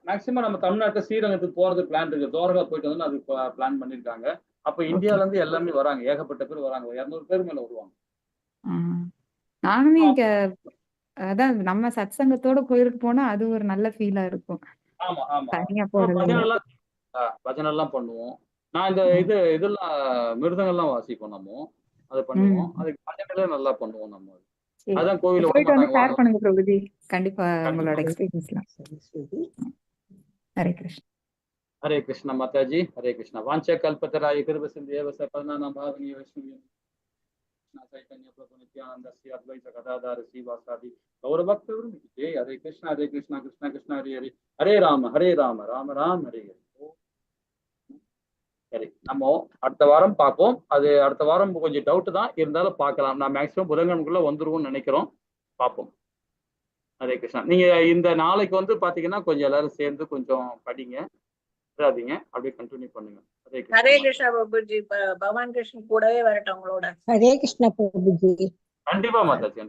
Speaker 1: மேக்சிமம் நம்ம தமிழ்நாட்டுல ஸ்ரீரங்கத்துக்கு போறது பிளான் இருக்கு. துவாரகா போயிட்டு வந்து அது பிளான் பண்ணிருக்காங்க. அப்ப இந்தியால இருந்து எல்லாமே வராங்க, ஏகப்பட்ட பேர் வராங்க. 200 பேர் மேல வருவாங்க.
Speaker 3: நானுமே இங்க அதான் நம்ம சத்சங்கத்தோட கோயிலுக்கு போனா அது ஒரு நல்ல ஃபீலா இருக்கும்.
Speaker 1: ஆமா ஆமா,
Speaker 3: தனியா போறது
Speaker 1: பஜனை எல்லாம் பண்ணுவோம். நான் இந்த இதெல்லாம் மிருதங்கள்லாம் வாசிப்போம், நம்ம அதை பண்ணுவோம். அதுக்கு பஜனை நல்லா பண்ணுவோம் நம்ம. அதான் கோவில
Speaker 3: போயிட்டு வந்து ஷேர் பண்ணுங்க பிரபுஜி, கண்டிப்பா உங்களோட எக்ஸ்பீரியன்ஸ்லாம். ஹரே கிருஷ்ணா.
Speaker 1: ஹரே கிருஷ்ணா மாதாஜி. ஹரே கிருஷ்ணா. வாஞ்ச கல்பத்தராய கிருப சிந்தேவ சபனானாம் பாவனீய வைஷ்ணவ சைதன்ய பிரபு நித்யானந்த ஸ்ரீ அத்வைத கதாதார ஸ்ரீவாசாதி கௌரபக்தவரும் ஜெய். ஹரே கிருஷ்ணா கிருஷ்ணா கிருஷ்ணா ஹரே ஹரே, ஹரே ராம ராம ராம ஹரே ஹரே. சரி, நம்ம அடுத்த வாரம் பார்ப்போம். அது அடுத்த வாரம் கொஞ்சம் டவுட் தான் இருந்தாலும் பார்க்கலாம். நான் மேக்சிமம் புதன்கிழமைக்குள்ள வந்துருவோம்னு நினைக்கிறோம். பார்ப்போம். ஹரே கிருஷ்ணா. நீங்க இந்த நாளைக்கு வந்து பாத்தீங்கன்னா கொஞ்சம் எல்லாரும் சேர்ந்து கொஞ்சம் படிங்க, அப்படியே கண்டினியூ பண்ணுங்க.
Speaker 8: ஹரே கிருஷ்ணா பிரபுஜி. பகவான் கிருஷ்ணன் கூடவே வரட்டும் உங்களோட.
Speaker 7: ஹரே கிருஷ்ணா பிரபுஜி.
Speaker 1: கண்டிப்பா மாதாஜி.